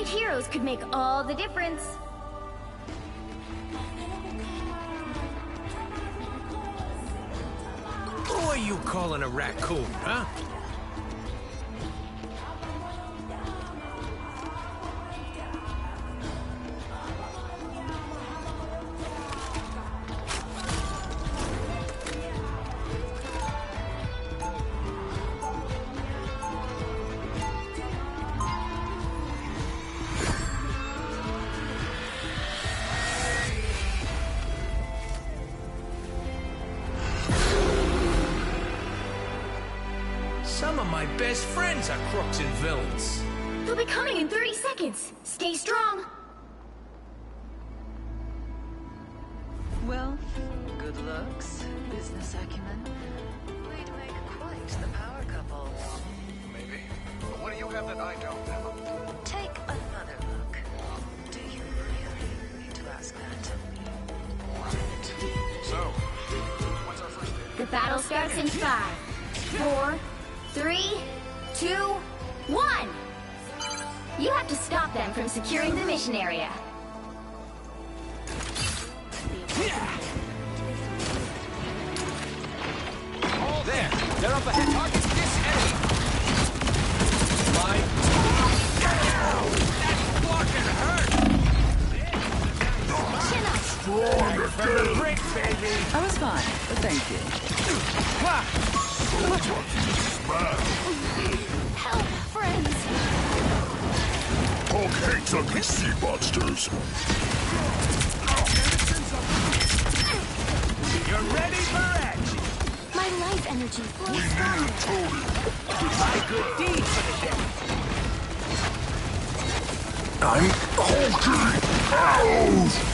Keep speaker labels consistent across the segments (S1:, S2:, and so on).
S1: right heroes could make all the difference.
S2: Who are you calling a raccoon, huh? Some of my best friends are crooks and villains.
S1: They'll be coming in 30 seconds. Stay strong.
S3: Well, good looks, business acumen. We'd make quite the power couple.
S4: Maybe. But what do you have that I don't have?
S3: Take another look. Do you really need to ask that?
S4: Right. So, what's our first date?
S1: The battle starts in 5, 4, 3, 2, 1! You have to stop them from securing the mission area.
S2: There! They're up ahead. Target this enemy! Mine. That fucking hurt!
S1: Chin up!
S2: Strong for the brick, baby!
S3: I was fine, but thank you.
S1: Help, friends!
S5: Hulk hates ugly sea monsters.
S2: You're ready for action!
S1: My life energy
S5: We
S1: flows
S5: need
S1: strong.
S5: a Tony.
S2: My good deed for the day!
S5: I'm hulking. Ow!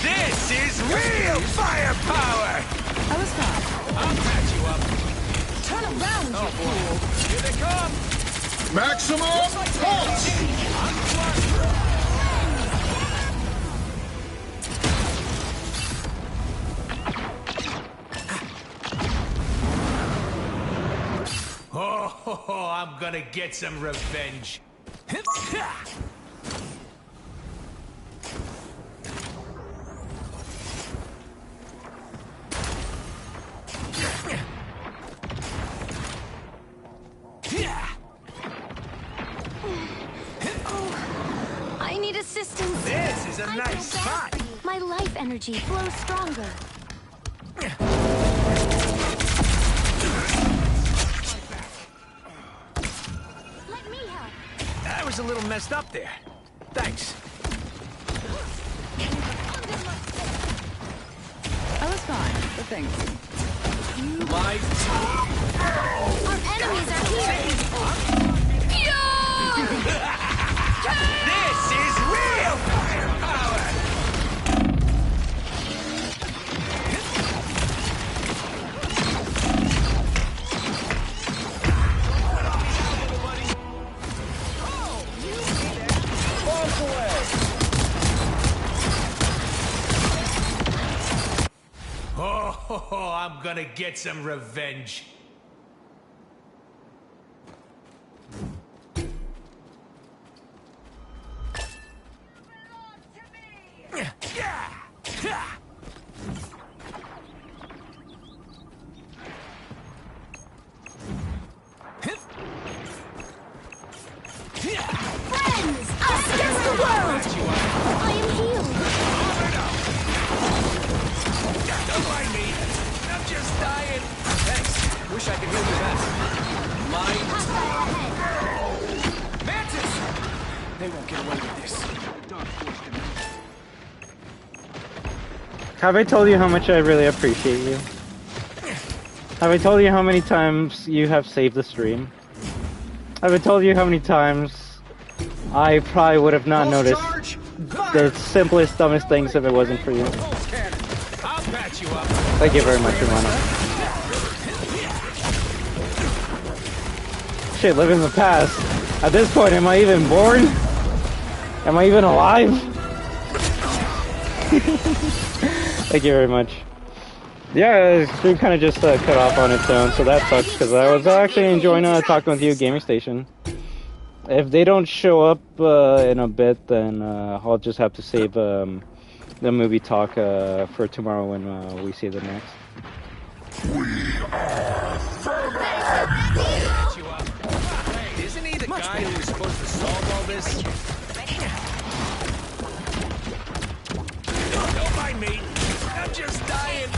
S2: This is real firepower!
S3: I was fine.
S2: I'll patch you up.
S3: Turn around,
S2: Oh,
S3: you
S2: boy.
S3: fool!
S2: Here they come!
S5: Maximum pulse!
S2: Oh, I'm gonna get some revenge.
S1: I need assistance.
S2: This is a
S1: I
S2: nice
S1: feel bad
S2: spot.
S1: for you. My life energy flows stronger. Let me help.
S2: I was a little messed up there. Thanks.
S3: I was fine, but thank you.
S2: My
S1: Our enemies are here.
S2: This is real firepower! Oh, I'm gonna get some revenge.
S1: Friends, us against the world. I am healed.
S2: Don't mind me. I'm just dying. Thanks. Wish I could heal you better. Mine. Mantis! They won't get away with this.
S6: Have I told you how much I really appreciate you? Have I told you how many times you have saved the stream? Have I told you how many times I probably would have not noticed the simplest, dumbest things if it wasn't for you?
S2: I'll patch you up.
S6: Thank you very much, Romano. Shit, living in the past. At this point, am I even born? Am I even alive? Thank you very much. Yeah, the stream kind of just cut off on its own, so that sucks, because I was actually enjoying talking with you, Gaming Station. If they don't show up in a bit, then I'll just have to save the movie talk for tomorrow when we see the next.
S2: Isn't he the guy who was supposed to solve all this? Don't mind me. I'm just dying.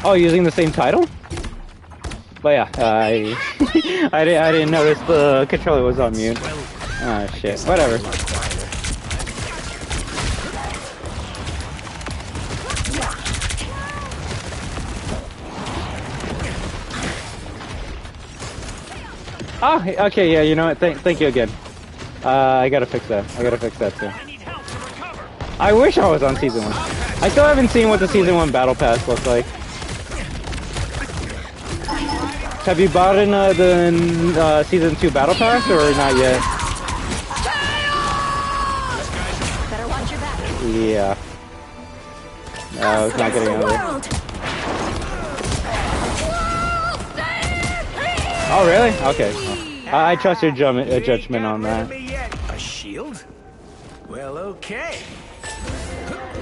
S6: Oh, using the same title? But yeah, I didn't notice the controller was on mute. Ah, shit. Whatever. Oh, okay, yeah, you know what? Thank you again. I gotta fix that. I gotta fix that too. I wish I was on Season 1. I still haven't seen what the Season 1 Battle Pass looks like. Have you bought in the Season 2 Battle Pass, or not yet?
S1: Better watch your back.
S6: Yeah. No, it's not getting out of it. Oh, really? Okay. I trust your judgment on that.
S2: A shield? Well, okay.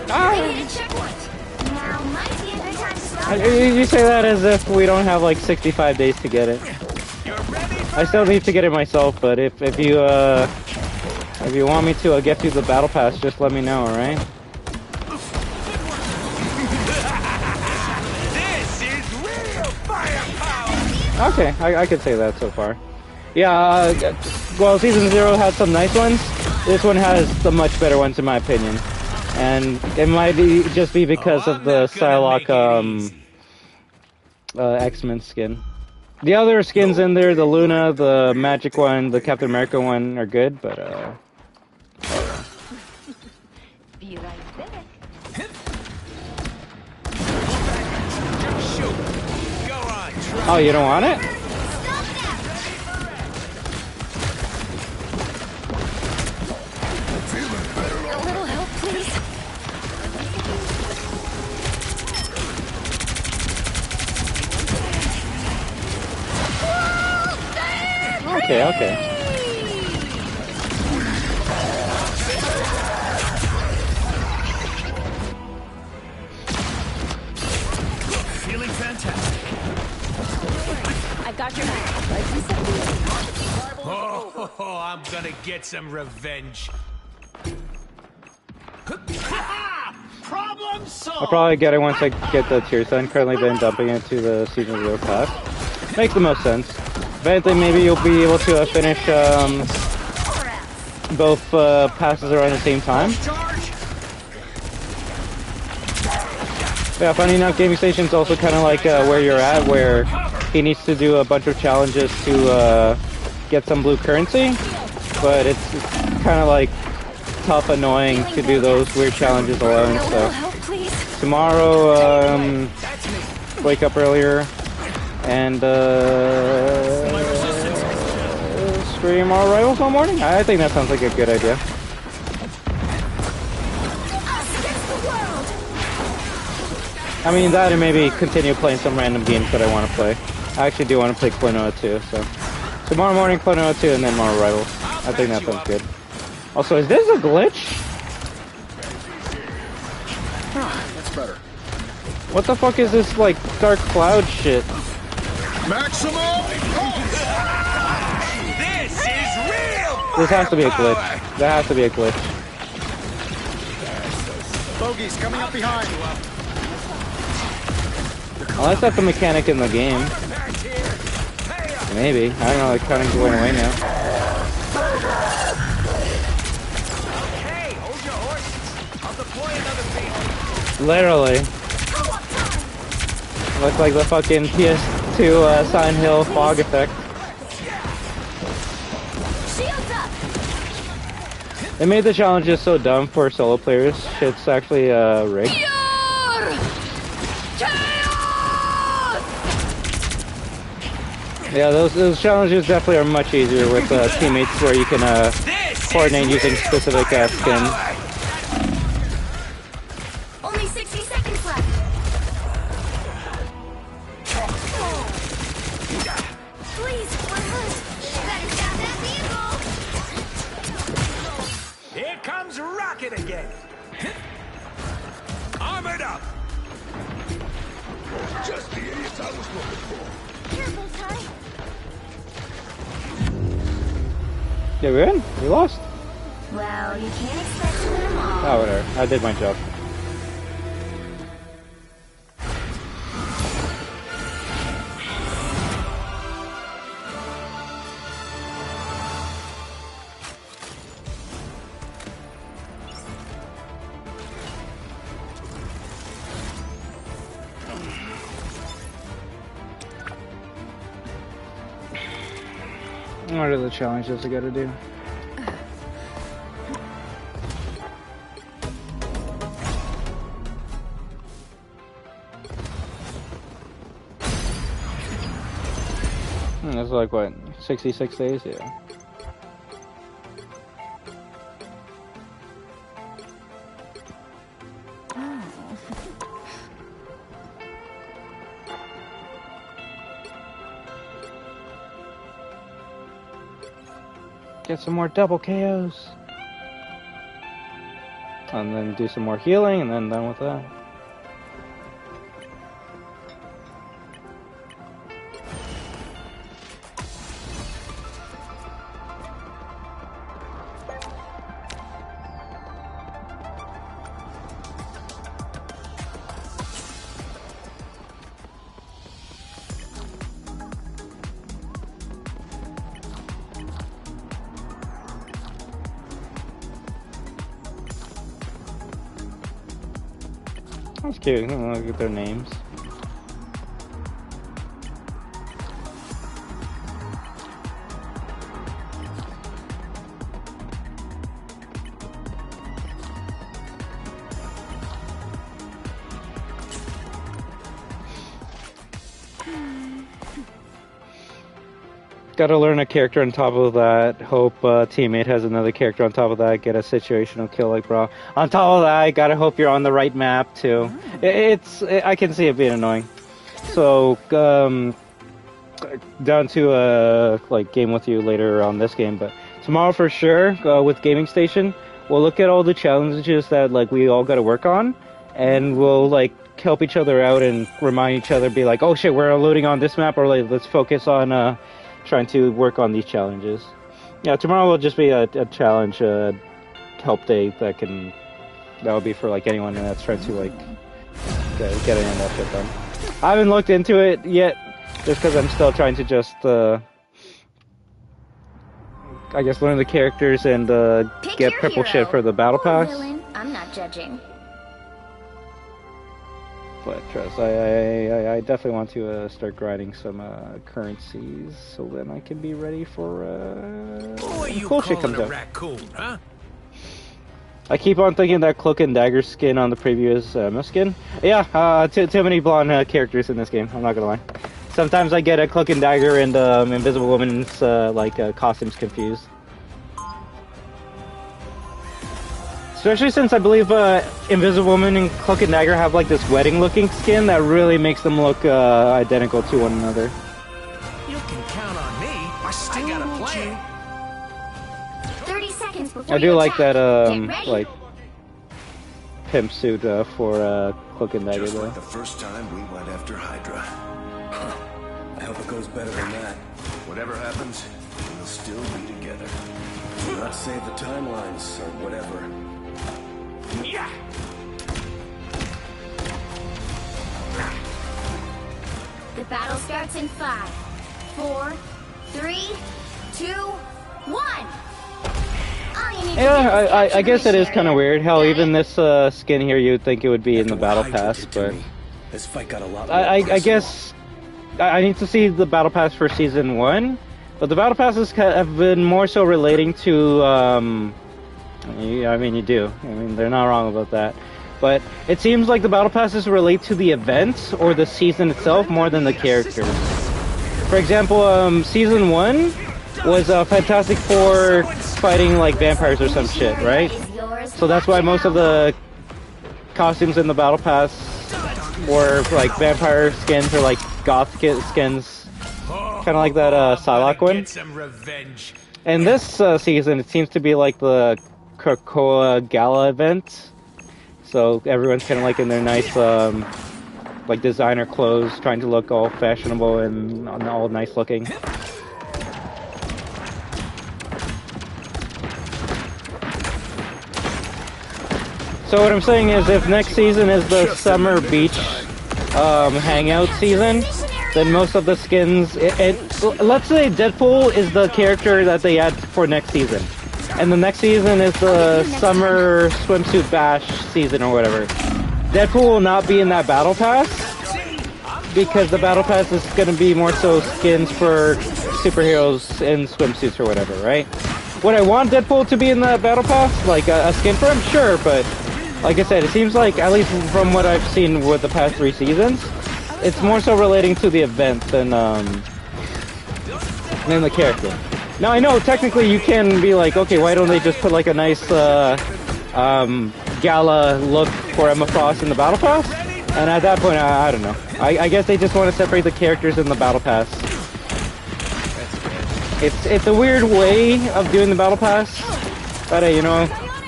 S1: Ready to checkpoint. Now might be a good time to stop.
S6: You say that as if we don't have like 65 days to get it. I still need to get it myself, but if you want me to get through the battle pass, just let me know, alright?
S2: This is real firepower.
S6: Okay, I could say that so far. Yeah, well, Season 0 had some nice ones. This one has the much better ones in my opinion. And it might just be because of the Psylocke X-Men skin. The other skins in there, the Luna, the Magic one, the Captain America one are good, but
S1: Be right back.
S2: Shoot. Go on, try.
S6: oh, you don't want it?
S1: A little help, please.
S6: Okay.
S2: Feeling fantastic.
S1: I got your back. Like you said.
S2: Oh, I'm gonna get some revenge. Problem solved.
S6: I'll probably get it once I get the tier 7. Currently been dumping it to the Season 0 pass. Makes the most sense. Eventually, maybe you'll be able to finish both passes around the same time. Yeah, funny enough, Gaming Station's also kind of like where you're at, where he needs to do a bunch of challenges to get some blue currency, but it's kind of like tough, annoying to do those weird challenges alone. So tomorrow, wake up earlier and stream our rivals all morning. I think that sounds like a good idea. I mean, that and maybe continue playing some random games that I want to play. I actually do want to play Klaw-Naw 2, so tomorrow morning Klaw-Naw 2 and then more rivals. I think that sounds good. Also, is this a glitch?
S5: That's better.
S6: What the fuck is this, like, dark cloud shit?
S5: Maximum pulse!
S2: This is real.
S6: This has to be a glitch. That has to be a glitch.
S4: Bogies coming up behind.
S6: Unless that's a mechanic in the game. Maybe. I don't know, it's kind of going away now.
S2: Hey, hold your horses. I'll deploy another beam.
S6: Literally. Looks like the fucking PS2 Silent Hill fog effect.
S1: Shields up.
S6: They made the challenges so dumb for solo players. Shit's actually rigged. Yeah, those challenges definitely are much easier with teammates where you can coordinate using specific skins.
S1: Only 60 seconds left. Please, we're hurt. Better stop that vehicle.
S2: Here comes Rocket again. Armored up.
S4: Just the idiots I was looking for.
S1: Careful, Ty.
S6: Yeah, we win? We lost?
S1: Well, you can't expect to win them all.
S6: Oh, whatever. I did my job. What are the challenges I gotta do? That's like what, 66 days? Yeah. Get some more double KOs. And then do some more healing, and then done with that. That's cute. Look at their names. Gotta learn a character on top of that. Hope teammate has another character on top of that. Get a situational kill like bro. On top of that, I gotta hope you're on the right map too. I can see it being annoying. So down to like game with you later on this game, but tomorrow for sure with Gaming Station, we'll look at all the challenges that like we all gotta work on, and we'll like help each other out and remind each other. Be like, oh shit, we're loading on this map, or like let's focus on trying to work on these challenges. Yeah, tomorrow will just be a challenge help day that will be for like anyone that's trying to like get any of that shit done. I haven't looked into it yet, just because I'm still trying to just I guess learn the characters and get purple shit for the battle pass.
S1: Villain. I'm not judging.
S6: But trust, I definitely want to start grinding some currencies so then I can be ready for cool shit comes out.
S2: Raccoon, huh?
S6: I keep on thinking that Cloak and Dagger skin on the previous skin. Yeah, too many blonde characters in this game. I'm not gonna lie. Sometimes I get a Cloak and Dagger and Invisible Woman's costumes confused. Especially since I believe Invisible Woman and Cloak and Dagger have like this wedding-looking skin that really makes them look identical to one another.
S2: You can count on me. I got a plan.
S1: 30 seconds before
S6: I do
S1: you
S6: like
S1: attack.
S6: that like pimp suit for Cloak and Dagger
S4: Just
S6: though.
S4: like the first time we went after Hydra. I hope it goes better than that. Whatever happens, we'll still be together. Do not save the timelines or whatever.
S2: Yeah.
S1: The battle starts in 5, 4, 3, 2, 1.
S6: Yeah, I guess it is kind of weird. Hell, even this skin here, you'd think it would be in the battle pass, but
S4: This fight got a lot
S6: I guess I need to see the battle pass for season 1. But the battle passes have been more so relating to I mean, you do. I mean, they're not wrong about that. But it seems like the battle passes relate to the event or the season itself more than the characters. For example, season 1 was Fantastic Four fighting like vampires or some shit, right? So that's why most of the costumes in the battle pass were like vampire skins or like goth skins, kind of like that Psylocke one. And this season, it seems to be like the Krakoa Gala event. So everyone's kind of like in their nice, like designer clothes, trying to look all fashionable and all nice looking. So what I'm saying is, if next season is the summer beach hangout season, then most of the skins, let's say Deadpool is the character that they add for next season. And the next season is the summer swimsuit bash season or whatever. Deadpool will not be in that battle pass because the battle pass is going to be more so skins for superheroes in swimsuits or whatever, right? Would I want Deadpool to be in the battle pass? Like a skin for him? Sure, but like I said, it seems like, at least from what I've seen with the past 3 seasons, it's more so relating to the event than the character. Now I know technically you can be like, okay, why don't they just put like a nice gala look for Emma Frost in the battle pass? And at that point, I don't know. I guess they just want to separate the characters in the battle pass. It's a weird way of doing the battle pass, but you know,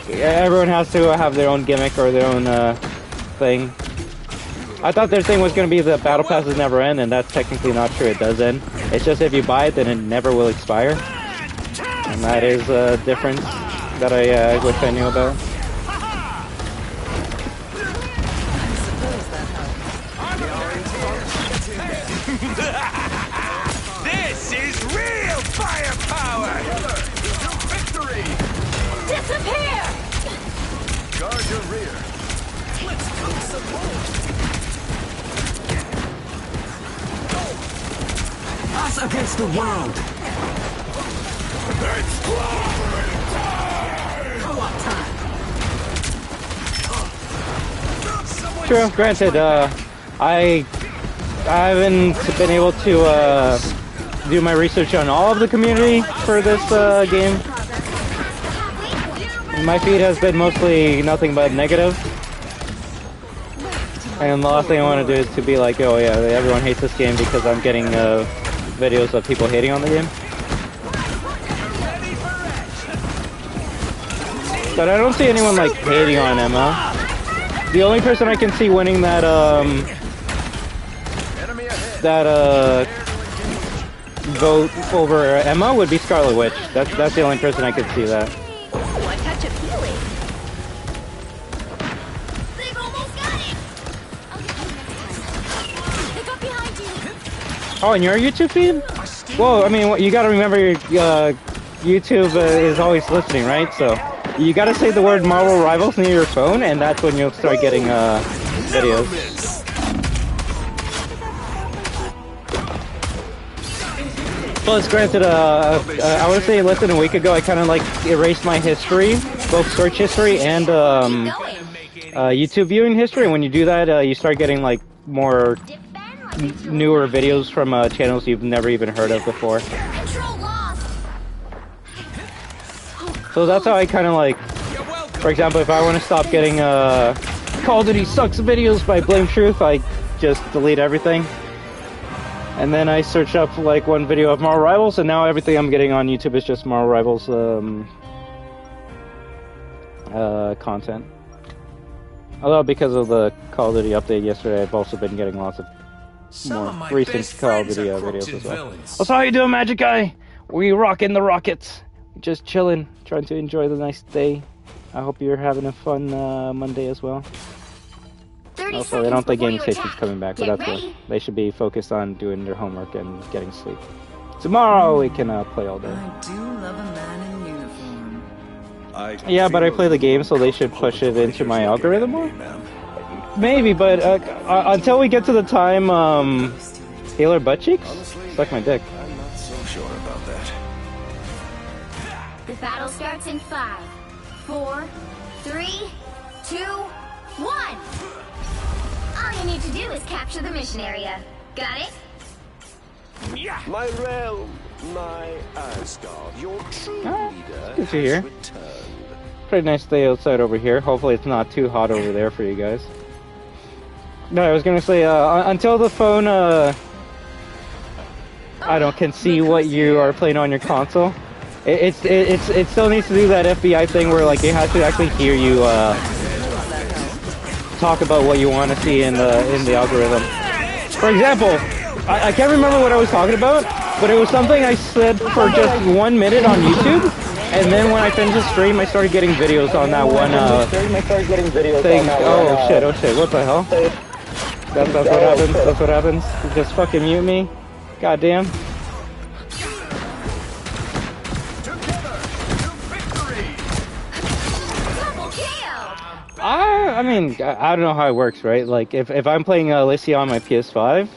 S6: everyone has to have their own gimmick or their own thing. I thought their thing was going to be the battle passes never end, and that's technically not true. It does end. It's just if you buy it, then it never will expire. And that is a difference that I wish I knew about.
S2: This is real firepower! Victory!
S1: Disappear!
S4: Guard your rear.
S2: Let's cook some more!
S7: Us against the world!
S4: It's
S7: Co-op time!
S6: True, granted, I haven't been able to do my research on all of the community for this game. My feed has been mostly nothing but negative. And the last thing I want to do is to be like, oh yeah, everyone hates this game because I'm getting videos of people hating on the game. But I don't see anyone like hating on Emma. The only person I can see winning that vote over Emma would be Scarlet Witch. That's the only person I could see that.
S1: Ooh, a touch of healing. They've almost got it. They got behind you.
S6: Oh, and your YouTube feed? Well, I mean, you gotta remember your YouTube is always listening, right? So you gotta say the word Marvel Rivals near your phone, and that's when you'll start getting videos. Plus, granted, I would say less than a week ago, I kind of like erased my history, both search history and YouTube viewing history. And when you do that, you start getting like more newer videos from channels you've never even heard of before. So that's how I kind of like, for example, if I want to stop getting Call of Duty Sucks videos by Blame Truth, I just delete everything. And then I search up like one video of Marvel Rivals, and now everything I'm getting on YouTube is just Marvel Rivals content. Although because of the Call of Duty update yesterday, I've also been getting lots of more recent Call of Duty videos as well. Also, how you doing, Magic Guy? We rocking the rockets. Just chilling, trying to enjoy the nice day. I hope you're having a fun Monday as well. Also, I don't think Game Station's coming back, but that's good. They should be focused on doing their homework and getting sleep. Tomorrow we can play all day.
S3: I do love a man in uniform.
S6: Yeah, but I play the game, so they should push it into my algorithm more? Maybe, but until we get to the time, Taylor butt cheeks? Suck my dick.
S4: I'm not so sure about that.
S1: The battle starts in 5, 4, 3, 2, 1. All you need to do is capture the mission area. Got it?
S4: My realm, my Asgard, your true leader
S6: good to
S4: has
S6: hear.
S4: returned.
S6: Pretty nice day outside over here. Hopefully it's not too hot over there for you guys. No, I was gonna say, until the phone, can see what you are playing on your console. It still needs to do that FBI thing where like it has to actually hear you talk about what you want to see in the algorithm. For example, I can't remember what I was talking about, but it was something I said for just 1 minute on YouTube, and then when I finished the stream, I started getting videos on that one thing. Oh shit! What the hell? That's what happens. That's what happens. You just fucking mute me. Goddamn. I mean, I don't know how it works, right? Like, if I'm playing Alicia on my PS5,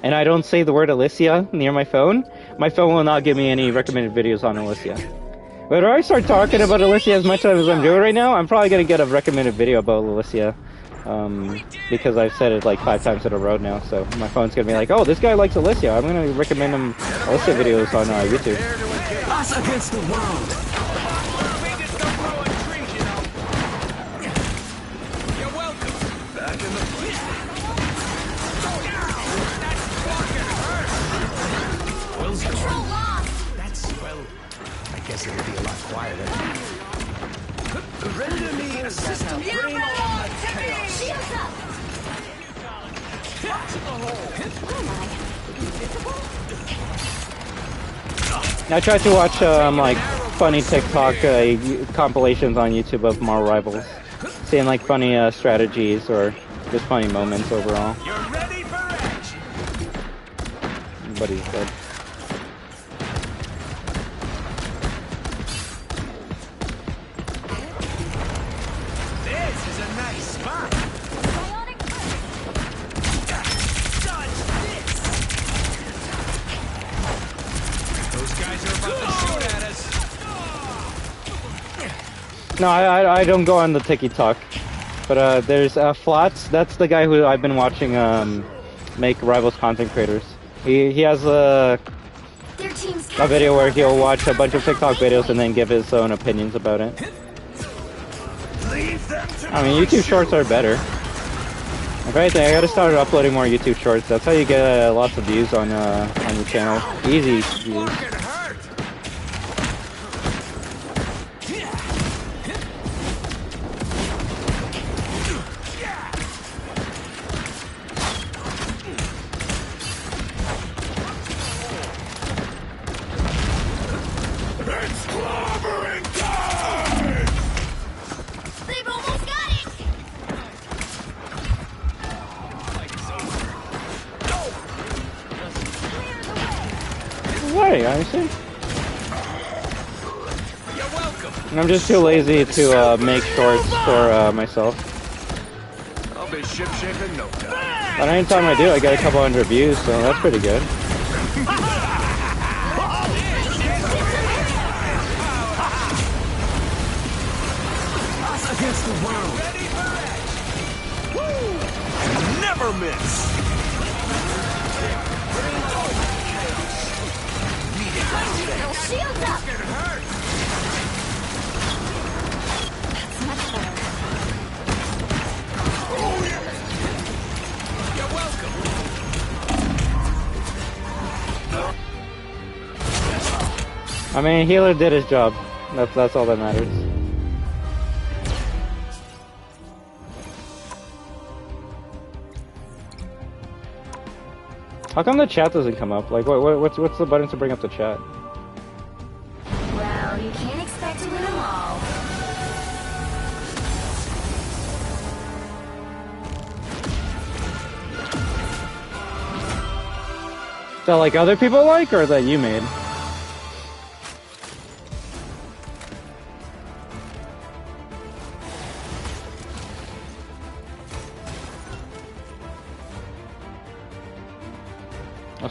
S6: and I don't say the word Alicia near my phone will not give me any recommended videos on Alicia. But if I start talking about Alicia as much as I'm doing right now, I'm probably gonna get a recommended video about Alicia. Because I've said it like 5 times in a row now, so my phone's gonna be like, oh, this guy likes Alicia, I'm gonna recommend him Alicia videos on YouTube.
S7: Us against the world.
S2: I guess it'll be a lot quieter.
S4: Render me a system.
S1: Shields up!
S6: I try to watch like funny TikTok compilations on YouTube of Marvel Rivals, seeing like funny strategies or just funny moments overall.
S2: You're ready for action.
S6: But he's dead.
S2: This is a nice spot. Those guys are about to shoot at us.
S6: No, I don't go on the TikTok, but there's Flats. That's the guy who I've been watching make Rivals content creators. He has a video where he'll watch a bunch of TikTok videos and then give his own opinions about it. I mean, YouTube Shorts are better. If anything, I gotta start uploading more YouTube Shorts. That's how you get lots of views on your channel. Easy views. Honestly. And I'm just too lazy to make shorts for myself.
S4: I'll be ship-shape in no time.
S6: But anytime I do, I get a couple hundred views, so that's pretty good.
S7: Us against the world.
S4: Never miss.
S1: Shields up! That's much better.
S2: You're welcome.
S6: I mean, healer did his job. That's all that matters. How come the chat doesn't come up? Like, what's the button to bring up the chat?
S1: Well, you can't expect to win them all.
S6: That like other people like, or that you made?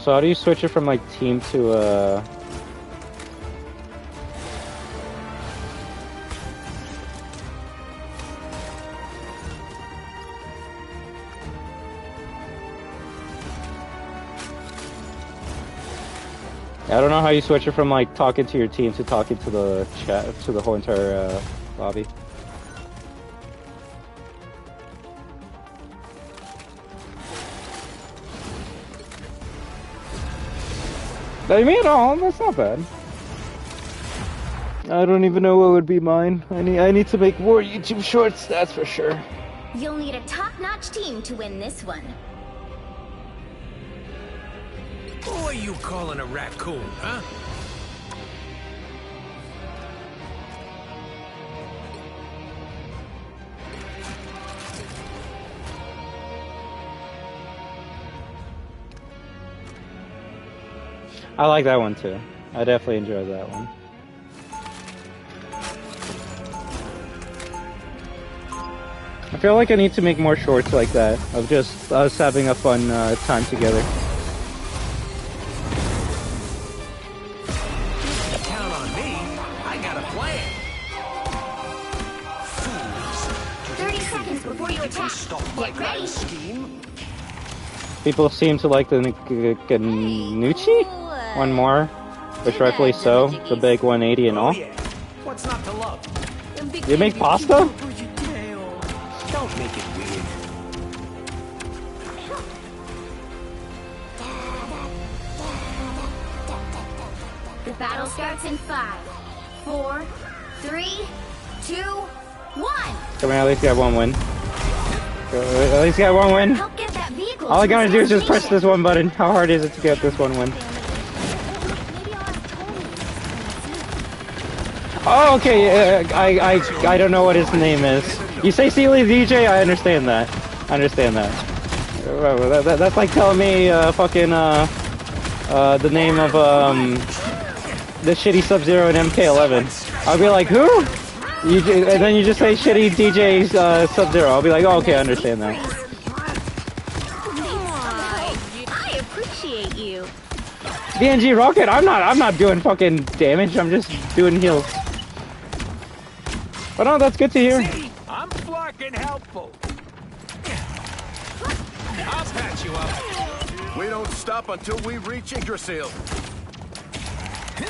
S6: So how do you switch it from like team to I don't know how you switch it from like talking to your team to talking to the chat to the whole entire lobby. I mean, at all, that's not bad. I don't even know what would be mine. I need to make more YouTube shorts, that's for sure.
S1: You'll need a top-notch team to win this one.
S2: Who are you calling a raccoon, huh?
S6: I like that one too. I definitely enjoyed that one. I feel like I need to make more shorts like that, of just us having a fun time together.
S2: Count on me. I got a plan.
S1: 30 seconds before you attack. Get ready.
S2: Scheme.
S6: People seem to like the Nucci one more, which rightfully so. The big 180 and all.
S2: Yeah. What's not to love?
S6: You make pasta?
S2: Don't make it weird.
S1: The battle starts in 5, 4, 3, 2, 1.
S6: Come on, at least get one win. At least get one win.
S1: Help get that vehicle.
S6: All I
S1: to
S6: gotta
S1: its
S6: do is just press
S1: destination.
S6: this one button. How hard is it to get this one win?
S1: Maybe I'll have Tony.
S6: Oh, okay. I don't know what his name is. You say Sealy DJ? I understand that. I understand that. That's like telling me fucking the name of the shitty Sub-Zero in MK11. I'll be like, who? And then you just say shitty DJ Sub-Zero. I'll be like, oh, okay, I understand that.
S1: I appreciate you.
S6: DNG Rocket, I'm not doing fucking damage. I'm just doing heals. But no, that's good to hear.
S2: See, I'm fucking helpful. I'll patch you up.
S4: We don't stop until we reach Yggdrasil.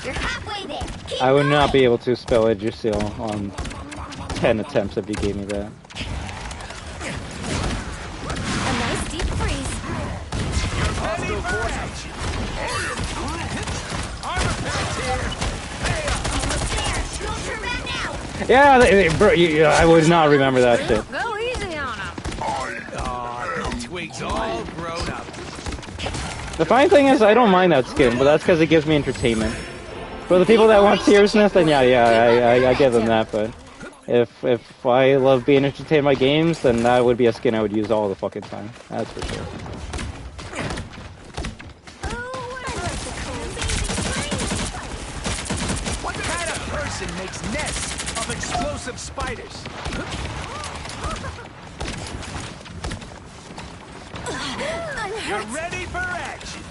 S1: You're halfway there. Keep
S6: I would not
S1: going.
S6: be able to spell Yggdrasil on 10 attempts if you gave me that.
S1: A nice deep freeze.
S2: Ready for action. Armor patch here.
S1: Almost there. Don't turn back now.
S6: Yeah, bro, I would not remember that shit.
S3: Go easy on him.
S2: Oh, Twig's all grown up.
S6: The funny thing is, I don't mind that skin, but that's because it gives me entertainment. For the people that want seriousness, then yeah, I give them that. But if I love being entertained by games, then that would be a skin I would use all the fucking time. That's for sure.
S2: What kind of person makes nests of explosive spiders? You're ready for action.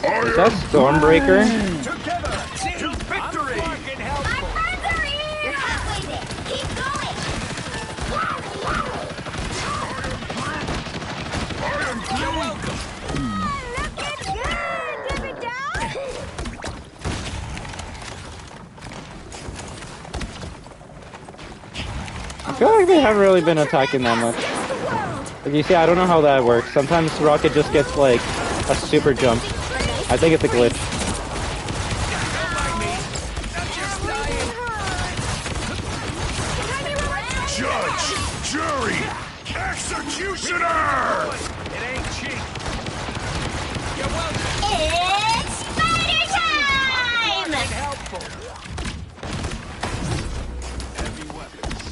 S6: Is that Stormbreaker?
S2: Together to victory. I'm fucking
S1: My
S2: helpful.
S1: friends are here. You're halfway there. Keep going.
S2: You're welcome.
S1: Looking good, Dippy Dog.
S6: I feel like they haven't really been attacking that much. Like, you see, I don't know how that works. Sometimes Rocket just gets like a super jump. I think it's a glitch.
S4: Judge, jury, executioner!
S2: It ain't cheap. You're welcome.
S1: It's spider time!
S2: Fucking helpful. Heavy weapons.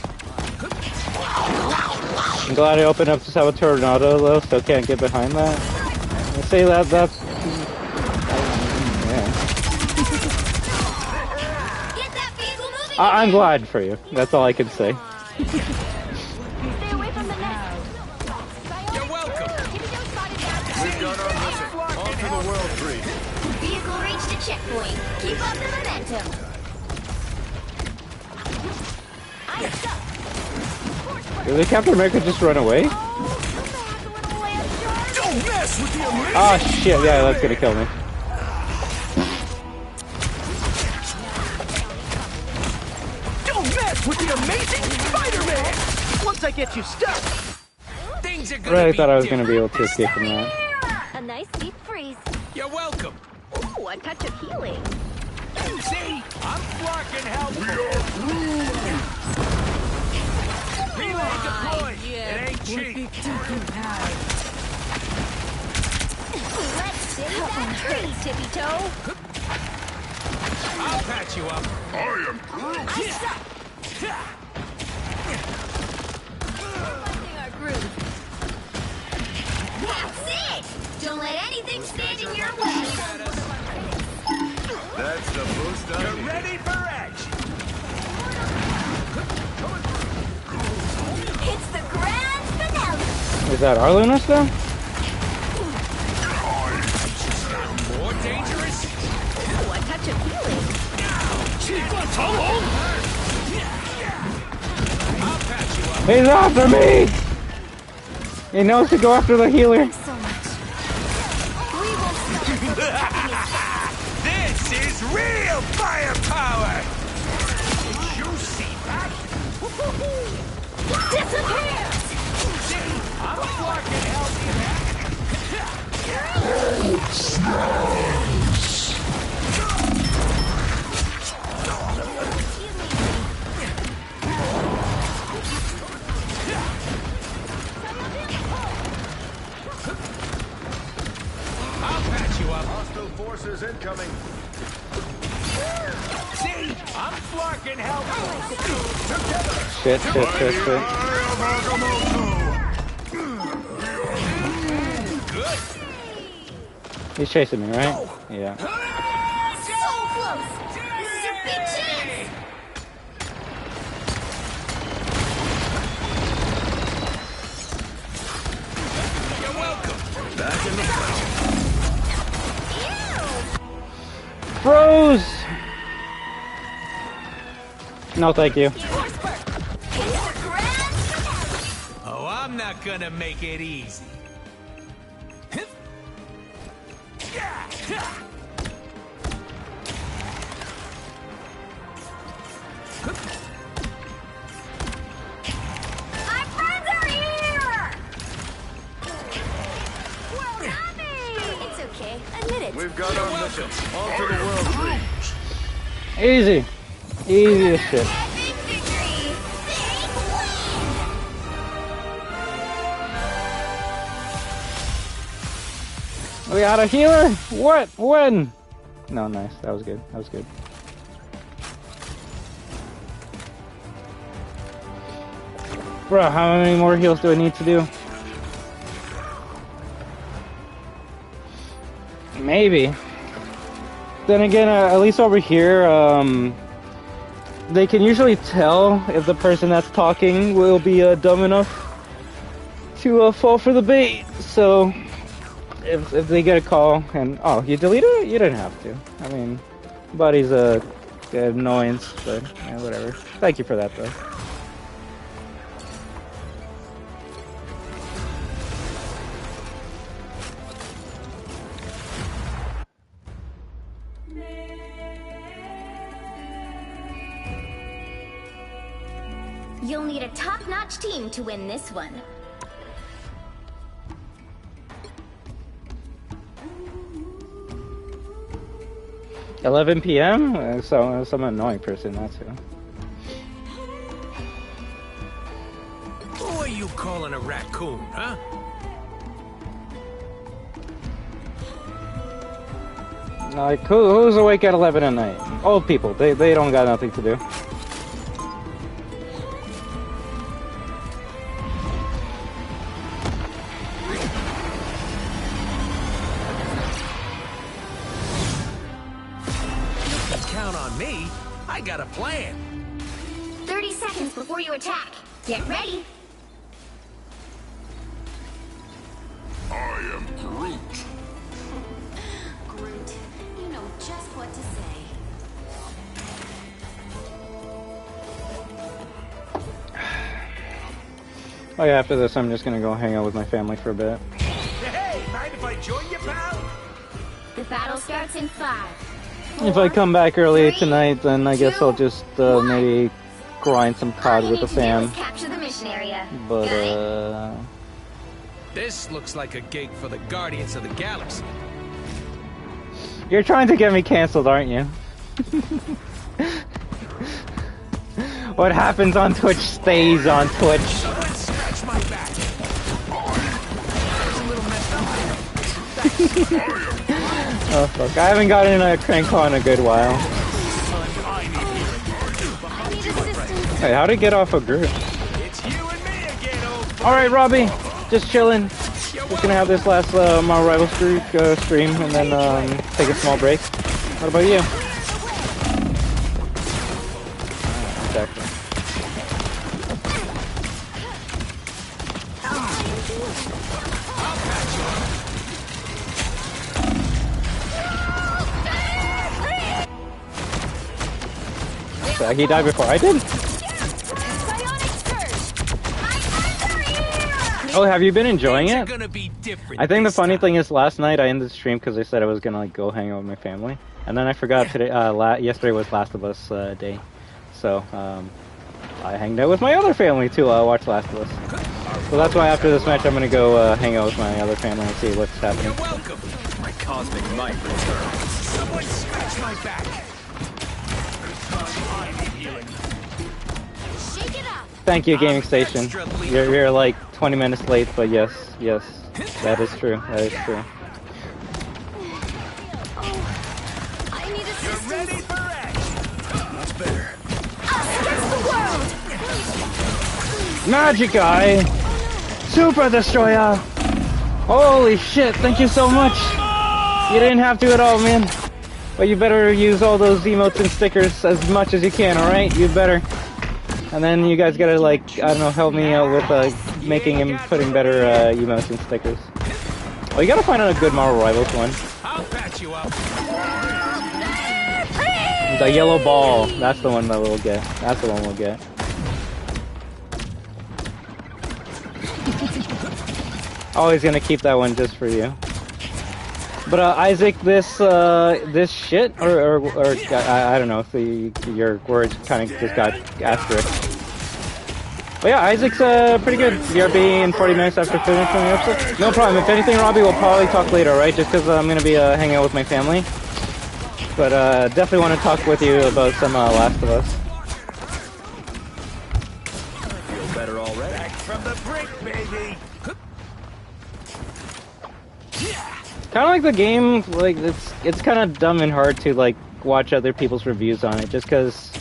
S6: I'm glad I opened up to have a tornado though, so I can't get behind that. I say that's
S1: Get that vehicle moving.
S6: I'm glad for you. That's all I can say.
S1: Stay away from the nest.
S2: You're welcome.
S4: We've got our mission. On to the World Tree.
S1: Vehicle reached a checkpoint. Keep up the momentum. I'm stuck.
S6: Did the Captain America just run away?
S1: Oh, come back, little lamb shark.
S7: Don't mess with the amazing.
S6: Oh shit, yeah, that's gonna kill me.
S7: Don't mess with the amazing Spider-Man. Once I get you stuck.
S2: Things are gonna
S6: Really
S2: be
S6: thought I was gonna be
S2: different.
S6: able to escape from that.
S1: A nice deep freeze.
S2: You're welcome.
S1: Ooh, a touch of healing.
S2: See, I'm flocking help. Relay deployed. It ain't cheap.
S1: Let's save that tree, Tippy Toe.
S2: I'll patch you up.
S1: Finding our groove. That's it! Don't let anything stand in your way.
S4: That's the boost I
S2: You're
S4: need.
S2: ready for action.
S1: It's the grand finale.
S6: Is that our Luna still?
S2: More dangerous.
S1: Ooh, a touch of healing.
S2: I'll patch you up.
S6: He's after me! He knows to go after the healer.
S1: So much. We won't stop until the attacking is
S2: This is real firepower. Did you see that?
S1: disappears.
S2: See, I'm flocking help here. I'll patch you up.
S4: Hostile forces incoming.
S2: See, I'm flocking help.
S6: Shit, shit, shit, shit.
S2: Good.
S6: He's chasing me, right? Yeah.
S1: So close. This is your big chance.
S2: You're welcome.
S4: Back in the fight.
S6: Froze! No, thank you.
S1: It's the grand finale.
S2: Oh, I'm not gonna make it easy.
S1: Our friends are here. Well done me. It's okay. Admit it.
S4: We've got our mission. On to the world tree.
S6: Easy. Easy as shit.
S1: Epic victory. Big win.
S6: We got a healer? What? When? No, nice. That was good. That was good. Bro, how many more heals do I need to do? Maybe. Then again, at least over here, they can usually tell if the person that's talking will be dumb enough to fall for the bait. So, if they get a call and, oh, you deleted it? You didn't have to. I mean, buddy's an annoyance, but yeah, whatever. Thank you for that, though.
S1: You'll need a top-notch team to win this one.
S6: $11 p.m. So some annoying person, that's who.
S2: Who are you calling a raccoon, huh?
S6: Like, who's awake at 11 at night? Old people. They don't got nothing to do.
S2: Count on me. I got a plan.
S1: 30 seconds before you attack. Get ready.
S5: I am Groot.
S1: Groot, you know just what to say.
S6: Oh yeah, after this I'm just gonna go hang out with my family for a bit.
S2: Hey, join you, pal?
S1: The battle starts in 5.
S6: If I come back early
S1: 3,
S6: tonight, then I guess I'll just maybe grind some
S1: All
S6: COD
S1: you
S6: with the
S1: need to do
S6: fam.
S1: is capture the mission area.
S6: But
S1: Got it?
S2: This looks like a gig for the Guardians of the Galaxy.
S6: You're trying to get me canceled, aren't you? What happens on Twitch stays on Twitch.
S2: Someone scratch my back. It's a little messed up there.
S6: Oh fuck, I haven't gotten a crank on in a good while.
S1: I need assistance.
S6: Hey, how'd it get off a group?
S2: It's you and me again, old boy.
S6: Alright, Robbie, just chilling. Just gonna have this last Marvel Rival stream and then take a small break. What about you? Exactly. So he died before I did. Oh, have you been enjoying
S2: Things are
S6: it?
S2: gonna be different
S6: I think the
S2: this
S6: funny
S2: time.
S6: thing is, last night I ended the stream because I said I was gonna like go hang out with my family, and then I forgot today. Yesterday was Last of Us day, so I hanged out with my other family to watch Last of Us. So that's why after this match I'm gonna go hang out with my other family and see what's happening.
S2: You're welcome.
S5: My cosmic might return.
S2: Someone scratch my back. I need healing.
S1: Shake it up.
S6: Thank you, Gaming Station.
S2: extra lethal.
S6: You're like 20 minutes late, but yes, that is true. That is true.
S1: I need
S2: You're
S1: assistance.
S2: ready for action.
S4: That's better.
S1: Us against the world.
S6: Magic Eye! Super Destroyer! Holy shit, thank you so much! You didn't have to at all, man. But you better use all those emotes and stickers as much as you can, alright? You better. And then you guys gotta, like, I don't know, help me out with making and putting better emotes and stickers. Oh, you gotta find out a good Marvel Rivals one.
S2: I'll patch you up.
S6: The yellow ball. That's the one that we'll get. That's the one we'll get. Always gonna keep that one just for you. But Isaac, this shit, or I don't know if your words kind of just got asterisk. But yeah, Isaac's pretty good. BRB in 40 minutes after finishing the episode. No problem. If anything, Robbie, we'll probably talk later, right? Just because I'm gonna be hanging out with my family. But definitely want to talk with you about some Last of Us.
S2: Feel better already. Back from the brink, baby.
S6: Kind of like the game, like it's kind of dumb and hard to like watch other people's reviews on it, just because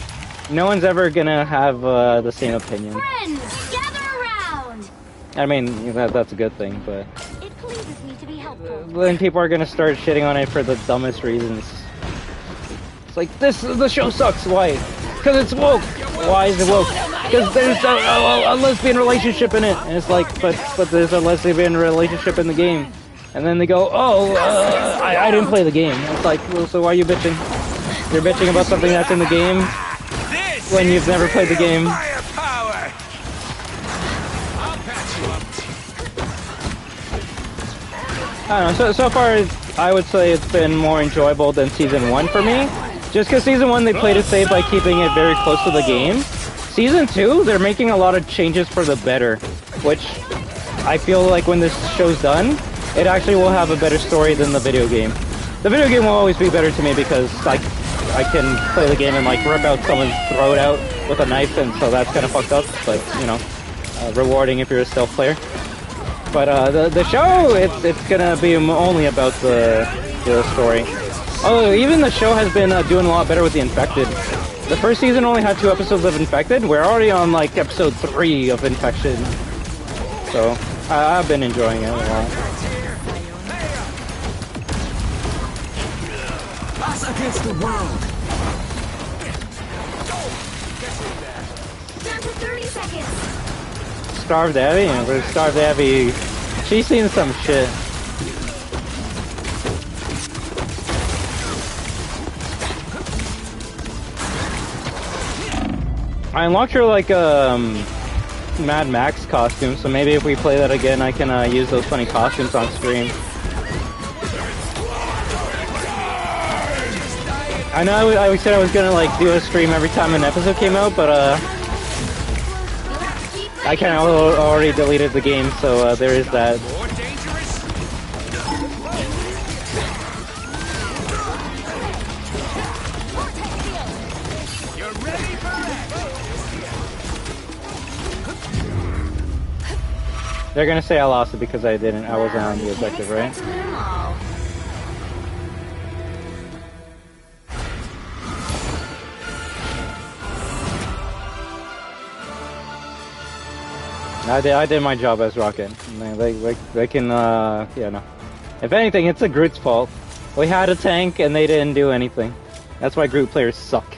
S6: no one's ever gonna have the same opinion.
S1: Friends, gather around.
S6: I mean, that's a good thing, but
S1: It pleases me to be helpful.
S6: then people are gonna start shitting on it for the dumbest reasons. It's like the show sucks. Why? Because it's woke. Why is it woke? Because there's a lesbian relationship in it, and it's like, but there's a lesbian relationship in the game. And then they go, oh, I didn't play the game. It's like, well, so why are you bitching? You're bitching about something that's in the game
S2: This
S6: when
S2: is
S6: you've never played the game.
S2: firepower. I'll patch you up.
S6: I don't know, so far I would say it's been more enjoyable than Season 1 for me. Just because Season 1 they played it safe by keeping it very close to the game. Season 2, they're making a lot of changes for the better, which I feel like when this show's done, it actually will have a better story than the video game. The video game will always be better to me because I can play the game and like rip out someone's throat out with a knife, and so that's kind of fucked up, but you know, rewarding if you're a stealth player. But the show, it's gonna be only about the story. Oh, even the show has been doing a lot better with the Infected. The first season only had 2 episodes of Infected. We're already on like episode 3 of Infection. So I've been enjoying it a lot.
S2: Us against the world.
S1: Down to 30 seconds.
S6: Starved Abby? Yeah, we're Starved Abby. She's seen some shit. I unlocked her like Mad Max costume, so maybe if we play that again I can use those funny costumes on stream. I know I said I was gonna like do a stream every time an episode came out, but I kind of already deleted the game, so there is that.
S2: More dangerous? You're ready for action.
S6: They're gonna say I lost it because I wasn't on the objective, right? I did my job as Rocket. They can, yeah, no. If anything, it's the Groot's fault. We had a tank and they didn't do anything. That's why Groot players suck.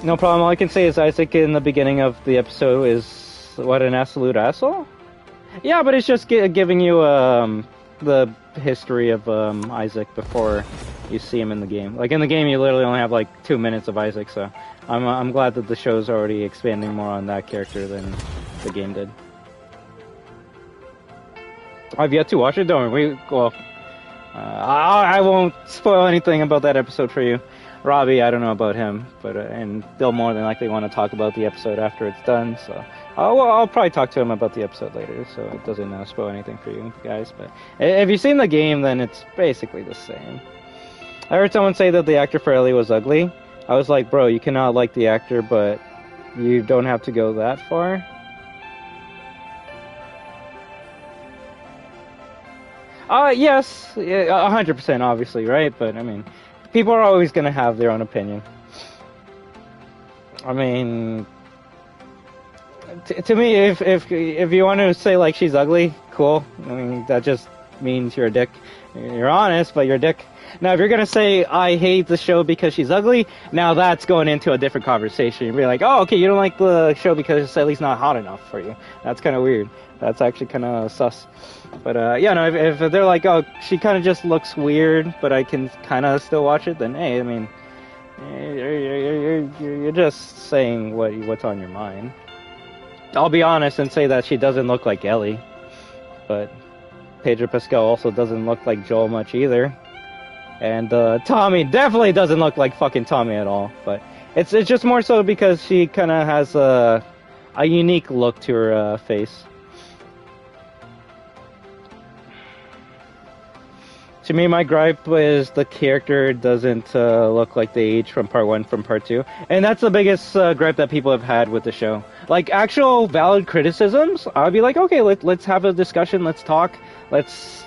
S6: No problem. All I can say is Isaac in the beginning of the episode is, what, an absolute asshole? Yeah, but it's just giving you the history of Isaac before you see him in the game. Like in the game, you literally only have like 2 minutes of Isaac, so I'm glad that the show's already expanding more on that character than the game did. I've yet to watch it, don't we? Well, I won't spoil anything about that episode for you. Robbie, I don't know about him, but and they'll more than likely want to talk about the episode after it's done, so I'll probably talk to him about the episode later, so it doesn't spoil anything for you guys. But if you've seen the game, then it's basically the same. I heard someone say that the actor for Ellie was ugly. I was like, bro, you cannot like the actor, but you don't have to go that far. Yes, 100% obviously, right? But I mean, people are always going to have their own opinion. I mean, to me, if you want to say like she's ugly, cool. I mean, that just means you're a dick. You're honest, but you're a dick. Now, if you're gonna say I hate the show because she's ugly, now that's going into a different conversation. You'd be like, oh, okay, you don't like the show because Ellie's not hot enough for you. That's kind of weird. That's actually kind of sus. But yeah, no, if they're like, oh, she kind of just looks weird, but I can kind of still watch it, then hey, I mean, you're just saying what's on your mind. I'll be honest and say that she doesn't look like Ellie, but Pedro Pascal also doesn't look like Joel much either. And Tommy definitely doesn't look like fucking Tommy at all. But it's just more so because she kind of has a unique look to her face. To me, my gripe is the character doesn't look like they aged from part 1 from part 2. And that's the biggest gripe that people have had with the show. Like, actual valid criticisms, I'd be like, okay, let's have a discussion, let's talk, let's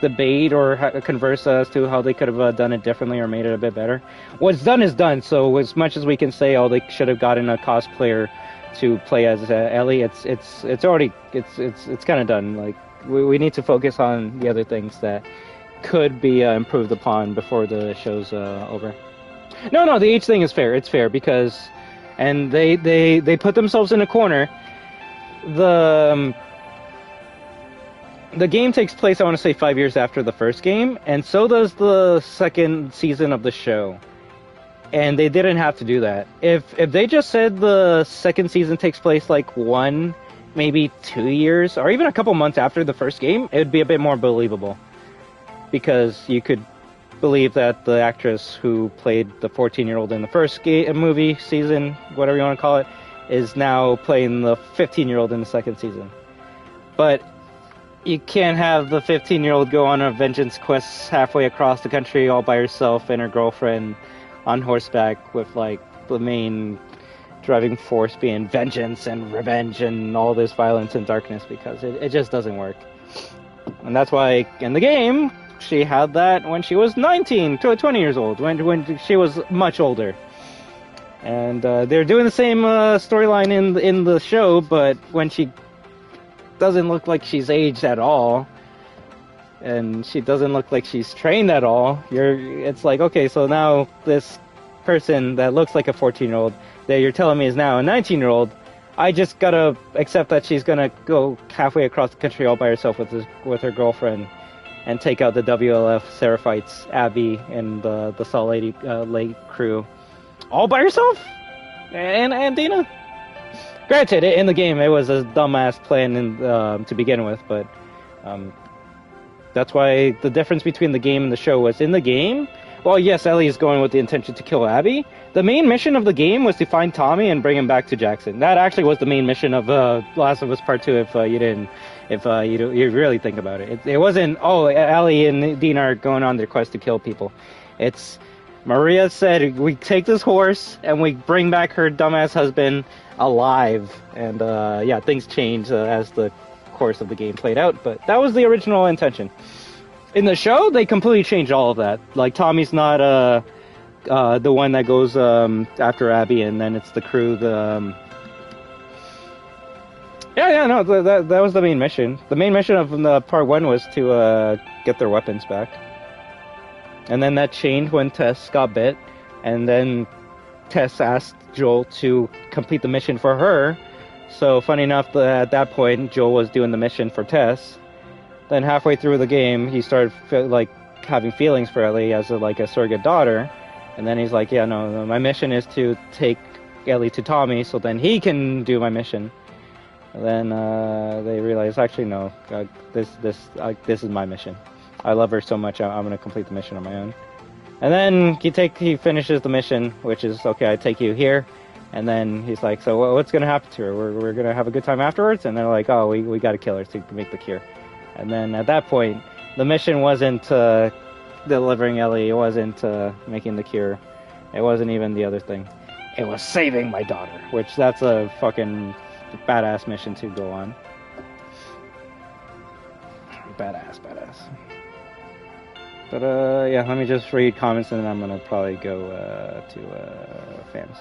S6: debate or converse as to how they could have done it differently or made it a bit better. What's done is done, so as much as we can say, oh, they should have gotten a cosplayer to play as Ellie, it's already, it's kind of done. Like, we need to focus on the other things that could be improved upon before the show's over. No, the age thing is fair. It's fair because, and they put themselves in a corner. The game takes place, I want to say, 5 years after the first game, and so does the second season of the show. And they didn't have to do that. If they just said the second season takes place like 1, maybe 2 years, or even a couple months after the first game, it would be a bit more believable. Because you could believe that the actress who played the 14-year-old in the first movie, season, whatever you want to call it, is now playing the 15-year-old in the second season. But you can't have the 15-year-old go on a vengeance quest halfway across the country all by herself and her girlfriend on horseback with, like, the main driving force being vengeance and revenge and all this violence and darkness, because it just doesn't work. And that's why in the game, she had that when she was 19 to 20 years old, when she was much older. And they're doing the same storyline in the show, but when she doesn't look like she's aged at all, and she doesn't look like she's trained at all, it's like, okay, so now this person that looks like a 14-year-old that you're telling me is now a 19-year-old, I just gotta accept that she's gonna go halfway across the country all by herself with her girlfriend and take out the WLF Seraphites, Abby, and the Salt Lake crew all by herself? And Dina? Granted, in the game it was a dumbass plan to begin with, but That's why the difference between the game and the show was in the game. Well, yes, Ellie is going with the intention to kill Abby. The main mission of the game was to find Tommy and bring him back to Jackson. That actually was the main mission of Last of Us Part 2. If you really think about it, it wasn't. Oh, Ellie and Dean are going on their quest to kill people. It's Maria said we take this horse and we bring back her dumbass husband alive. And yeah, things changed as the course of the game played out. But that was the original intention. In the show, they completely changed all of that. Like, Tommy's not the one that goes after Abby, and then it's the crew. That was the main mission. The main mission of the part 1 was to get their weapons back. And then that changed when Tess got bit, and then Tess asked Joel to complete the mission for her. So, funny enough, at that point, Joel was doing the mission for Tess. Then halfway through the game, he started having feelings for Ellie as a surrogate daughter, and then he's like, "Yeah, no, my mission is to take Ellie to Tommy, so then he can do my mission." And then they realized, actually, no, this is my mission. I love her so much, I'm gonna complete the mission on my own. And then he finishes the mission, which is, okay, I take you here, and then he's like, "So what's gonna happen to her? We're gonna have a good time afterwards?" And they're like, "Oh, we gotta kill her to make the cure." And then at that point, the mission wasn't delivering Ellie, it wasn't making the cure, it wasn't even the other thing. It was saving my daughter, which that's a fucking badass mission to go on. Badass. But yeah, let me just read comments and then I'm gonna probably go to fans.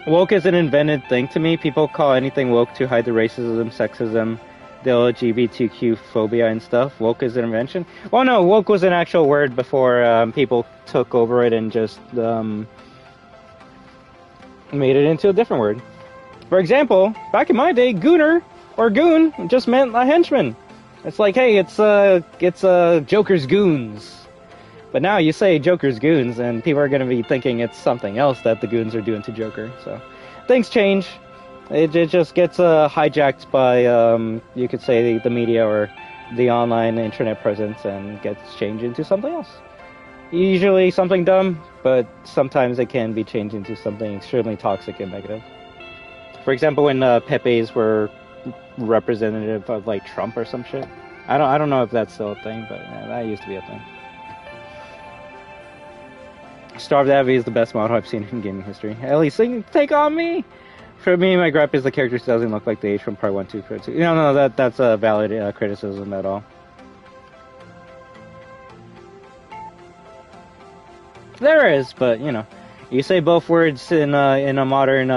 S6: Woke is an invented thing to me. People call anything woke to hide the racism, sexism, the LGBTQ phobia and stuff. Woke is an invention. Well, no, woke was an actual word before people took over it and just made it into a different word. For example, back in my day, gooner or goon just meant a henchman. It's like, hey, it's Joker's goons. But now you say Joker's goons and people are going to be thinking it's something else that the goons are doing to Joker. So things change. It just gets hijacked by, you could say, the media or the online internet presence and gets changed into something else. Usually something dumb, but sometimes it can be changed into something extremely toxic and negative. For example, when Pepe's were representative of like Trump or some shit. I don't know if that's still a thing, but yeah, that used to be a thing. Starved Abby is the best model I've seen in gaming history. Ellie singing "Take on Me." For me, my gripe is the character doesn't look like the age from part 1, 2, part 2. No, that's a valid criticism at all. There is, but you say both words in a modern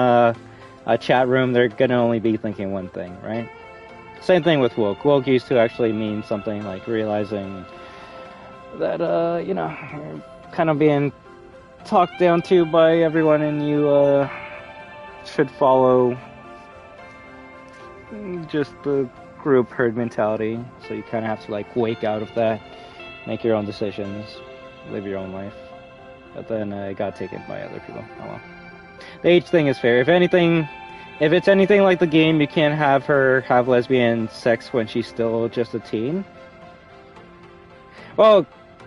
S6: chat room, they're gonna only be thinking one thing, right? Same thing with woke. Woke used to actually mean something like realizing that you're kind of being talked down to by everyone, and you should follow just the group herd mentality. So you kind of have to like wake out of that, make your own decisions, live your own life. But then it got taken by other people. Oh well. The age thing is fair. If it's anything like the game, you can't have her have lesbian sex when she's still just a teen. Well,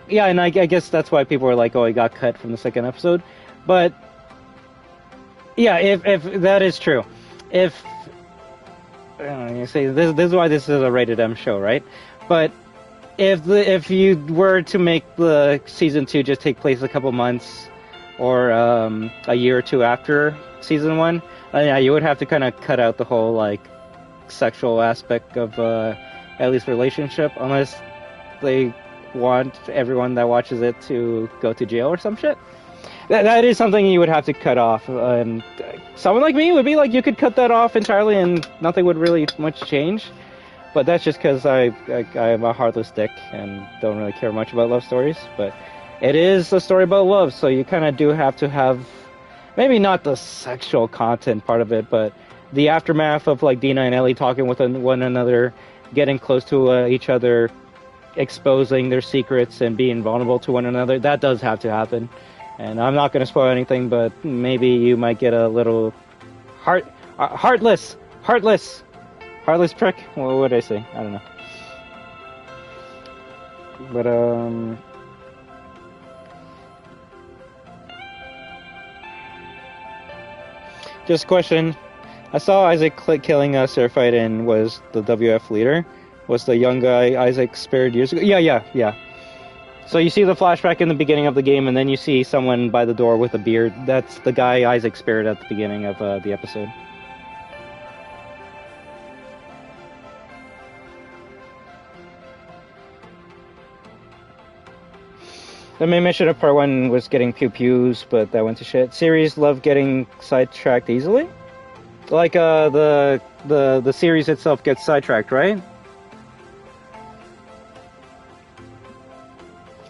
S6: yeah, and I guess that's why people were like, "Oh, he got cut from the second episode." But yeah, if that is true, if you say this is why this is a rated M show, right? But if you were to make the season 2 just take place a couple months or a year or two after season 1, yeah, you would have to kind of cut out the whole like sexual aspect of Ellie's relationship, unless they want everyone that watches it to go to jail or some shit. That is something you would have to cut off, and someone like me would be like, you could cut that off entirely and nothing would really much change. But that's just because I'm a heartless dick and don't really care much about love stories. But it is a story about love, so you kind of do have to have, maybe not the sexual content part of it, but the aftermath of like Dina and Ellie talking with one another, getting close to each other, exposing their secrets and being vulnerable to one another. That does have to happen. And I'm not going to spoil anything, but maybe you might get a little heartless prick. What would I say? I don't know. But just a question. I saw Isaac killing Seraphite and was the WF leader. Was the young guy Isaac spared years ago? Yeah. So you see the flashback in the beginning of the game, and then you see someone by the door with a beard. That's the guy Isaac spared at the beginning of the episode. The main mission of part 1 was getting pew-pews, but that went to shit. Series love getting sidetracked easily? Like, the series itself gets sidetracked, right?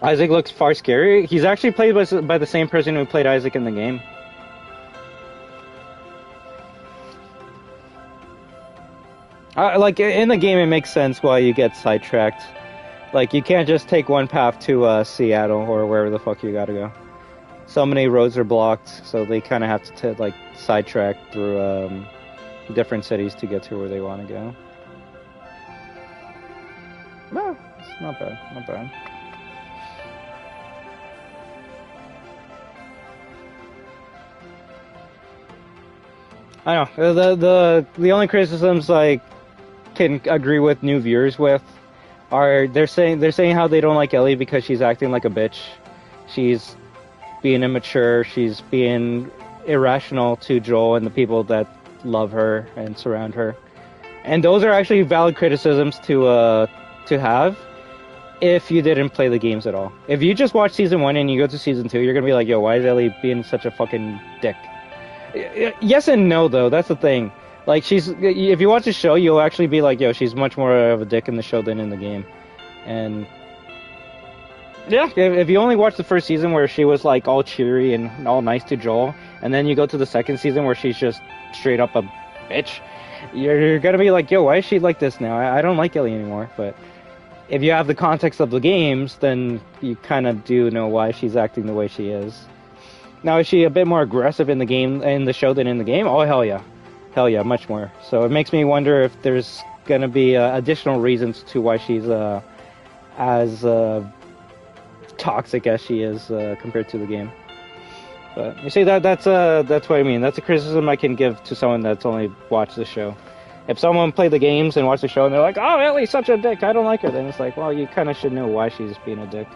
S6: Isaac looks far scarier. He's actually played by the same person who played Isaac in the game. Like, in the game, it makes sense why you get sidetracked. Like, you can't just take one path to Seattle or wherever the fuck you gotta go. So many roads are blocked, so they kind of have to, like, sidetrack through different cities to get to where they want to go. No, it's not bad, not bad. I know, the only criticisms I can agree with new viewers with are they're saying how they don't like Ellie because she's acting like a bitch. She's being immature, she's being irrational to Joel and the people that love her and surround her. And those are actually valid criticisms to have if you didn't play the games at all. If you just watch season 1 and you go to season 2, you're gonna be like, yo, why is Ellie being such a fucking dick? Yes and no, though. That's the thing. Like, if you watch the show, you'll actually be like, yo, she's much more of a dick in the show than in the game. And yeah, if you only watch the first season where she was like all cheery and all nice to Joel, and then you go to the second season where she's just straight up a bitch, you're gonna be like, yo, why is she like this now? I don't like Ellie anymore. But if you have the context of the games, then you kind of do know why she's acting the way she is. Now, is she a bit more aggressive in the show than in the game? Oh, hell yeah, much more. So it makes me wonder if there's gonna be additional reasons to why she's as toxic as she is compared to the game. But you see, that's what I mean. That's a criticism I can give to someone that's only watched the show. If someone played the games and watched the show and they're like, oh, Ellie's such a dick, I don't like her, then it's like, well, you kind of should know why she's being a dick.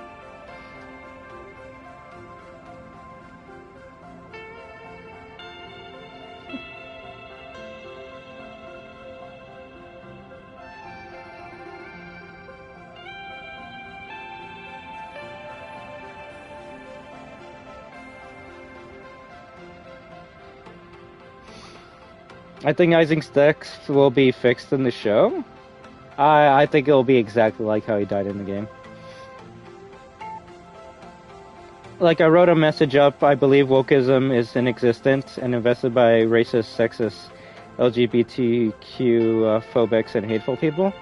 S6: I think Isaac's deck will be fixed in the show. I think it'll be exactly like how he died in the game. Like, I wrote a message up, I believe wokeism is inexistent and invested by racist, sexist, LGBTQ phobics and hateful people.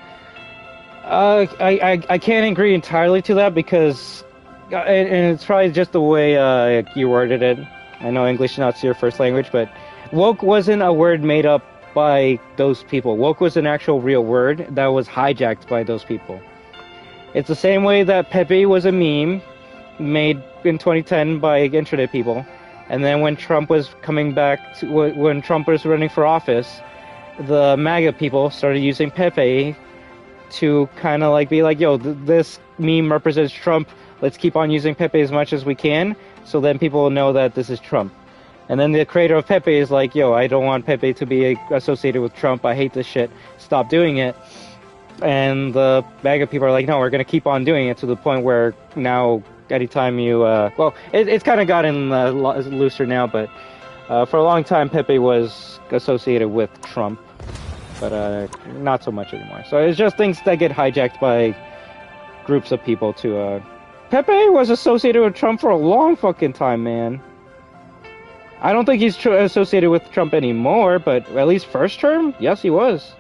S6: I can't agree entirely to that because, and it's probably just the way you worded it. I know English is not your first language, but woke wasn't a word made up by those people. Woke was an actual real word that was hijacked by those people. It's the same way that Pepe was a meme made in 2010 by internet people. And then when Trump was when Trump was running for office, the MAGA people started using Pepe to kind of like be like, yo, this meme represents Trump. Let's keep on using Pepe as much as we can, so then people will know that this is Trump. And then the creator of Pepe is like, yo, I don't want Pepe to be associated with Trump. I hate this shit. Stop doing it. And the MAGA people are like, no, we're going to keep on doing it to the point where now anytime you... well, it's kind of gotten looser now, but for a long time Pepe was associated with Trump. But not so much anymore. So it's just things that get hijacked by groups of people to... Pepe was associated with Trump for a long fucking time, man. I don't think he's associated with Trump anymore, but at least first term, yes, he was.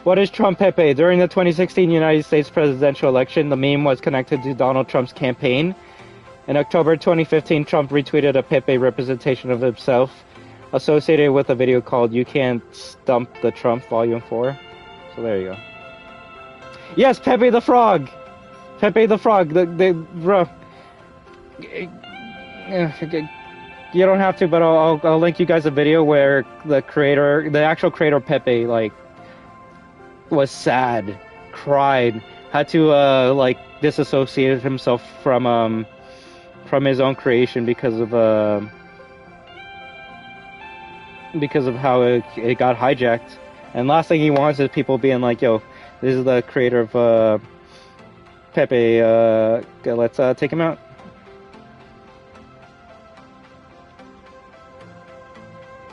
S6: What is Trump Pepe? During the 2016 United States presidential election, the meme was connected to Donald Trump's campaign. In October 2015, Trump retweeted a Pepe representation of himself associated with a video called You Can't Stump the Trump Volume 4. So there you go. Yes, Pepe the Frog! Pepe the Frog, you don't have to, but I'll link you guys a video where the actual creator Pepe, like, was sad, cried, had to disassociate himself from his own creation because of how it got hijacked. And last thing he wants is people being like, "Yo, this is the creator of Pepe. Let's take him out."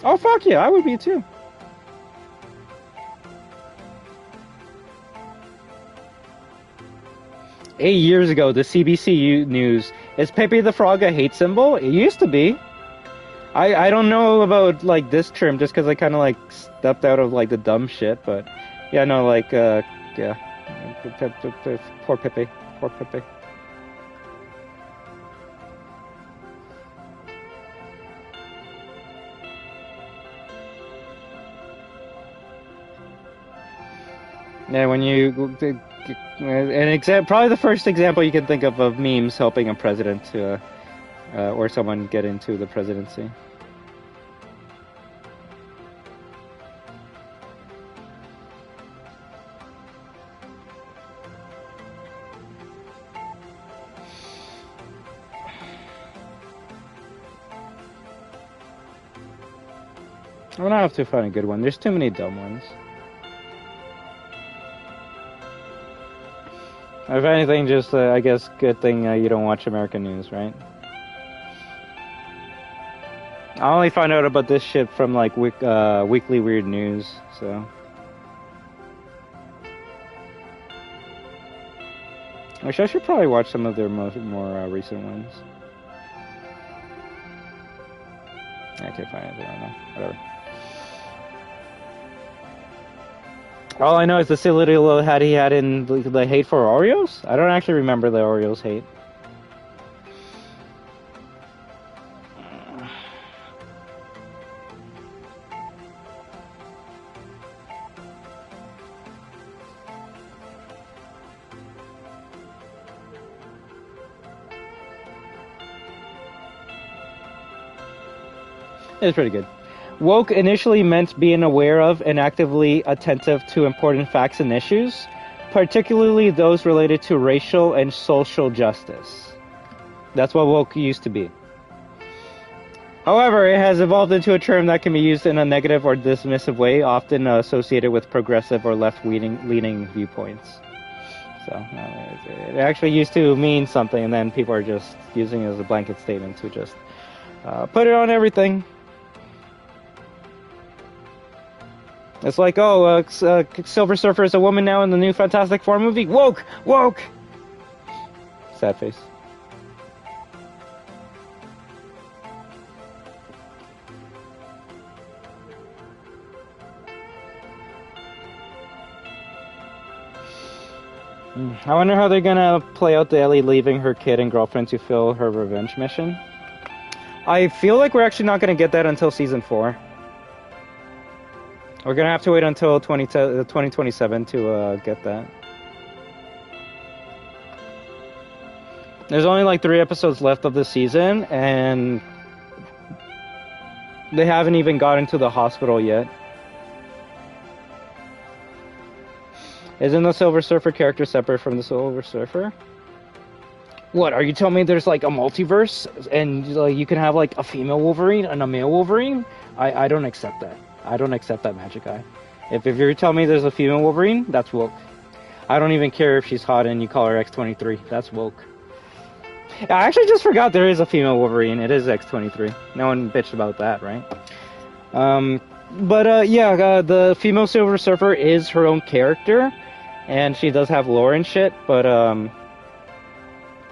S6: Oh fuck yeah, I would be too. "8 years ago, the CBC News. Is Pepe the Frog a hate symbol? It used to be. I don't know about, like, this term, just because I kind of, like, stepped out of, like, the dumb shit, but, yeah, no, like, yeah. Poor Pepe. Poor Pepe. Yeah, when you... probably the first example you can think of memes helping a president to, or someone get into the presidency. I'm gonna have to find a good one. There's too many dumb ones. If anything, just, I guess, good thing you don't watch American news, right? I only find out about this shit from, like, Weekly Weird News, so... Which I should probably watch some of their more recent ones. I can't find anything right now. Whatever. All I know is the silly little hat he had in the hate for Oreos? I don't actually remember the Oreos hate. It's pretty good. Woke initially meant being aware of and actively attentive to important facts and issues, particularly those related to racial and social justice. That's what woke used to be. However, it has evolved into a term that can be used in a negative or dismissive way, often associated with progressive or left-leaning viewpoints. So, it actually used to mean something, and then people are just using it as a blanket statement to just put it on everything. It's like, oh, Silver Surfer is a woman now in the new Fantastic Four movie. Woke! Woke! Sad face. I wonder how they're gonna play out the Ellie leaving her kid and girlfriend to fill her revenge mission. I feel like we're actually not gonna get that until Season 4. We're gonna have to wait until 2027 to get that. There's only like 3 episodes left of the season, and they haven't even gotten to the hospital yet. Isn't the Silver Surfer character separate from the Silver Surfer? What, are you telling me there's like a multiverse, and like, you can have like a female Wolverine and a male Wolverine? I don't accept that. I don't accept that, Magic Eye. If you're telling me there's a female Wolverine, that's woke. I don't even care if she's hot and you call her X-23. That's woke. I actually just forgot there is a female Wolverine. It is X-23. No one bitched about that, right? Yeah, the female Silver Surfer is her own character, and she does have lore and shit, but,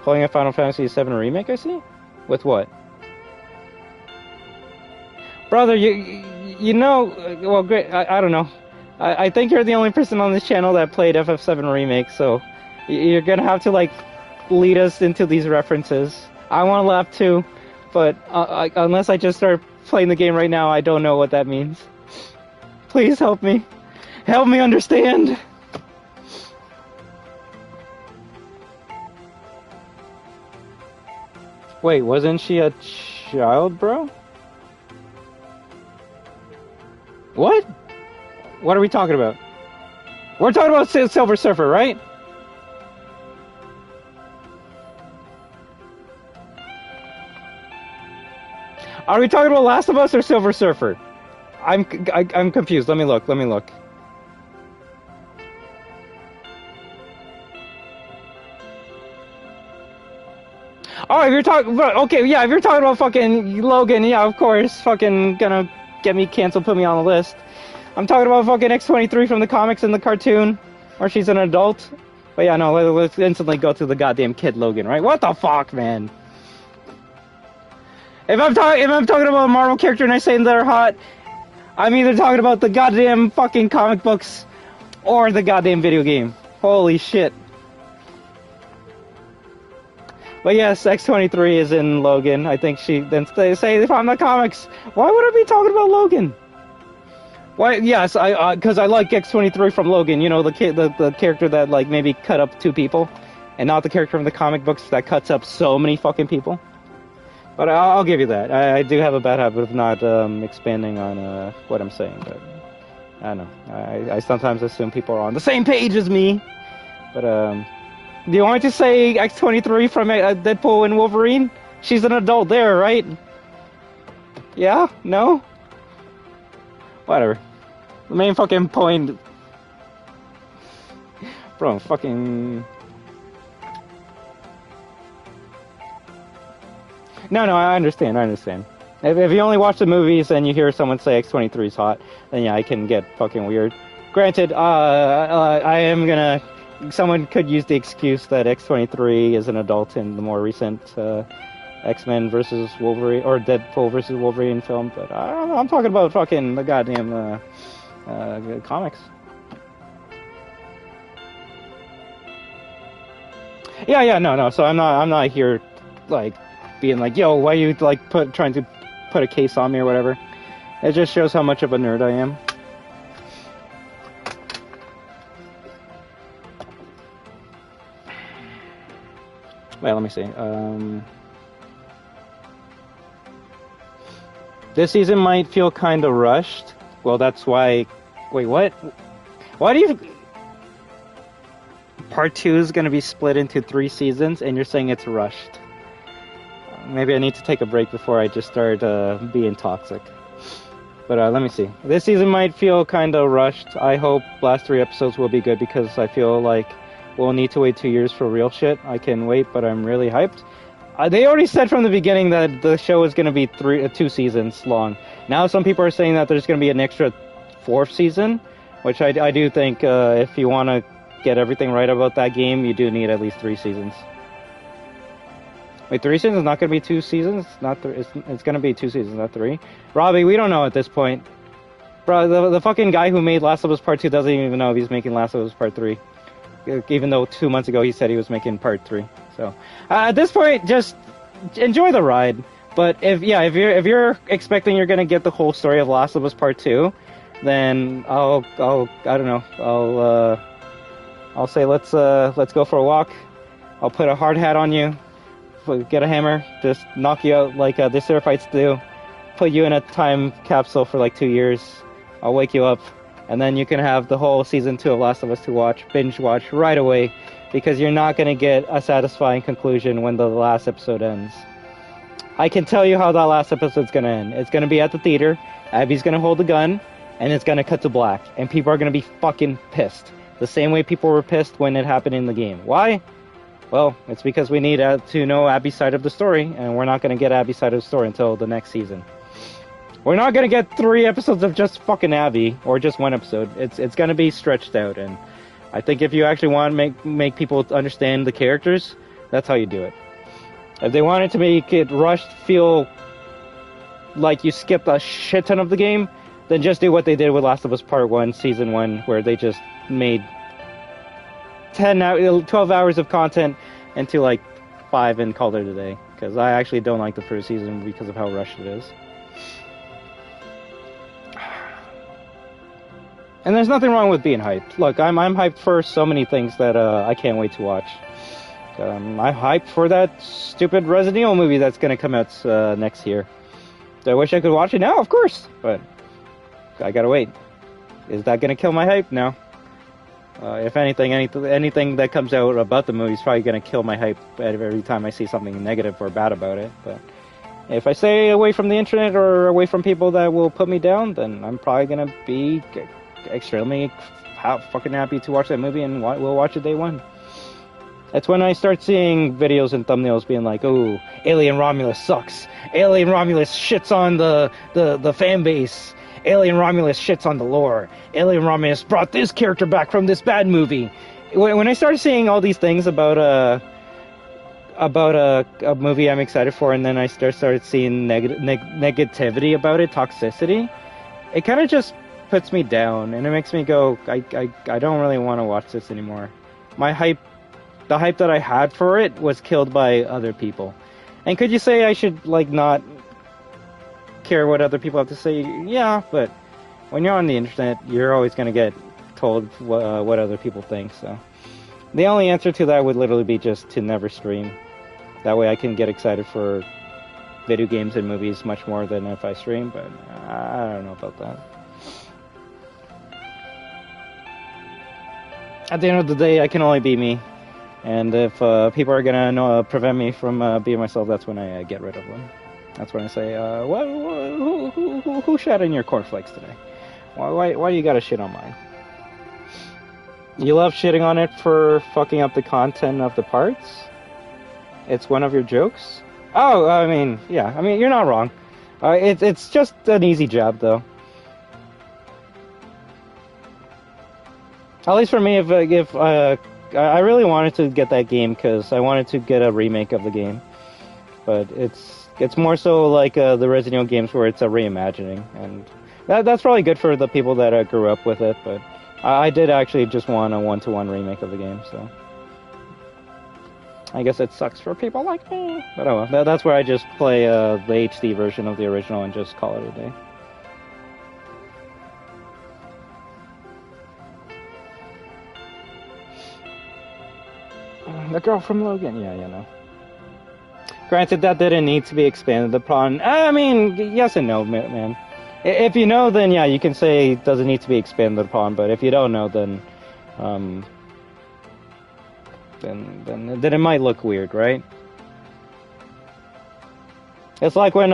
S6: playing a Final Fantasy VII Remake, I see? With what? Brother, you know, well, great, I don't know. I think you're the only person on this channel that played FF7 Remake, so you're gonna have to, like, lead us into these references. I want to laugh too, but unless I just start playing the game right now, I don't know what that means. Please help me. Help me understand! Wait, wasn't she a child, bro? What? What are we talking about? We're talking about Silver Surfer, right? Are we talking about Last of Us or Silver Surfer? I'm confused. Let me look. Oh, if you're talking, okay, yeah, if you're talking about fucking Logan, yeah, of course, fucking gonna get me canceled, put me on the list. I'm talking about fucking X-23 from the comics and the cartoon, where she's an adult. But yeah, no, let's instantly go to the goddamn kid Logan, right? What the fuck, man? If I'm talking about a Marvel character and I say they're hot, I'm either talking about the goddamn fucking comic books or the goddamn video game. Holy shit. But yes, X-23 is in Logan. I think she then say from the comics. Why would I be talking about Logan? Why? Yes, because I like X-23 from Logan. You know, the character that like maybe cut up 2 people, and not the character from the comic books that cuts up so many fucking people. But I'll give you that. I do have a bad habit of not expanding on what I'm saying, but I don't know. I sometimes assume people are on the same page as me. But do you want me to say X-23 from Deadpool and Wolverine? She's an adult there, right? Yeah? No? Whatever. The main fucking point... Bro, fucking... No, I understand. If you only watch the movies and you hear someone say X-23 is hot, then yeah, I can get fucking weird. Granted, I am gonna... Someone could use the excuse that X-23 is an adult in the more recent X-Men versus Wolverine, or Deadpool versus Wolverine film, but I'm talking about fucking the goddamn comics. Yeah, no. So I'm not here like being like, yo, why you like trying to put a case on me or whatever. It just shows how much of a nerd I am. Wait, let me see. This season might feel kind of rushed. Well, that's why... Wait, what? Why do you... Part 2 is going to be split into 3 seasons, and you're saying it's rushed. Maybe I need to take a break before I just start being toxic. But let me see. This season might feel kind of rushed. I hope last 3 episodes will be good, because I feel like we'll need to wait 2 years for real shit. I can wait, but I'm really hyped. They already said from the beginning that the show is going to be 2 seasons long. Now some people are saying that there's going to be an extra 4th season, which I do think if you want to get everything right about that game, you do need at least 3 seasons. Wait, 3 seasons? Not going to be 2 seasons? Not it's going to be 2 seasons, not 3. Robbie, we don't know at this point. Bro, the fucking guy who made Last of Us Part 2 doesn't even know if he's making Last of Us Part 3. Even though 2 months ago he said he was making Part 3. So at this point, just enjoy the ride. But if you're expecting you're gonna get the whole story of Last of Us Part 2, then I don't know. I'll say let's go for a walk. I'll put a hard hat on you, get a hammer, just knock you out like the Seraphites do. Put you in a time capsule for like 2 years. I'll wake you up, and then you can have the whole season 2 of Last of Us to binge watch right away. Because you're not going to get a satisfying conclusion when the last episode ends. I can tell you how that last episode's going to end. It's going to be at the theater, Abby's going to hold the gun, and it's going to cut to black. And people are going to be fucking pissed. The same way people were pissed when it happened in the game. Why? Well, it's because we need to know Abby's side of the story, and we're not going to get Abby's side of the story until the next season. We're not going to get 3 episodes of just fucking Abby, or just 1 episode. It's going to be stretched out, and I think if you actually want to make people understand the characters, that's how you do it. If they wanted to make it rushed, feel like you skipped a shit ton of the game, then just do what they did with Last of Us Part 1, Season 1, where they just made 12 hours of content into like 5 and called it a day. Because I actually don't like the first season because of how rushed it is. And there's nothing wrong with being hyped. Look, I'm hyped for so many things that I can't wait to watch. I'm hyped for that stupid Resident Evil movie that's going to come out next year. Do I wish I could watch it now? Of course, but I gotta wait. Is that going to kill my hype? No. If anything that comes out about the movie is probably going to kill my hype every time I see something negative or bad about it. But if I stay away from the internet or away from people that will put me down, then I'm probably going to be extremely fucking happy to watch that movie, and we'll watch it day one. That's when I start seeing videos and thumbnails being like, "Oh, Alien Romulus sucks. Alien Romulus shits on the fan base. Alien Romulus shits on the lore. Alien Romulus brought this character back from this bad movie." When I started seeing all these things about a movie I'm excited for, and then I started seeing negativity about it, toxicity, it kind of just puts me down, and it makes me go, I don't really want to watch this anymore. The hype that I had for it was killed by other people. And could you say I should like not care what other people have to say? Yeah, but when you're on the internet, you're always going to get told what other people think. So the only answer to that would literally be just to never stream. That way I can get excited for video games and movies much more than if I stream, but I don't know about that. At the end of the day, I can only be me. And if people are going to prevent me from being myself, that's when I get rid of them. That's when I say, who shat in your cornflakes today? Why do you gotta shit on mine? You love shitting on it for fucking up the content of the parts? It's one of your jokes? Oh, I mean, yeah. I mean, you're not wrong. It's just an easy jab, though. At least for me, if I really wanted to get that game because I wanted to get a remake of the game, but it's more so like the Resident Evil games where it's a reimagining, and that's probably good for the people that grew up with it. But I did actually just want a one-to-one remake of the game, so I guess it sucks for people like me. But oh well, that's where I just play the HD version of the original and just call it a day. The girl from Logan, yeah, you know. Granted, that didn't need to be expanded upon. I mean, yes and no, man. If you know, then yeah, you can say it doesn't need to be expanded upon. But if you don't know, then it might look weird, right? It's like when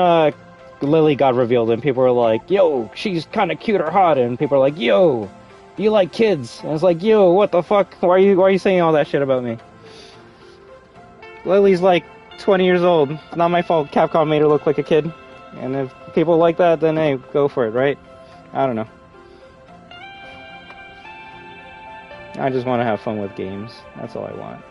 S6: Lily got revealed, and people were like, "Yo, she's kind of cute or hot," and people are like, "Yo, you like kids?" And it's like, "Yo, what the fuck? Why are you saying all that shit about me?" Lily's like 20 years old. It's not my fault Capcom made her look like a kid. And if people like that, then hey, go for it, right? I don't know. I just want to have fun with games. That's all I want.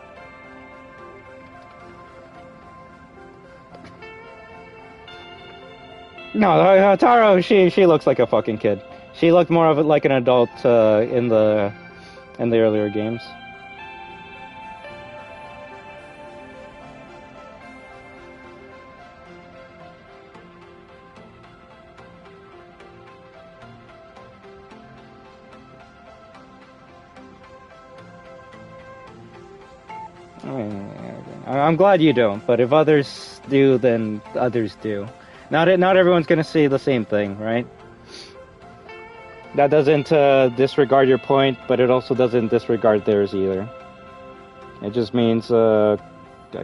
S6: No, Taro, she looks like a fucking kid. She looked more of it like an adult in the earlier games. I'm glad you don't, but if others do, then others do. Not everyone's gonna see the same thing, right? That doesn't disregard your point, but it also doesn't disregard theirs either. It just means, I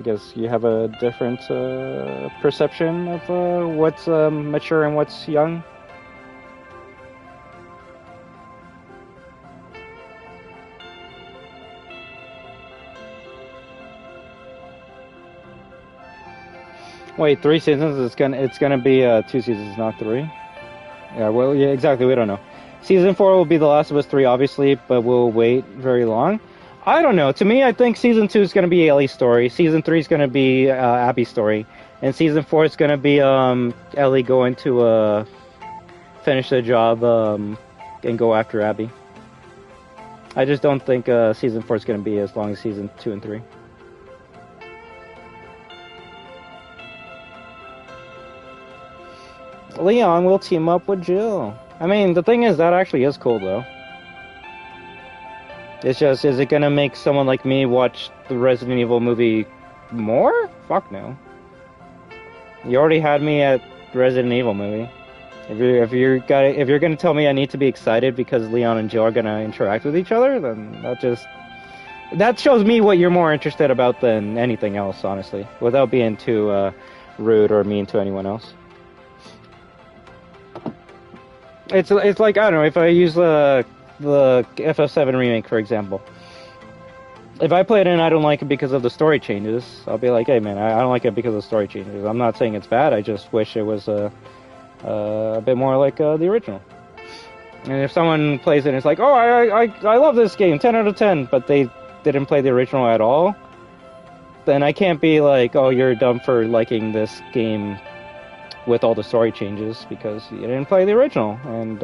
S6: guess you have a different perception of what's mature and what's young. Wait, 3 seasons? It's gonna be 2 seasons, not 3. Yeah, well, yeah, exactly. We don't know. Season 4 will be The Last of Us 3, obviously, but we'll wait very long. I don't know. To me, I think Season 2 is gonna be Ellie's story. Season 3 is gonna be Abby's story, and Season 4 is gonna be Ellie going to finish the job and go after Abby. I just don't think season 4 is going to be as long as season 2 and 3. Leon will team up with Jill. I mean, the thing is, that actually is cool, though. It's just, is it gonna make someone like me watch the Resident Evil movie more? Fuck no. You already had me at the Resident Evil movie. If you're gonna tell me I need to be excited because Leon and Jill are gonna interact with each other, then that shows me what you're more interested about than anything else, honestly. Without being too rude or mean to anyone else. It's like, I don't know, if I use the FF7 remake, for example. If I play it and I don't like it because of the story changes, I'll be like, hey man, I don't like it because of the story changes. I'm not saying it's bad, I just wish it was a bit more like the original. And if someone plays it and it's like, oh, I love this game, 10 out of 10, but they didn't play the original at all, then I can't be like, oh, you're dumb for liking this game with all the story changes because you didn't play the original. And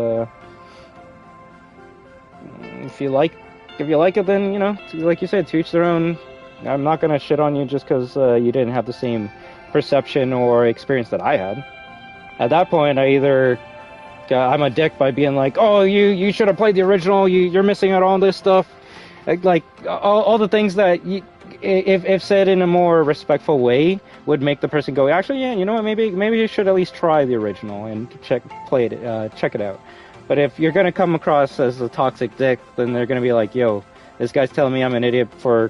S6: if you like it, then, you know, like you said, to each their own. I'm not gonna shit on you just because you didn't have the same perception or experience that I had. At that point, I'm a dick by being like, oh, you should have played the original, you're missing out on all this stuff. Like all the things that if said in a more respectful way would make the person go, actually, yeah, you know what, maybe you should at least try the original and check it out. But if you're gonna come across as a toxic dick, then they're gonna be like, yo, this guy's telling me I'm an idiot for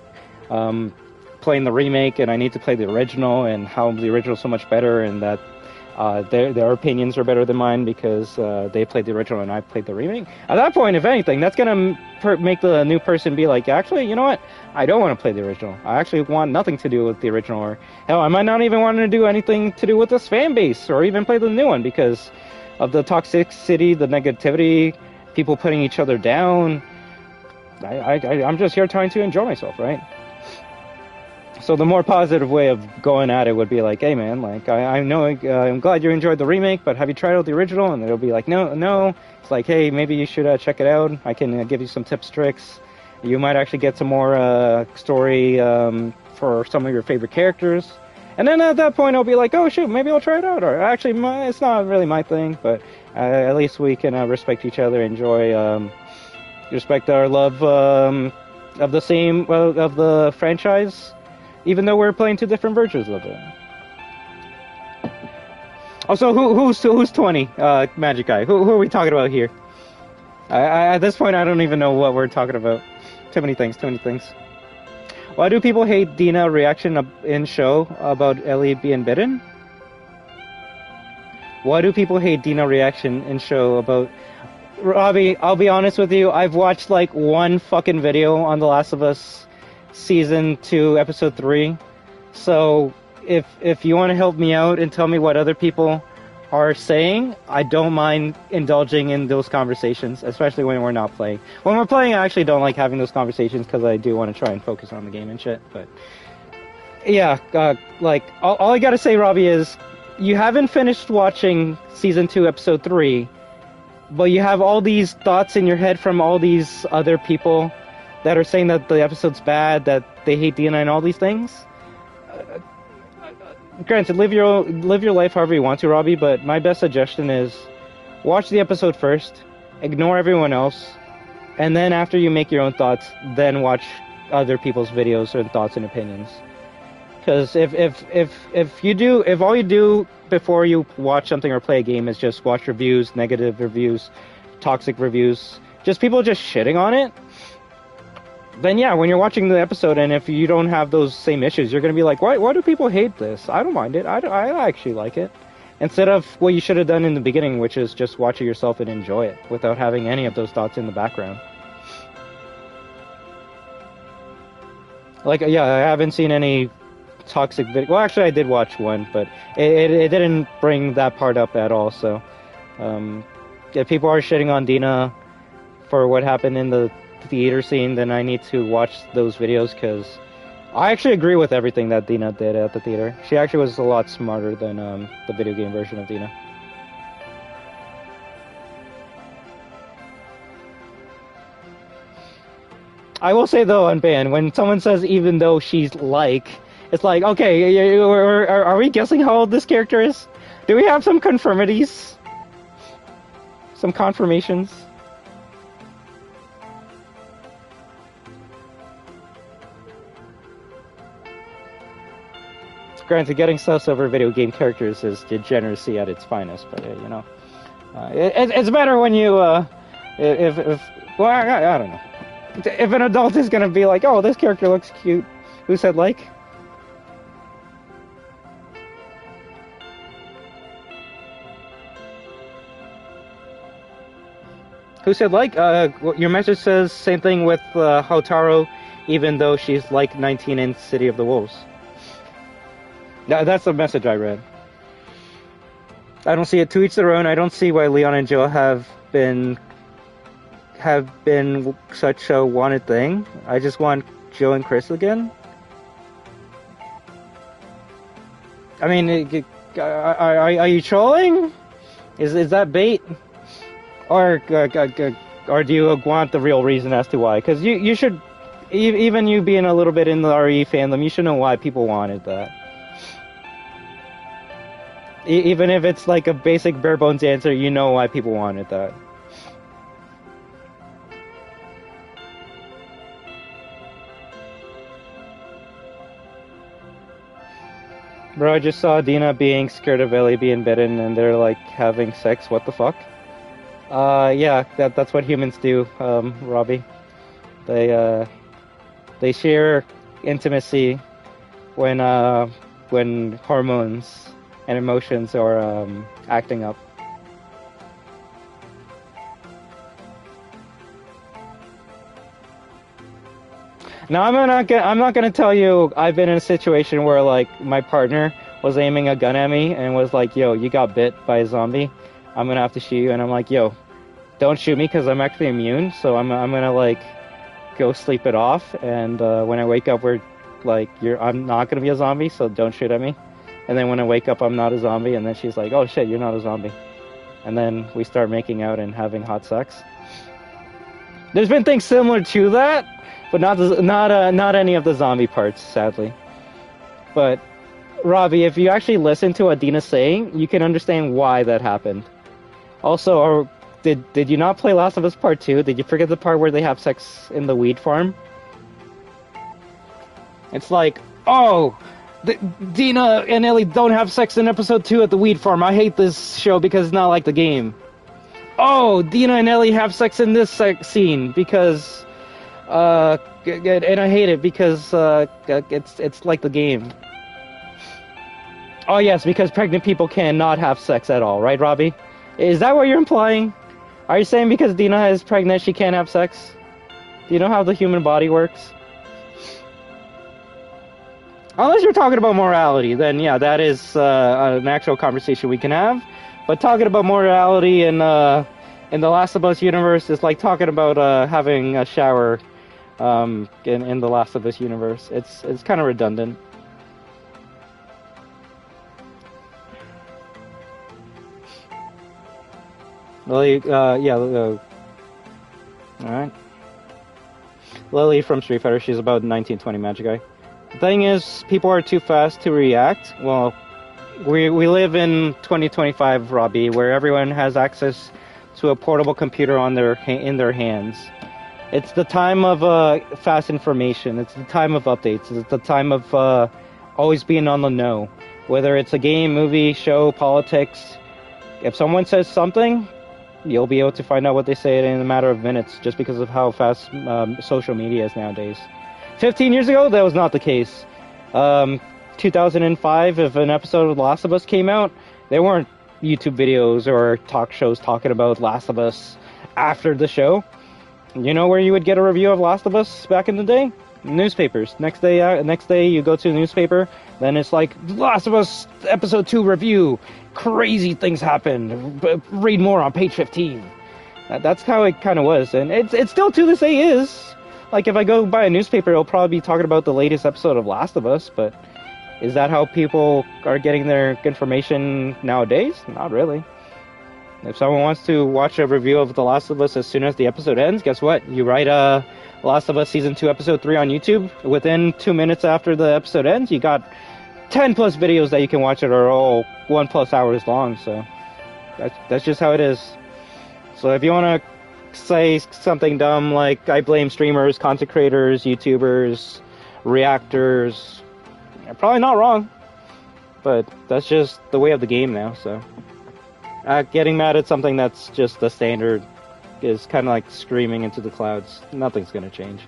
S6: playing the remake and I need to play the original, and how the original is so much better, and that their opinions are better than mine because they played the original and I played the remake. At that point, if anything, that's gonna make the new person be like, actually, you know what? I don't want to play the original. I actually want nothing to do with the original, or hell, I might not even want to do anything to do with this fan base, or even play the new one because of the toxicity, the negativity, people putting each other down. I'm just here trying to enjoy myself, right? So the more positive way of going at it would be like, hey man, like I know I'm glad you enjoyed the remake, but have you tried out the original? And they'll be like, no. It's like, hey, maybe you should check it out. I can give you some tips, tricks. You might actually get some more story for some of your favorite characters. And then at that point, I'll be like, oh shoot, maybe I'll try it out. Or actually, it's not really my thing, but at least we can respect each other, enjoy, respect our love of the franchise. Even though we're playing two different versions of it. Also, who's 20? Magic Guy. Who are we talking about here? At this point, I don't even know what we're talking about. Too many things. Why do people hate Dina reaction in show about Ellie being bitten? Why do people hate Dina reaction in show about... Robbie, I'll be honest with you, I've watched like one fucking video on The Last of Us Season 2, Episode 3. So, if you want to help me out and tell me what other people are saying, I don't mind indulging in those conversations, especially when we're not playing. When we're playing, I actually don't like having those conversations because I do want to try and focus on the game and shit. But, yeah, like, all I gotta say, Robbie, is you haven't finished watching Season 2, Episode 3, but you have all these thoughts in your head from all these other people that are saying that the episode's bad, that they hate Dina and all these things. Granted, live your life however you want to, Robbie, but my best suggestion is watch the episode first, ignore everyone else, and then after you make your own thoughts, then watch other people's videos and thoughts and opinions. Because if all you do before you watch something or play a game is just watch reviews, negative reviews, toxic reviews, just people just shitting on it, then yeah, when you're watching the episode and if you don't have those same issues, you're going to be like, why do people hate this? I don't mind it. I actually like it. Instead of what you should have done in the beginning, which is just watch it yourself and enjoy it without having any of those thoughts in the background. Like, yeah, I haven't seen any toxic video. Well, actually, I did watch one, but it didn't bring that part up at all. So, if people are shitting on Dina for what happened in the theater scene, then I need to watch those videos because I actually agree with everything that Dina did at the theater. She actually was a lot smarter than the video game version of Dina. I will say though, Unbanned, when someone says even though she's like, it's like, okay, are we guessing how old this character is? Do we have some confirmities? Some confirmations? Granted, getting sus over video game characters is degeneracy at its finest, but you know, it's better when you, if well, I don't know. If an adult is gonna be like, oh, this character looks cute, who said like? Who said like? Your message says same thing with Houtaro, even though she's like 19 in City of the Wolves. That's the message I read. I don't see it, to each their own. I don't see why Leon and Joe have been such a wanted thing. I just want Joe and Chris again. I mean, are you trolling? Is that bait? Or do you want the real reason as to why? Because you should, even you being a little bit in the RE fandom, you should know why people wanted that. Even if it's like a basic bare bones answer, you know why people wanted that. Bro, I just saw Dina being scared of Ellie being bitten and they're like having sex. What the fuck? Yeah, that's what humans do, Robbie. They share intimacy when hormones and emotions are acting up. Now I'm not gonna tell you I've been in a situation where like my partner was aiming a gun at me and was like, "Yo, you got bit by a zombie. I'm gonna have to shoot you." And I'm like, "Yo, don't shoot me because I'm actually immune. So I'm gonna like go sleep it off. And when I wake up, I'm not gonna be a zombie. So don't shoot at me." And then when I wake up, I'm not a zombie. And then she's like, "Oh shit, you're not a zombie." And then we start making out and having hot sex. There's been things similar to that, but not any of the zombie parts, sadly. But Robbie, if you actually listen to what Dina's saying, you can understand why that happened. Also, did you not play Last of Us Part 2? Did you forget the part where they have sex in the weed farm? It's like, oh, Dina and Ellie don't have sex in episode 2 at the weed farm. I hate this show because it's not like the game. Oh, Dina and Ellie have sex in this scene because, and I hate it because it's like the game. Oh yes, because pregnant people cannot have sex at all, right, Robbie? Is that what you're implying? Are you saying because Dina is pregnant she can't have sex? Do you know how the human body works? Unless you're talking about morality, then yeah, that is an actual conversation we can have. But talking about morality in the Last of Us universe is like talking about having a shower in the Last of Us universe. It's kind of redundant. Lily, alright. Lily from Street Fighter, she's about 1920 magic guy. The thing is, people are too fast to react. Well, we live in 2025, Robbie, where everyone has access to a portable computer in their hands. It's the time of fast information. It's the time of updates. It's the time of always being on the know. Whether it's a game, movie, show, politics. If someone says something, you'll be able to find out what they say in a matter of minutes just because of how fast social media is nowadays. 15 years ago, that was not the case. 2005, if an episode of The Last of Us came out, there weren't YouTube videos or talk shows talking about Last of Us after the show. You know where you would get a review of Last of Us back in the day? Newspapers. Next day you go to a newspaper, then it's like, Last of Us episode 2 review. Crazy things happened. Read more on page 15. That's how it kind of was, and it still to this day is. Like, if I go buy a newspaper, it'll probably be talking about the latest episode of Last of Us, but is that how people are getting their information nowadays? Not really. If someone wants to watch a review of The Last of Us as soon as the episode ends, guess what? You write a Last of Us Season 2, Episode 3 on YouTube. Within 2 minutes after the episode ends, you got 10 plus videos that you can watch that are all 1+ hours long, so that's just how it is. So if you want to say something dumb like, I blame streamers, content creators, YouTubers, reactors, you're probably not wrong, but that's just the way of the game now, so. Getting mad at something that's just the standard is kind of like screaming into the clouds. Nothing's gonna change.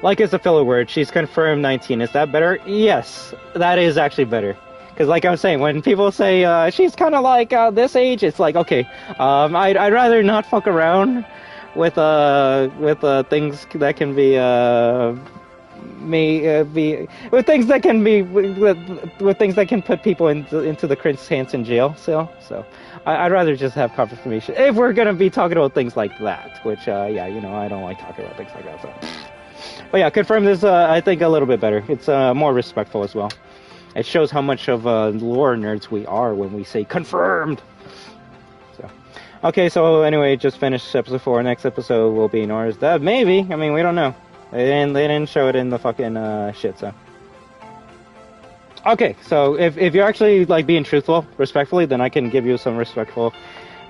S6: Like it's a filler word. She's confirmed 19. Is that better? Yes, that is actually better. Because like I was saying, when people say she's kind of like this age, it's like, okay, I'd rather not fuck around with things that can be with things that can be with things that can put people into the Chris Hansen jail cell. So I'd rather just have confirmation if we're gonna be talking about things like that. Which yeah, you know, I don't like talking about things like that. So. But yeah, confirmed is I think a little bit better. It's more respectful as well. It shows how much of lore nerds we are when we say confirmed. So okay, so anyway, just finished episode 4. Next episode will be Nora's Dead. Maybe. I mean, we don't know. They didn't show it in the fucking shit, so. Okay, so if you're actually like being truthful, respectfully, then I can give you some respectful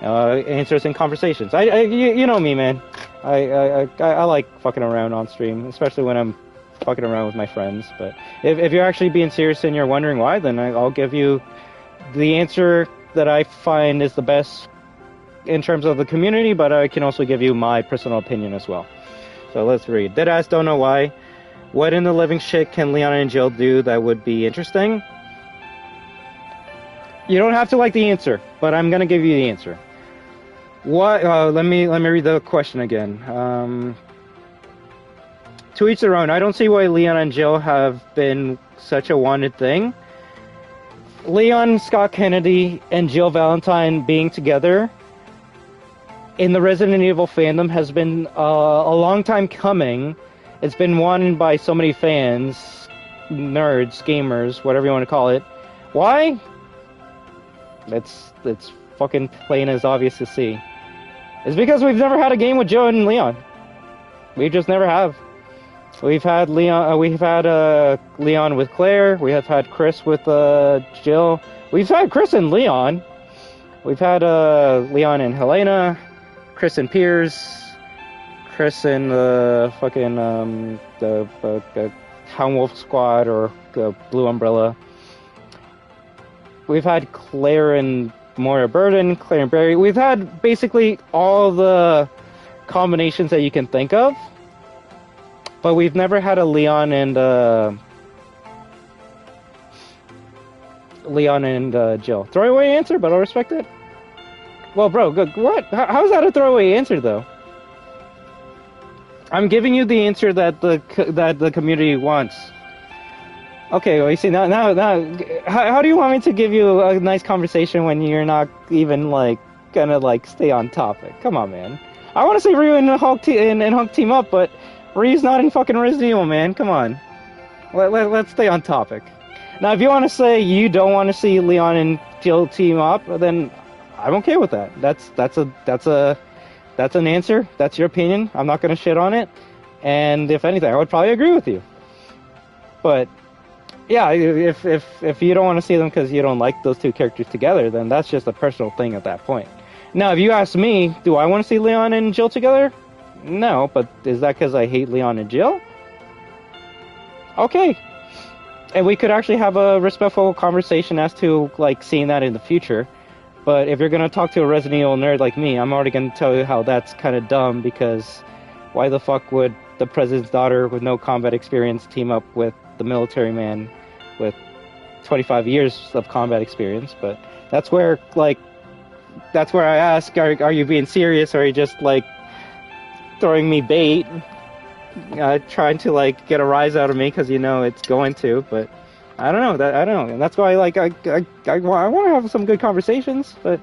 S6: answers and conversations. You know me, man. I like fucking around on stream, especially when I'm fucking around with my friends. But if you're actually being serious and you're wondering why, then I'll give you the answer that I find is the best in terms of the community, but I can also give you my personal opinion as well. So let's read. Deadass don't know why. What in the living shit can Leon and Jill do that would be interesting? You don't have to like the answer, but I'm gonna give you the answer. What? Let me read the question again. To each their own. I don't see why Leon and Jill have been such a wanted thing. Leon Scott Kennedy and Jill Valentine being together in the Resident Evil fandom has been a long time coming. It's been wanted by so many fans, nerds, gamers, whatever you want to call it. Why? It's fucking plain as obvious to see. It's because we've never had a game with Joe and Leon. We just never have. We've had Leon. We've had Leon with Claire. We have had Chris with Jill. We've had Chris and Leon. We've had Leon and Helena. Chris and Piers, Chris and the fucking the Hound Wolf Squad or Blue Umbrella. We've had Claire and Moira Burden, Claire and Barry. We've had basically all the combinations that you can think of, but we've never had a Leon and Jill. Throwaway answer, but I'll respect it. Well, bro, what? How is that a throwaway answer, though? I'm giving you the answer that the community wants. Okay, well, you see, now, how do you want me to give you a nice conversation when you're not even, like, gonna, like, stay on topic? Come on, man. I want to see Ryu and Hulk team up, but Ryu's not in fucking Resident Evil, man. Come on. Let's stay on topic. Now, if you want to say you don't want to see Leon and Jill team up, then I'm okay with that. That's an answer. That's your opinion. I'm not gonna shit on it. And if anything, I would probably agree with you. But yeah, if you don't want to see them because you don't like those two characters together, then that's just a personal thing at that point. Now, if you ask me, do I want to see Leon and Jill together? No, but is that because I hate Leon and Jill? Okay. And we could actually have a respectful conversation as to, like, seeing that in the future. But if you're going to talk to a Resident Evil nerd like me, I'm already going to tell you how that's kind of dumb, because why the fuck would the president's daughter with no combat experience team up with the military man with 25 years of combat experience? But that's where I ask, are you being serious, or are you just, like, throwing me bait, trying to, like, get a rise out of me because you know it's going to? But I don't know. I don't know, and that's why, like, I want to have some good conversations, but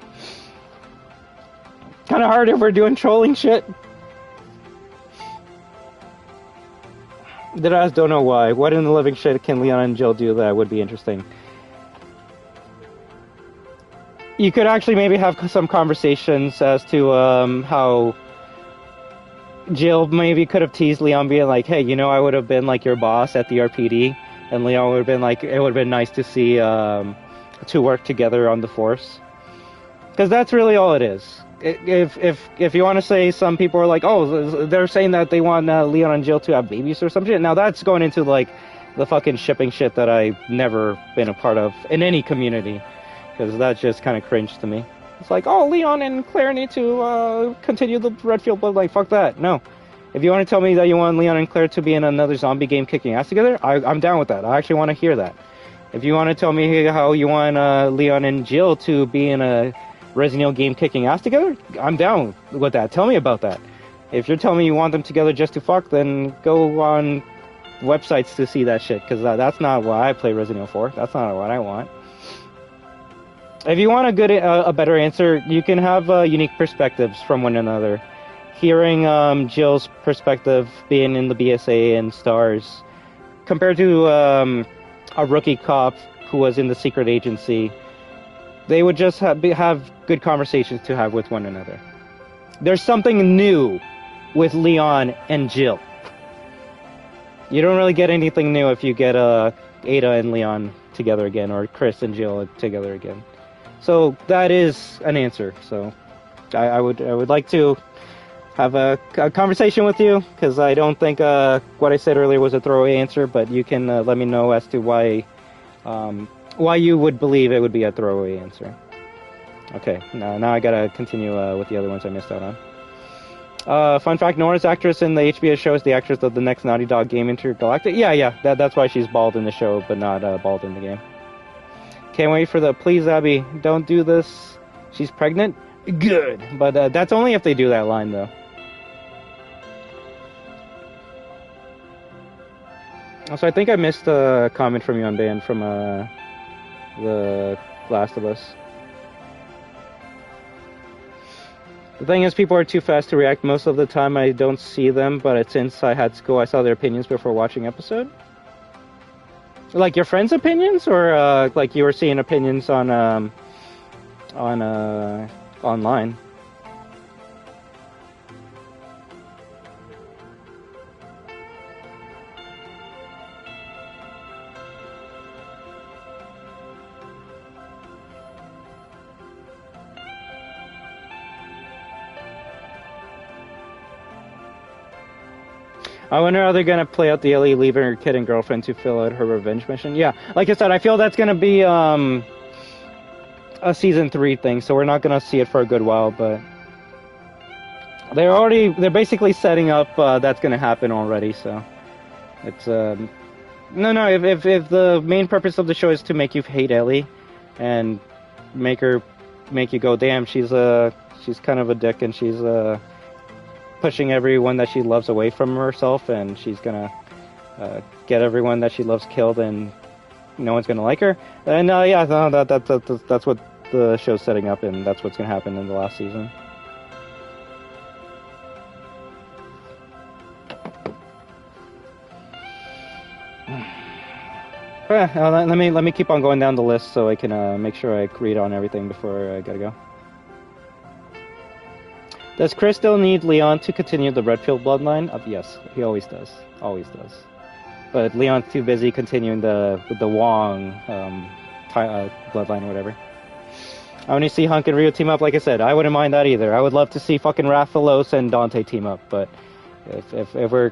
S6: kind of hard if we're doing trolling shit. I don't know why. What in the living shit can Leon and Jill do that would be interesting? You could actually maybe have some conversations as to how Jill maybe could have teased Leon being like, hey, you know, I would have been like your boss at the RPD, and Leon would have been like, it would have been nice to see to work together on the Force, because that's really all it is. If you want to say, some people are like, oh, they're saying that they want Leon and Jill to have babies or some shit. Now that's going into like the fucking shipping shit that I've never been a part of in any community, because that's just kind of cringe to me. It's like, oh, Leon and Claire need to continue the Redfield bloodline. Fuck that. No. If you want to tell me that you want Leon and Claire to be in another zombie game kicking ass together, I'm down with that. I actually want to hear that. If you want to tell me how you want Leon and Jill to be in a Resident Evil game kicking ass together, I'm down with that. Tell me about that. If you're telling me you want them together just to fuck, then go on websites to see that shit, because that's not why I play Resident Evil 4. That's not what I want. If you want a better answer, you can have unique perspectives from one another. Hearing Jill's perspective being in the BSA and STARS, compared to a rookie cop who was in the secret agency, they would just have good conversations to have with one another. There's something new with Leon and Jill. You don't really get anything new if you get Ada and Leon together again, or Chris and Jill together again. So that is an answer. So I would like to have a conversation with you, because I don't think what I said earlier was a throwaway answer, but you can let me know as to why you would believe it would be a throwaway answer. Okay, now I gotta continue with the other ones I missed out on. Fun fact, Nora's actress in the HBO show is the actress of the next Naughty Dog game, Intergalactic. Yeah, that's why she's bald in the show, but not bald in the game. Can't wait for the please Abby, don't do this. She's pregnant? Good. But that's only if they do that line, though. Also, I think I missed a comment from you on Ban from The Last of Us. The thing is, people are too fast to react. Most of the time I don't see them, but since I had school, I saw their opinions before watching episode. Like your friends' opinions, or like you were seeing opinions on online? I wonder how they're gonna play out the Ellie leaving her kid and girlfriend to fill out her revenge mission. Yeah, like I said, I feel that's gonna be a season 3 thing, so we're not gonna see it for a good while. But they're basically setting up that's gonna happen already. So it's no. If the main purpose of the show is to make you hate Ellie and make you go, damn, she's kind of a dick, and she's pushing everyone that she loves away from herself, and she's gonna get everyone that she loves killed, and no one's gonna like her. And that's what the show's setting up, and that's what's gonna happen in the last season. Let me keep on going down the list so I can make sure I read on everything before I gotta go. Does Chris still need Leon to continue the Redfield bloodline? Yes, he always does. Always does. But Leon's too busy continuing the Wong bloodline or whatever. I want to see Hunk and Rio team up. Like I said, I wouldn't mind that either. I would love to see fucking Rathalos and Dante team up. But if we're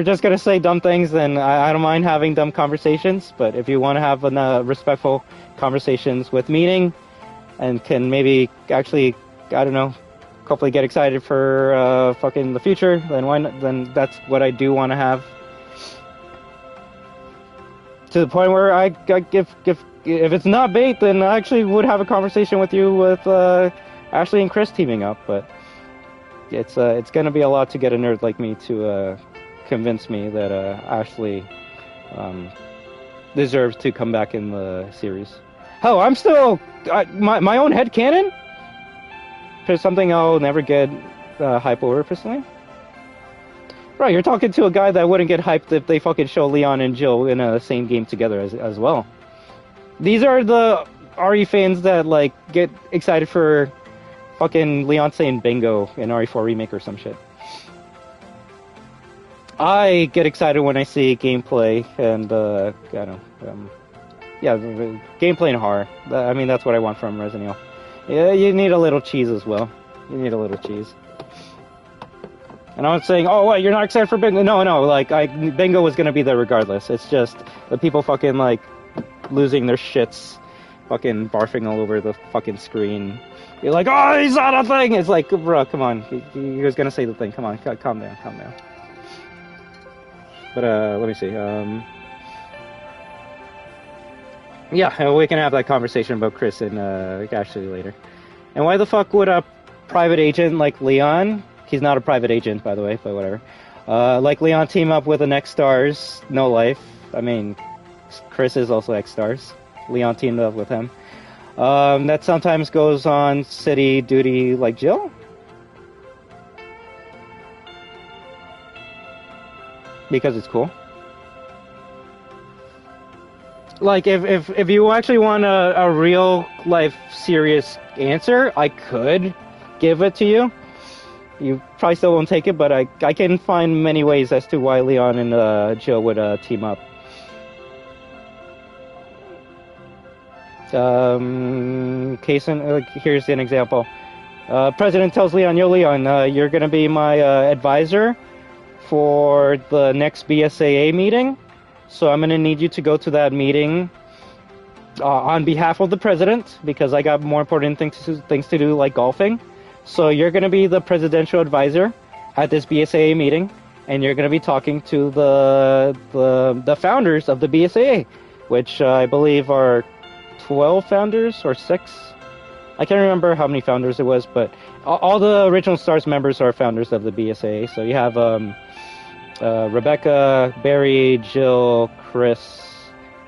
S6: just gonna say dumb things, then I don't mind having dumb conversations. But if you want to have respectful conversations with meaning, and can maybe actually, I don't know, hopefully get excited for fucking the future, then why not? Then that's what I do want to have. To the point where if it's not bait, then I actually would have a conversation with you with Ashley and Chris teaming up. But it's gonna be a lot to get a nerd like me to convince me that Ashley deserves to come back in the series. Hell, I'm still my own headcanon for something I'll never get hype over personally. Right, you're talking to a guy that wouldn't get hyped if they fucking show Leon and Jill in the same game together as well. These are the RE fans that like get excited for fucking Leon saying bingo in RE4 Remake or some shit. I get excited when I see gameplay and, I don't know, yeah, gameplay and horror. I mean, that's what I want from Resident Evil. Yeah, you need a little cheese as well. You need a little cheese. And I'm not saying, oh, what, you're not excited for bingo? No, like, bingo was gonna be there regardless. It's just the people fucking, like, losing their shits, fucking barfing all over the fucking screen. You're like, oh, he's not a thing! It's like, bro, come on. He was gonna say the thing. Come on, calm down. But, let me see, yeah, we can have that conversation about Chris and, Ashley later. And why the fuck would a private agent like Leon, he's not a private agent, by the way, but whatever, like Leon team up with the Next Stars, No Life? I mean, Chris is also X Stars. Leon teamed up with him. That sometimes goes on city duty like Jill? Because it's cool. Like, if you actually want a real life serious answer, I could give it to you. You probably still won't take it, but I can find many ways as to why Leon and Jill would team up. Here's an example. President tells Leon, yo Leon, you're gonna be my advisor for the next BSAA meeting, so I'm gonna need you to go to that meeting on behalf of the president, because I got more important things to do, like golfing. So you're gonna be the presidential advisor at this BSAA meeting, and you're gonna be talking to the founders of the BSAA, which I believe are 12 founders or 6. I can't remember how many founders it was, but all the original STARS members are founders of the BSAA. So you have Rebecca, Barry, Jill, Chris,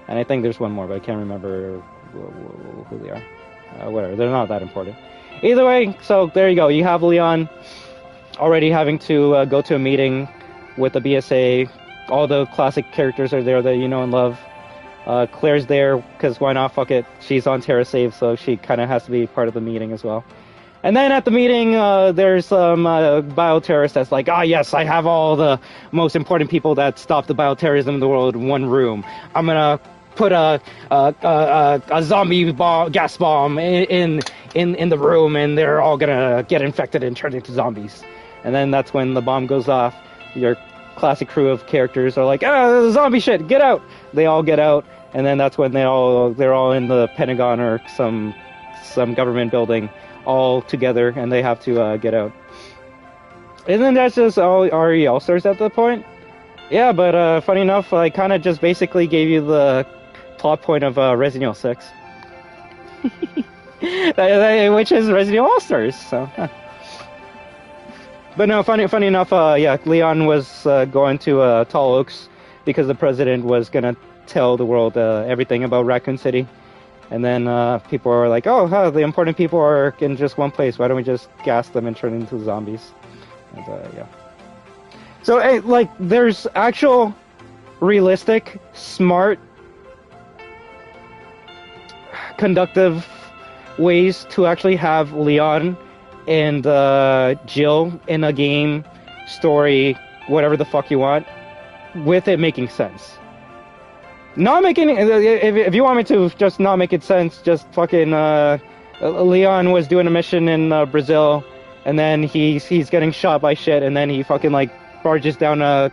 S6: and I think there's one more, but I can't remember who they are. Whatever, they're not that important. Either way, so there you go. You have Leon already having to go to a meeting with the BSAA. All the classic characters are there that you know and love. Claire's there, because why not? Fuck it. She's on Terra Save, so she kind of has to be part of the meeting as well. And then at the meeting, there's some bioterrorist that's like, yes, I have all the most important people that stop the bioterrorism in the world in one room. I'm gonna put a zombie gas bomb in the room, and they're all gonna get infected and turn into zombies. And then that's when the bomb goes off. Your classic crew of characters are like, zombie shit, get out! They all get out, and then that's when they're all in the Pentagon or some government building all together, and they have to get out. And then that's just all RE All-Stars at that point. Yeah, but funny enough, I kind of just basically gave you the plot point of Resident Evil 6. Which is Resident Evil All-Stars, so... Huh. But no, funny enough, yeah, Leon was going to Tall Oaks because the president was gonna tell the world everything about Raccoon City. And then people are like, oh, the important people are in just one place. Why don't we just gas them and turn into zombies? And, yeah. So, hey, like, there's actual, realistic, smart, conductive ways to actually have Leon and Jill in a game, story, whatever the fuck you want, with it making sense. Not making if you want me to just not make it sense, just fucking Leon was doing a mission in Brazil, and then he's getting shot by shit, and then he fucking like barges down a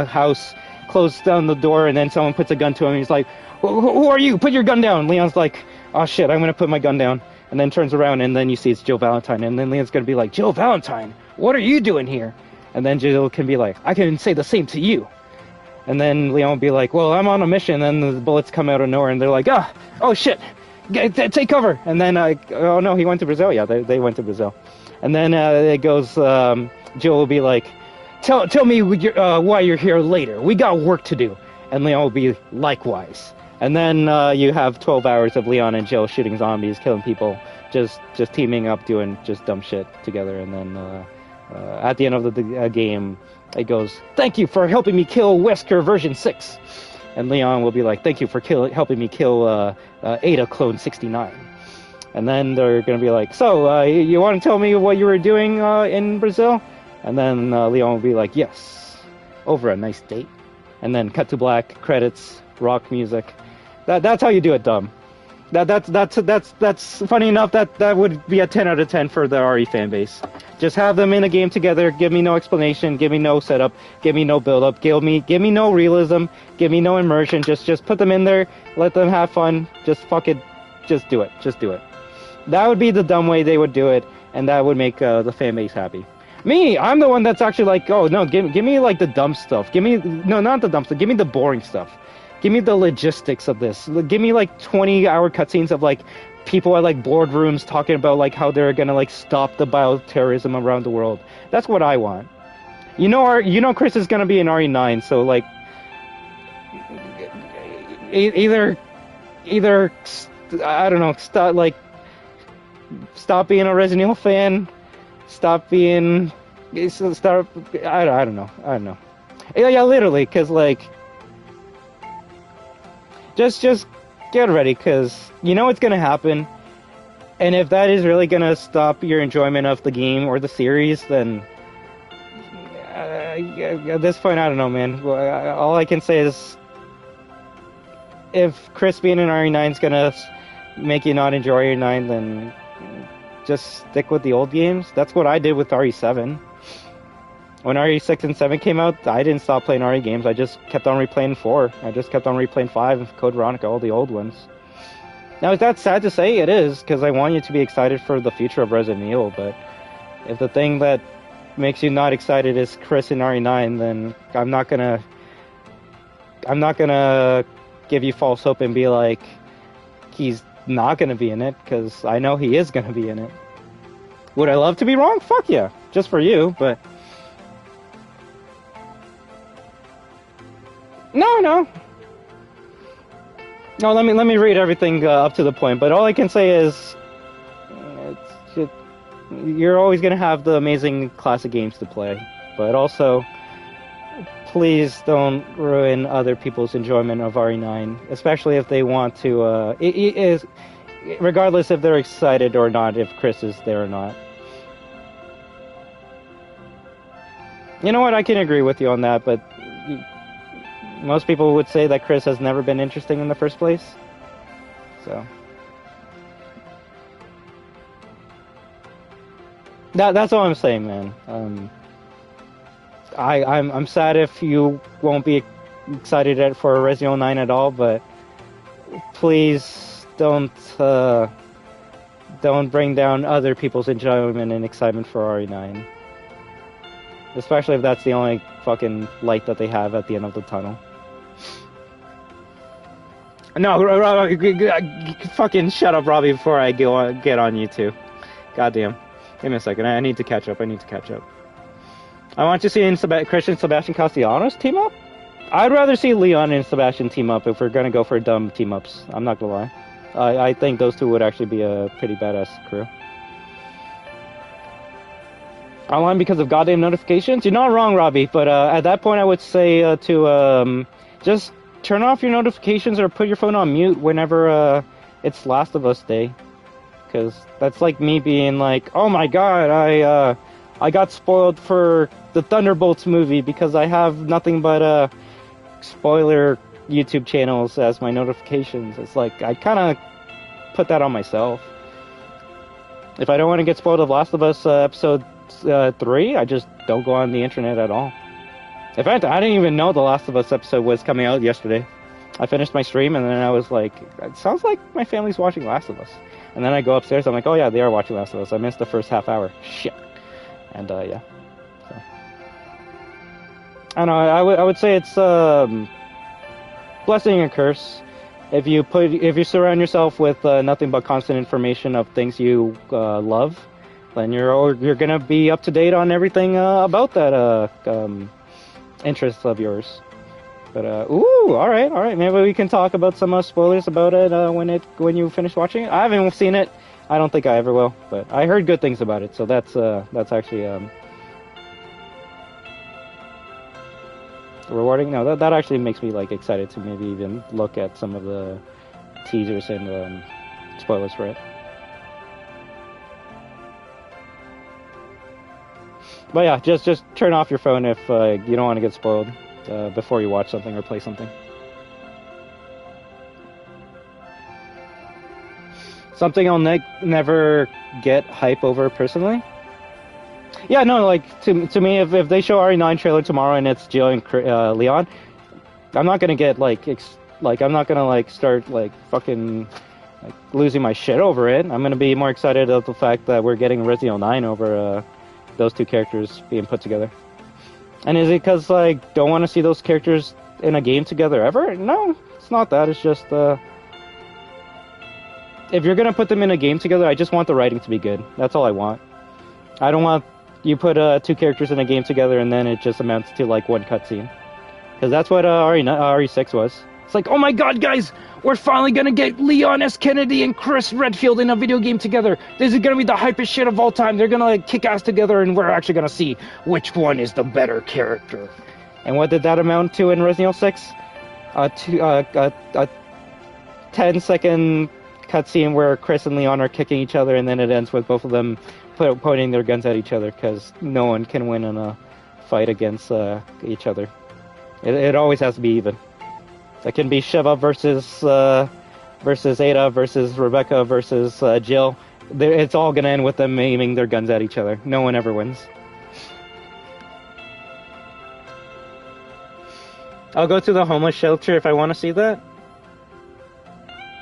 S6: house, closes down the door, and then someone puts a gun to him, and he's like, who are you? Put your gun down. Leon's like, oh shit, I'm gonna put my gun down. And then turns around, and then you see it's Jill Valentine, and then Leon's gonna be like, Jill Valentine, what are you doing here? And then Jill can be like, I can say the same to you. And then Leon will be like, well, I'm on a mission, and the bullets come out of nowhere, and they're like, oh shit, take cover. And then, oh no, he went to Brazil. Yeah, they went to Brazil. And then it goes, Jill will be like, tell me why you're here later. We got work to do. And Leon will be likewise. And then you have 12 hours of Leon and Jill shooting zombies, killing people, just teaming up, doing just dumb shit together. And then at the end of the game, it goes, thank you for helping me kill Wesker version 6. And Leon will be like, thank you for helping me kill Ada Clone 69. And then they're gonna be like, so, you want to tell me what you were doing in Brazil? And then Leon will be like, yes, over a nice date. And then cut to black, credits, rock music. That's how you do it, dumb. That's funny enough. That would be a 10 out of 10 for the RE fan base. Just have them in a game together. Give me no explanation. Give me no setup. Give me no build up. Give me no realism. Give me no immersion. Just put them in there. Let them have fun. Just fuck it. Just do it. Just do it. That would be the dumb way they would do it, and that would make the fan base happy. Me, I'm the one that's actually like, oh no, give me like the dumb stuff. No, not the dumb stuff. Give me the boring stuff. Give me the logistics of this. Give me like 20-hour cutscenes of like people at like boardrooms talking about like how they're gonna like stop the bioterrorism around the world. That's what I want. You know Chris is gonna be in RE9, so like either I don't know, stop being a Resident Evil fan. Stop being. I don't know. Yeah, literally, because like. Just get ready, because you know what's gonna happen, and if that is really gonna stop your enjoyment of the game or the series, then at this point, I don't know, man. All I can say is, if Chris being in RE9 is gonna make you not enjoy RE9, then just stick with the old games. That's what I did with RE7. When RE6 and 7 came out, I didn't stop playing RE games. I just kept on replaying 4. I just kept on replaying 5, Code Veronica, all the old ones. Now, is that sad to say? It is, because I want you to be excited for the future of Resident Evil, but if the thing that makes you not excited is Chris in RE9, then I'm not gonna give you false hope and be like, he's not gonna be in it, because I know he is gonna be in it. Would I love to be wrong? Fuck yeah. Just for you, but... No, let me read everything up to the point. But all I can say is, you're always gonna have the amazing classic games to play. But also, please don't ruin other people's enjoyment of RE9, especially if they want to. Regardless if they're excited or not, if Chris is there or not. You know what? I can agree with you on that, but. Most people would say that Chris has never been interesting in the first place. So. That's all I'm saying, man. I'm sad if you won't be excited for Resident Evil 9 at all, but please don't bring down other people's enjoyment and excitement for RE9. Especially if that's the only fucking light that they have at the end of the tunnel. No, fucking shut up, Robbie, before I get on you too. Goddamn. Give me a second. I need to catch up. I want to see Christian and Sebastian Castellanos team up. I'd rather see Leon and Sebastian team up if we're gonna go for dumb team ups. I'm not gonna lie. I think those two would actually be a pretty badass crew. Online because of goddamn notifications? You're not wrong, Robbie, but at that point I would say to just turn off your notifications or put your phone on mute whenever it's Last of Us Day. Because that's like me being like, oh my god, I got spoiled for the Thunderbolts movie because I have nothing but spoiler YouTube channels as my notifications. It's like, I kind of put that on myself. If I don't want to get spoiled of Last of Us episode 3, I just don't go on the internet at all. In fact, I didn't even know the Last of Us episode was coming out yesterday. I finished my stream and then I was like, it sounds like my family's watching Last of Us. And then I go upstairs, I'm like, oh yeah, they are watching Last of Us. I missed the first half hour. Shit. And yeah. So. I don't know, I would say it's blessing and curse. If you surround yourself with nothing but constant information of things you love, then you're gonna be up to date on everything about that interest of yours. But all right, maybe we can talk about some spoilers about it when you finish watching it. I haven't seen it. I don't think I ever will, but I heard good things about it, so that's actually rewarding. No, that actually makes me like excited to maybe even look at some of the teasers and spoilers for it. But yeah, just turn off your phone if you don't want to get spoiled before you watch something or play something. Something I'll never get hype over personally. Yeah, no, like to me, if they show RE9 trailer tomorrow and it's Jill and Leon, I'm not gonna get like I'm not gonna like start like fucking like losing my shit over it. I'm gonna be more excited of the fact that we're getting Resident Evil 9 over those two characters being put together. And is it because like don't want to see those characters in a game together ever? No, it's not that. It's just if you're gonna put them in a game together, I just want the writing to be good. That's all I want. I don't want you put two characters in a game together and then it just amounts to like one cutscene. Because that's what RE6 was. It's like, oh my god, guys, we're finally gonna get Leon S. Kennedy and Chris Redfield in a video game together. This is gonna be the hypest shit of all time. They're gonna like kick ass together and we're actually gonna see which one is the better character. And what did that amount to in Resident Evil 6? A 10-second cutscene where Chris and Leon are kicking each other, and then it ends with both of them pointing their guns at each other because no one can win in a fight against each other. It always has to be even. It can be Sheva versus Ada versus Rebecca versus Jill. It's all gonna end with them aiming their guns at each other. No one ever wins. I'll go to the homeless shelter if I want to see that.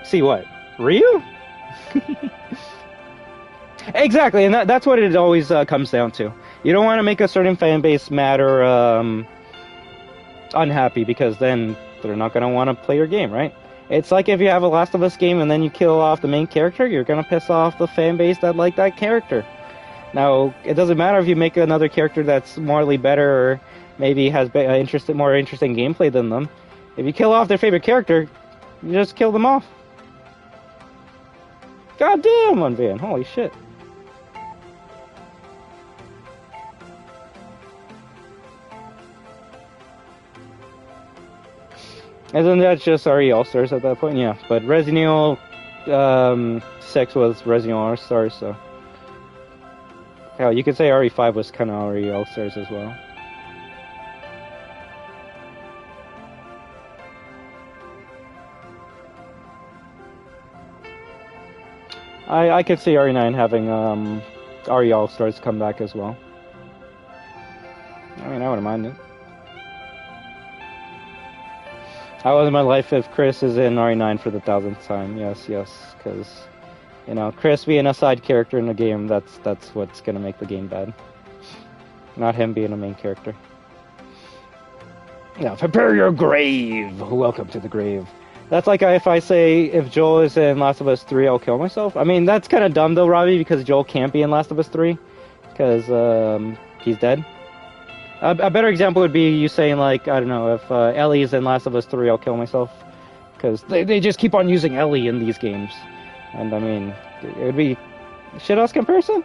S6: See what? Ryu? Exactly, and that's what it always comes down to. You don't want to make a certain fan base mad or unhappy, because then they're not going to want to play your game, right? It's like if you have a Last of Us game and then you kill off the main character, you're going to piss off the fan base that like that character. Now, it doesn't matter if you make another character that's morally better or maybe has more interesting gameplay than them. If you kill off their favorite character, you just kill them off. God damn, one van. Holy shit. And then that's just RE All-Stars at that point, yeah. But Resident Evil 6 was Resident Evil All-Stars, so... Hell, you could say RE5 was kind of RE All-Stars as well. I could see RE9 having RE All-Stars come back as well. I mean, I wouldn't mind it. How was my life if Chris is in RE9 for the 1000th time? Yes, because, you know, Chris being a side character in the game, that's what's going to make the game bad. Not him being a main character. Now, prepare your grave! Welcome to the grave. That's like if I say, if Joel is in Last of Us 3, I'll kill myself. I mean, that's kind of dumb though, Robbie, because Joel can't be in Last of Us 3, because he's dead. A better example would be you saying, like, I don't know, if Ellie is in Last of Us 3, I'll kill myself. Because they just keep on using Ellie in these games. And, I mean, it would be a shit-ass comparison.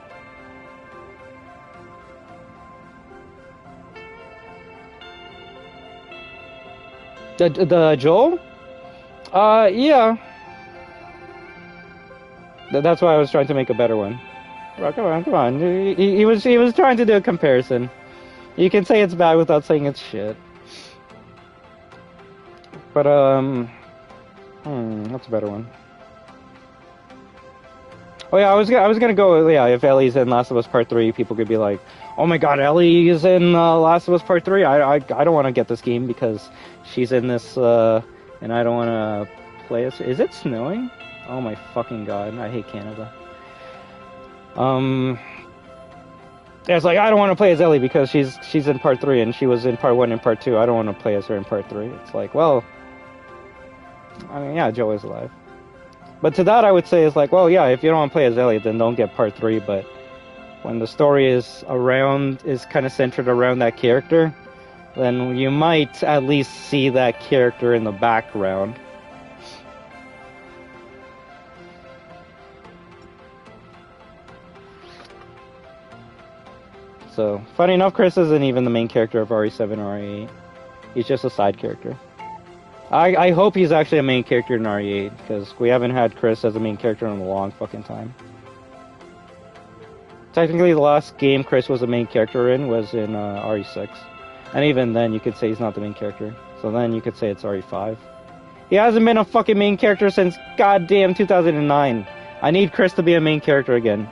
S6: The Joel? Yeah. That's why I was trying to make a better one. Oh, come on. He was trying to do a comparison. You can say it's bad without saying it's shit. But, what's a better one? Oh yeah, I was gonna go, yeah, if Ellie's in Last of Us Part 3, people could be like, oh my god, Ellie is in Last of Us Part 3, I don't want to get this game because she's in this, and I don't want to play it. Is it snowing? Oh my fucking god, I hate Canada. It's like, I don't want to play as Ellie because she's in Part 3 and she was in Part 1 and Part 2. I don't want to play as her in Part 3. It's like, well, I mean, yeah, Joe is alive. But to that I would say, it's like, well, yeah, if you don't want to play as Ellie, then don't get Part 3, but when the story is kind of centered around that character, then you might at least see that character in the background. So, funny enough, Chris isn't even the main character of RE7 or RE8. He's just a side character. I hope he's actually a main character in RE8, because we haven't had Chris as a main character in a long fucking time. Technically, the last game Chris was the main character in was in RE6. And even then, you could say he's not the main character. So then you could say it's RE5. He hasn't been a fucking main character since goddamn 2009. I need Chris to be a main character again.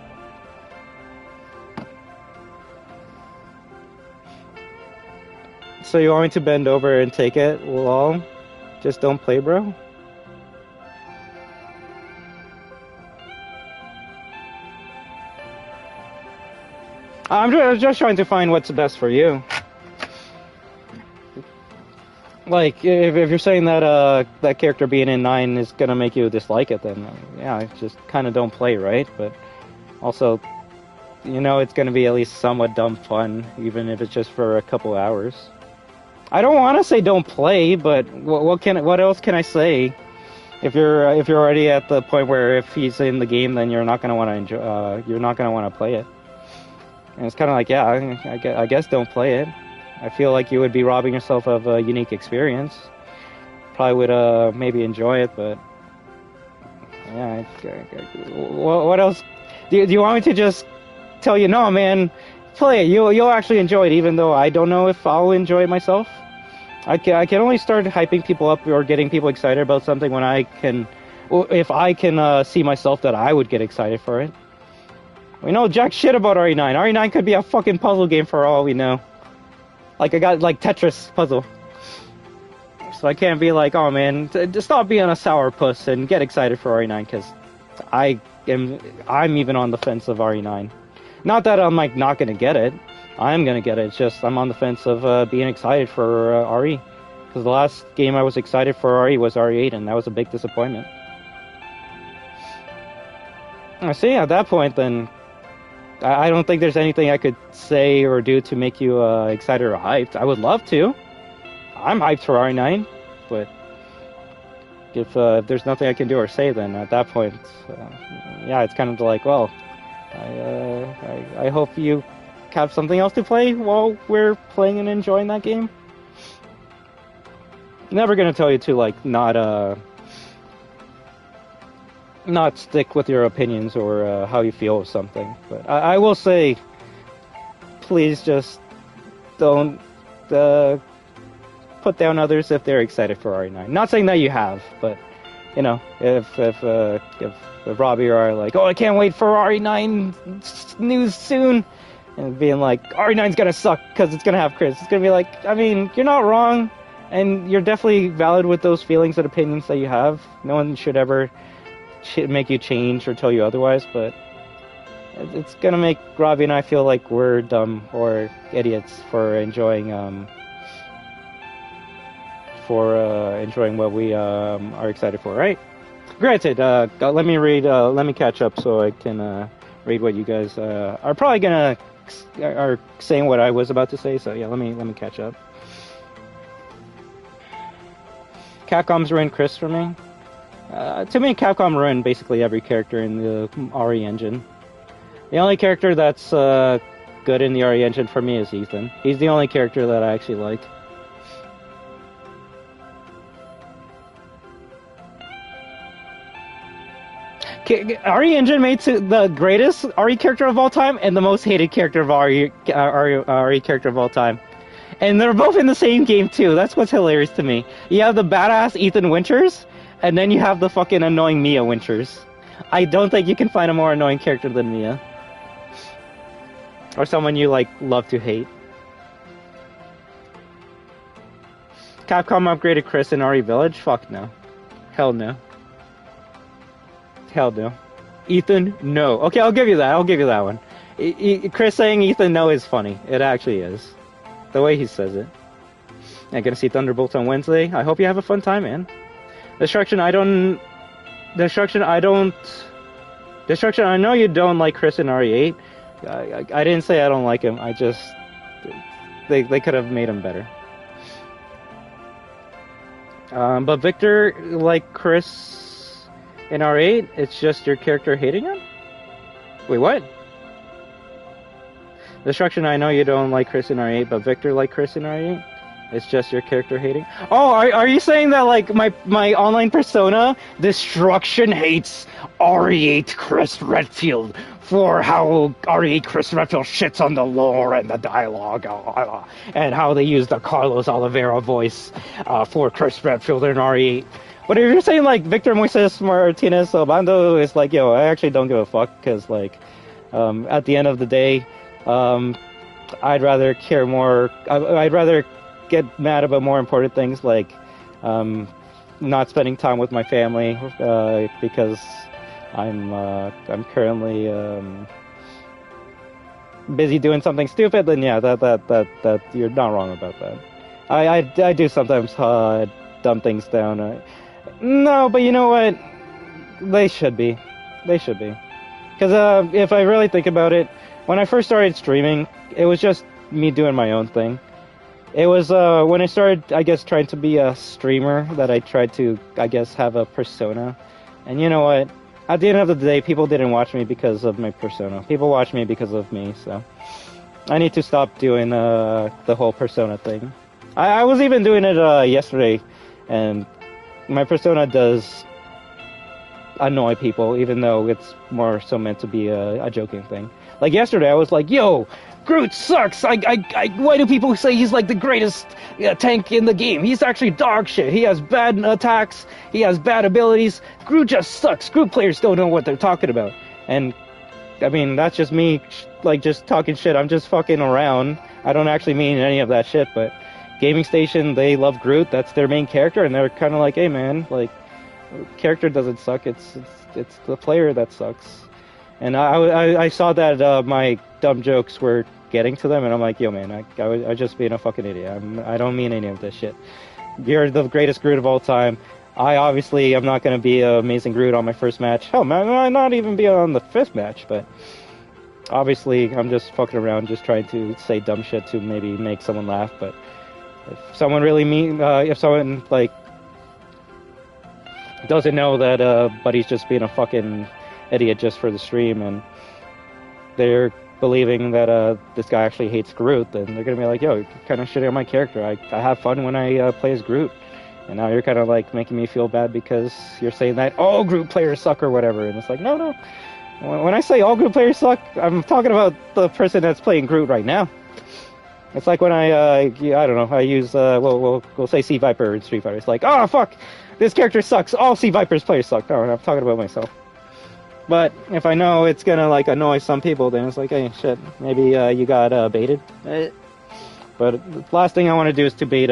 S6: So you want me to bend over and take it? Lol. Just don't play, bro. I'm just trying to find what's best for you. Like, if you're saying that that character being in 9 is gonna make you dislike it, then yeah, just kind of don't play, right? But also, you know, it's gonna be at least somewhat dumb fun, even if it's just for a couple hours. I don't want to say don't play, but what else can I say? If you're already at the point where if he's in the game, then you're not gonna want to enjoy. You're not gonna want to play it. And it's kind of like, yeah, I guess don't play it. I feel like you would be robbing yourself of a unique experience. Probably would maybe enjoy it, but yeah. What else? Do you want me to just tell you, no, man, play it. You'll actually enjoy it, even though I don't know if I'll enjoy it myself. I can only start hyping people up or getting people excited about something when if I can see myself that I would get excited for it. We know jack shit about RE9. RE9 could be a fucking puzzle game for all we know. Like I got like Tetris puzzle. So I can't be like, oh man, just stop being a sourpuss and get excited for RE9, because I'm even on the fence of RE9. Not that I'm like not gonna get it. I'm gonna get it. It's just I'm on the fence of being excited for RE. Because the last game I was excited for RE was RE8, and that was a big disappointment. I see, at that point then, I don't think there's anything I could say or do to make you excited or hyped. I would love to. I'm hyped for RE9, but if there's nothing I can do or say, then at that point, yeah, it's kind of like, well, I hope you have something else to play while we're playing and enjoying that game. Never gonna tell you to like not stick with your opinions or how you feel with something, but I will say, please just don't put down others if they're excited for RE9. Not saying that you have, but you know, if Robbie or I are like, oh, I can't wait for RE9 news soon, and being like, RE9's gonna suck because it's gonna have Chris, it's gonna be like, I mean, you're not wrong, and you're definitely valid with those feelings and opinions that you have. No one should ever make you change or tell you otherwise, but it's gonna make Robbie and I feel like we're dumb or idiots for enjoying what we are excited for, right? Granted, let me catch up so I can read what you guys are probably are saying what I was about to say. So yeah, let me catch up. Capcom's ruined Chris for me. To me, Capcom ruined basically every character in the RE engine. The only character that's good in the RE engine for me is Ethan. He's the only character that I actually like. RE engine made the greatest RE character of all time and the most hated character of RE character of all time. And they're both in the same game too. That's what's hilarious to me. You have the badass Ethan Winters, and then you have the fucking annoying Mia Winters. I don't think you can find a more annoying character than Mia. Or someone you, like, love to hate. Capcom upgraded Chris in RE Village? Fuck no. Hell no. Hell no. Ethan, no. Okay, I'll give you that. I'll give you that one. Chris saying Ethan no is funny. It actually is. The way he says it. I'm gonna see Thunderbolts on Wednesday. I hope you have a fun time, man. Destruction, I know you don't like Chris in RE8. I didn't say I don't like him. I just... They could have made him better. But Victor, like Chris in RE8, it's just your character hating him? Wait, what? Destruction, I know you don't like Chris in RE8, but Victor like Chris in RE8? It's just your character hating? Oh, are you saying that, like, my online persona, Destruction, hates RE8 Chris Redfield for how RE8 Chris Redfield shits on the lore and the dialogue, and how they use the Carlos Oliveira voice for Chris Redfield in RE8? But if you're saying, like, Victor Moises Martinez Obando is like, yo, I actually don't give a fuck, because, like, at the end of the day, I'd rather care more, I'd rather get mad about more important things, like not spending time with my family because I'm currently busy doing something stupid. Then yeah, that you're not wrong about that. I do sometimes dumb things down. No, but you know what? They should be. Because if I really think about it, when I first started streaming, it was just me doing my own thing. It was when I started, I guess, trying to be a streamer that I tried to, I guess, have a persona. And you know what? At the end of the day, people didn't watch me because of my persona. People watch me because of me, so I need to stop doing the whole persona thing. I was even doing it yesterday, and my persona does annoy people, even though it's more so meant to be a joking thing. Like yesterday, I was like, yo, Groot sucks! Why do people say he's like the greatest tank in the game? He's actually dog shit. He has bad attacks, he has bad abilities. Groot just sucks. Groot players don't know what they're talking about. And, I mean, that's just me, like, just talking shit. I'm just fucking around. I don't actually mean any of that shit, but Gaming Station, they love Groot. That's their main character, and they're kind of like, hey, man, like, character doesn't suck. It's the player that sucks. And I saw that my dumb jokes were getting to them, and I'm like, yo, man, I was just being a fucking idiot. I don't mean any of this shit. You're the greatest Groot of all time. I obviously am not going to be an amazing Groot on my first match. Hell, man, I might not even be on the 5th match, but obviously I'm just fucking around, just trying to say dumb shit to maybe make someone laugh. But if someone really if someone, like, doesn't know that Buddy's just being a fucking idiot just for the stream, and they're believing that this guy actually hates Groot, then they're gonna be like, yo, you're kind of shitting on my character. I have fun when I play as Groot, and now you're kind of like making me feel bad because you're saying that all Groot players suck or whatever. And it's like, no. When I say all Groot players suck, I'm talking about the person that's playing Groot right now. It's like when I don't know, I use we'll say Sea Viper in Street Fighter. It's like, oh fuck, this character sucks. All Sea Viper's players suck. No, I'm talking about myself. But if I know it's gonna, like, annoy some people, then it's like, hey, shit, maybe you got baited. But the last thing I want to do is to bait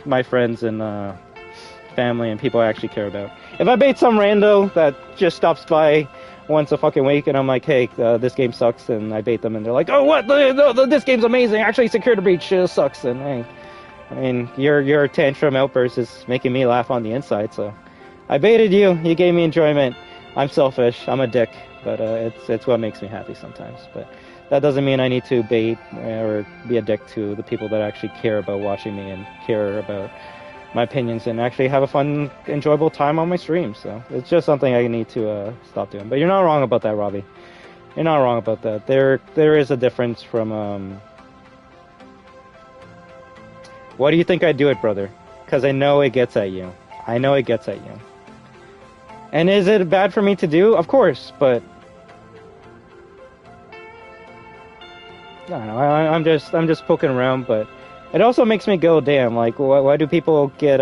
S6: my friends and family and people I actually care about. If I bait some rando that just stops by once a fucking week and I'm like, hey, this game sucks, and I bait them and they're like, oh, what? This game's amazing. Actually, Security Breach sucks. And hey, I mean, your tantrum outburst is making me laugh on the inside. So I baited you. You gave me enjoyment. I'm selfish. I'm a dick, but it's what makes me happy sometimes. But that doesn't mean I need to bait or be a dick to the people that actually care about watching me and care about my opinions and actually have a fun, enjoyable time on my stream. So it's just something I need to stop doing. But you're not wrong about that, Robbie. You're not wrong about that. There is a difference from Why do you think I do it, brother? Because I know it gets at you. I know it gets at you. And is it bad for me to do? Of course, but I don't know. I'm just poking around, but it also makes me go, damn. Like, why do people get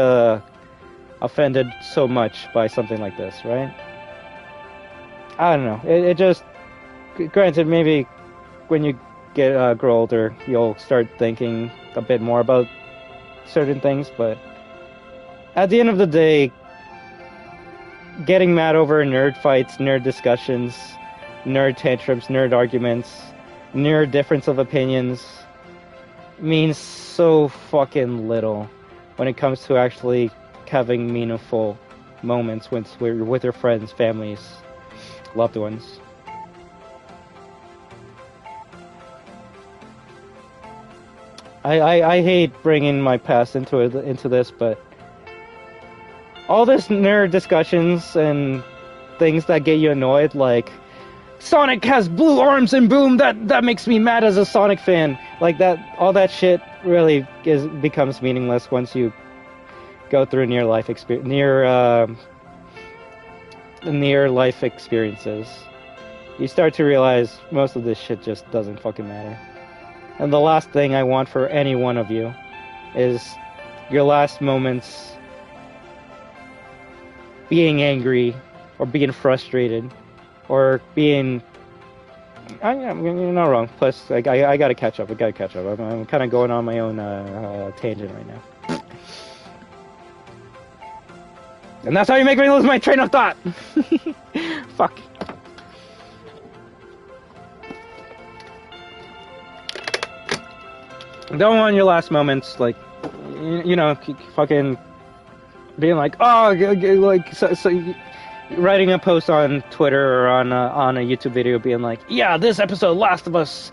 S6: offended so much by something like this, right? I don't know. It just, granted, maybe when you grow older, you'll start thinking a bit more about certain things, but at the end of the day, getting mad over nerd fights, nerd discussions, nerd tantrums, nerd arguments, nerd difference of opinions means so fucking little when it comes to actually having meaningful moments with your friends, families, loved ones. I hate bringing my past into this, but all this nerd discussions and things that get you annoyed, like Sonic has blue arms and boom, that makes me mad as a Sonic fan. Like that, all that shit really becomes meaningless once you go through near life experiences. You start to realize most of this shit just doesn't fucking matter. And the last thing I want for any one of you is your last moments being angry or being frustrated or being... you're not wrong. Plus, I gotta catch up. I'm kind of going on my own tangent right now. And that's how you make me lose my train of thought! Fuck. Don't want your last moments, like, you know, fucking being like, oh, like, so writing a post on Twitter or on a YouTube video being like, yeah, this episode, Last of Us,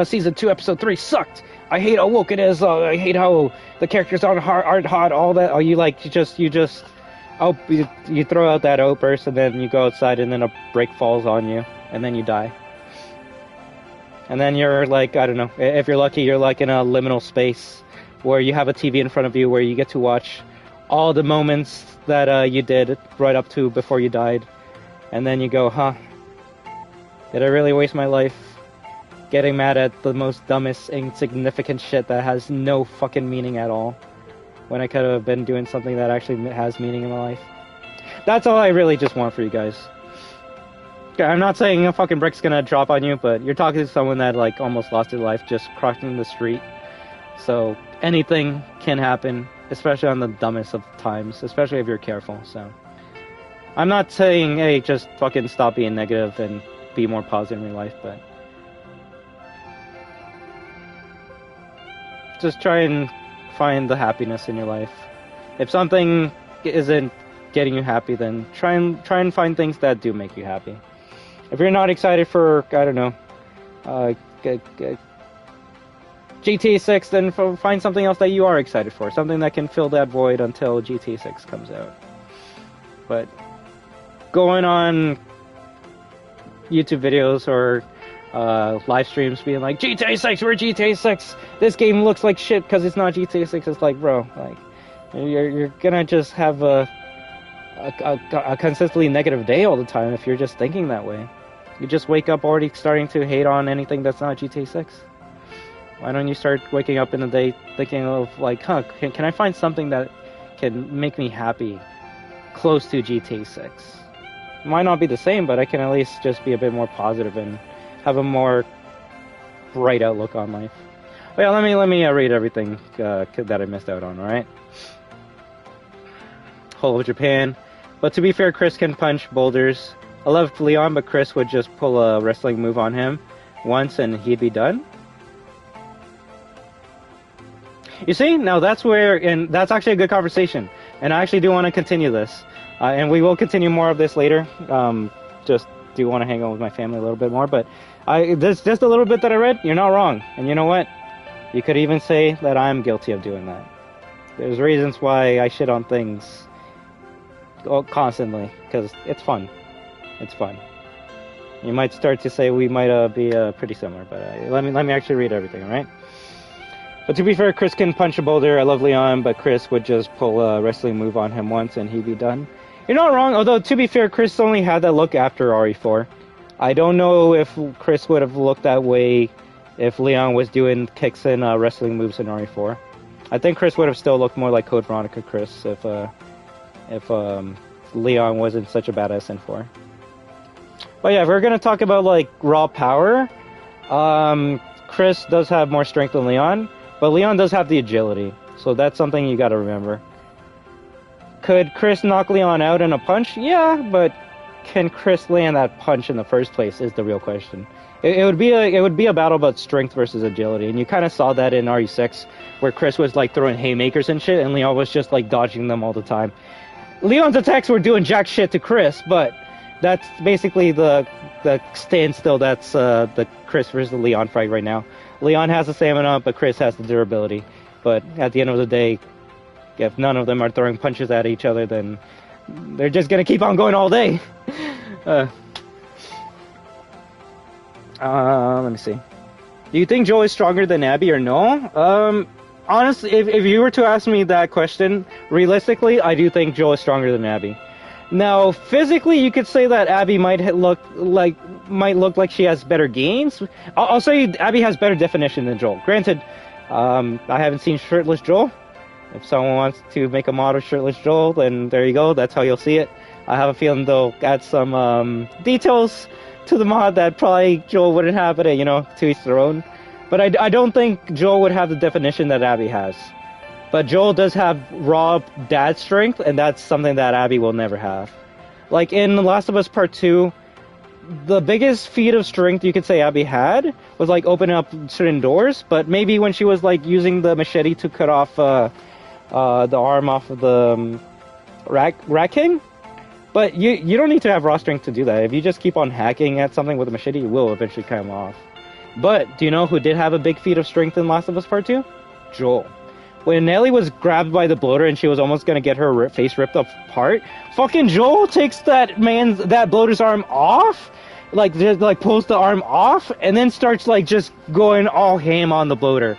S6: season 2, episode 3 sucked. I hate how woke it is. I hate how the characters aren't hot. All that. Oh, you throw out that outburst and then you go outside and then a break falls on you and then you die. And then you're like, I don't know, if you're lucky, you're like in a liminal space where you have a TV in front of you where you get to watch all the moments that you did right up to before you died. And then you go, huh, did I really waste my life getting mad at the most dumbest, insignificant shit that has no fucking meaning at all, when I could have been doing something that actually has meaning in my life? That's all I really just want for you guys. I'm not saying a fucking brick's gonna drop on you, but you're talking to someone that like almost lost their life just crossing the street. So anything can happen, especially on the dumbest of times, especially if you're careful. So I'm not saying, hey, just fucking stop being negative and be more positive in your life, but just try and find the happiness in your life. If something isn't getting you happy, then try and find things that do make you happy. If you're not excited for, I don't know, GTA 6, then find something else that you are excited for. Something that can fill that void until GTA 6 comes out. But going on YouTube videos or live streams being like, GTA 6, we're GTA 6, this game looks like shit because it's not GTA 6, it's like, bro, like, you're gonna just have a consistently negative day all the time if you're just thinking that way. You just wake up already starting to hate on anything that's not GTA 6. Why don't you start waking up in the day thinking of like, huh, can I find something that can make me happy close to GTA 6? It might not be the same, but I can at least just be a bit more positive and have a more bright outlook on life. But yeah, let me read everything that I missed out on, alright? Whole of Japan. But to be fair, Chris can punch boulders. I love Leon, but Chris would just pull a wrestling move on him once and he'd be done. You see, now that's where, and that's actually a good conversation. And I actually do want to continue this. And we will continue more of this later. Just do want to hang out with my family a little bit more. But there's just a little bit that I read. You're not wrong. And you know what? You could even say that I'm guilty of doing that. There's reasons why I shit on things constantly, because it's fun. It's fun. You might start to say we might be pretty similar, but let me actually read everything, alright? But to be fair, Chris can punch a boulder. I love Leon, but Chris would just pull a wrestling move on him once and he'd be done. You're not wrong, although to be fair, Chris only had that look after RE4. I don't know if Chris would have looked that way if Leon was doing kicks and wrestling moves in RE4. I think Chris would have still looked more like Code Veronica Chris if Leon wasn't such a badass in 4. But yeah, if we're gonna talk about like raw power, Chris does have more strength than Leon, but Leon does have the agility, so that's something you gotta remember. Could Chris knock Leon out in a punch? Yeah, but can Chris land that punch in the first place is the real question. It would be a battle about strength versus agility, and you kind of saw that in RE6, where Chris was like throwing haymakers and shit, and Leon was just like dodging them all the time. Leon's attacks were doing jack shit to Chris, but that's basically the standstill. That's the Chris versus the Leon fight right now. Leon has the stamina, but Chris has the durability. But at the end of the day, if none of them are throwing punches at each other, then they're just gonna keep on going all day. Let me see. Do you think Joel is stronger than Abby or no? Honestly, if you were to ask me that question, realistically, I do think Joel is stronger than Abby. Now, physically, you could say that Abby might look like she has better gains. I'll say Abby has better definition than Joel. Granted, I haven't seen shirtless Joel. If someone wants to make a mod of shirtless Joel, then there you go. That's how you'll see it. I have a feeling they'll add some details to the mod that probably Joel wouldn't have, but you know, to each their own. But I don't think Joel would have the definition that Abby has. But Joel does have raw dad strength, and that's something that Abby will never have. Like in The Last of Us Part 2, the biggest feat of strength you could say Abby had was like opening up certain doors, but maybe when she was like using the machete to cut off the arm off of the Rat King. But you don't need to have raw strength to do that. If you just keep on hacking at something with a machete, you will eventually come off. But do you know who did have a big feat of strength in Last of Us Part 2? Joel. When Ellie was grabbed by the bloater and she was almost gonna get her face ripped apart, fucking Joel takes that bloater's arm off, just pulls the arm off, and then starts like just going all ham on the bloater.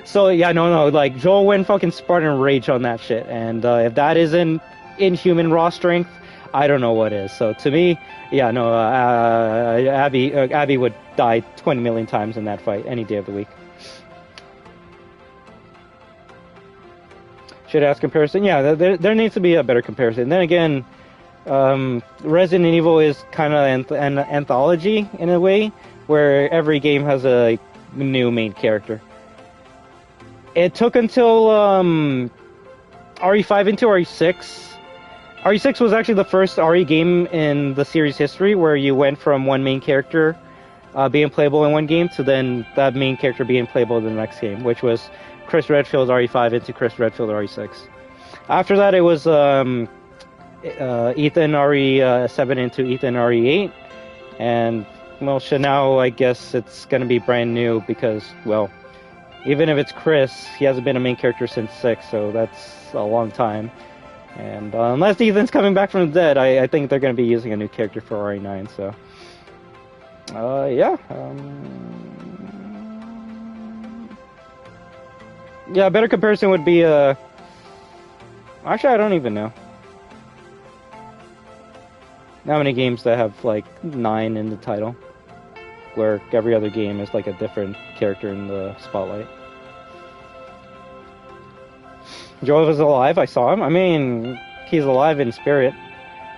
S6: So yeah, no, like Joel went fucking Spartan rage on that shit, and if that isn't inhuman raw strength, I don't know what is. So to me, yeah, no, Abby would die 20 million times in that fight any day of the week. Should ask comparison? Yeah, there needs to be a better comparison. Then again, Resident Evil is kind of an anthology in a way, where every game has a new main character. It took until RE5 into RE6. RE6 was actually the first RE game in the series history where you went from one main character being playable in one game to then that main character being playable in the next game, which was Chris Redfield's RE5 into Chris Redfield RE6. After that, it was Ethan RE7 into Ethan RE8, and well, so now I guess it's gonna be brand new because, well, even if it's Chris, he hasn't been a main character since 6, so that's a long time. And unless Ethan's coming back from the dead, I think they're gonna be using a new character for RE9. So, yeah. Yeah, a better comparison would be, actually, I don't even know. How many games that have, like, 9 in the title? Where every other game is, like, a different character in the spotlight. Joel is alive, I saw him. I mean, he's alive in spirit.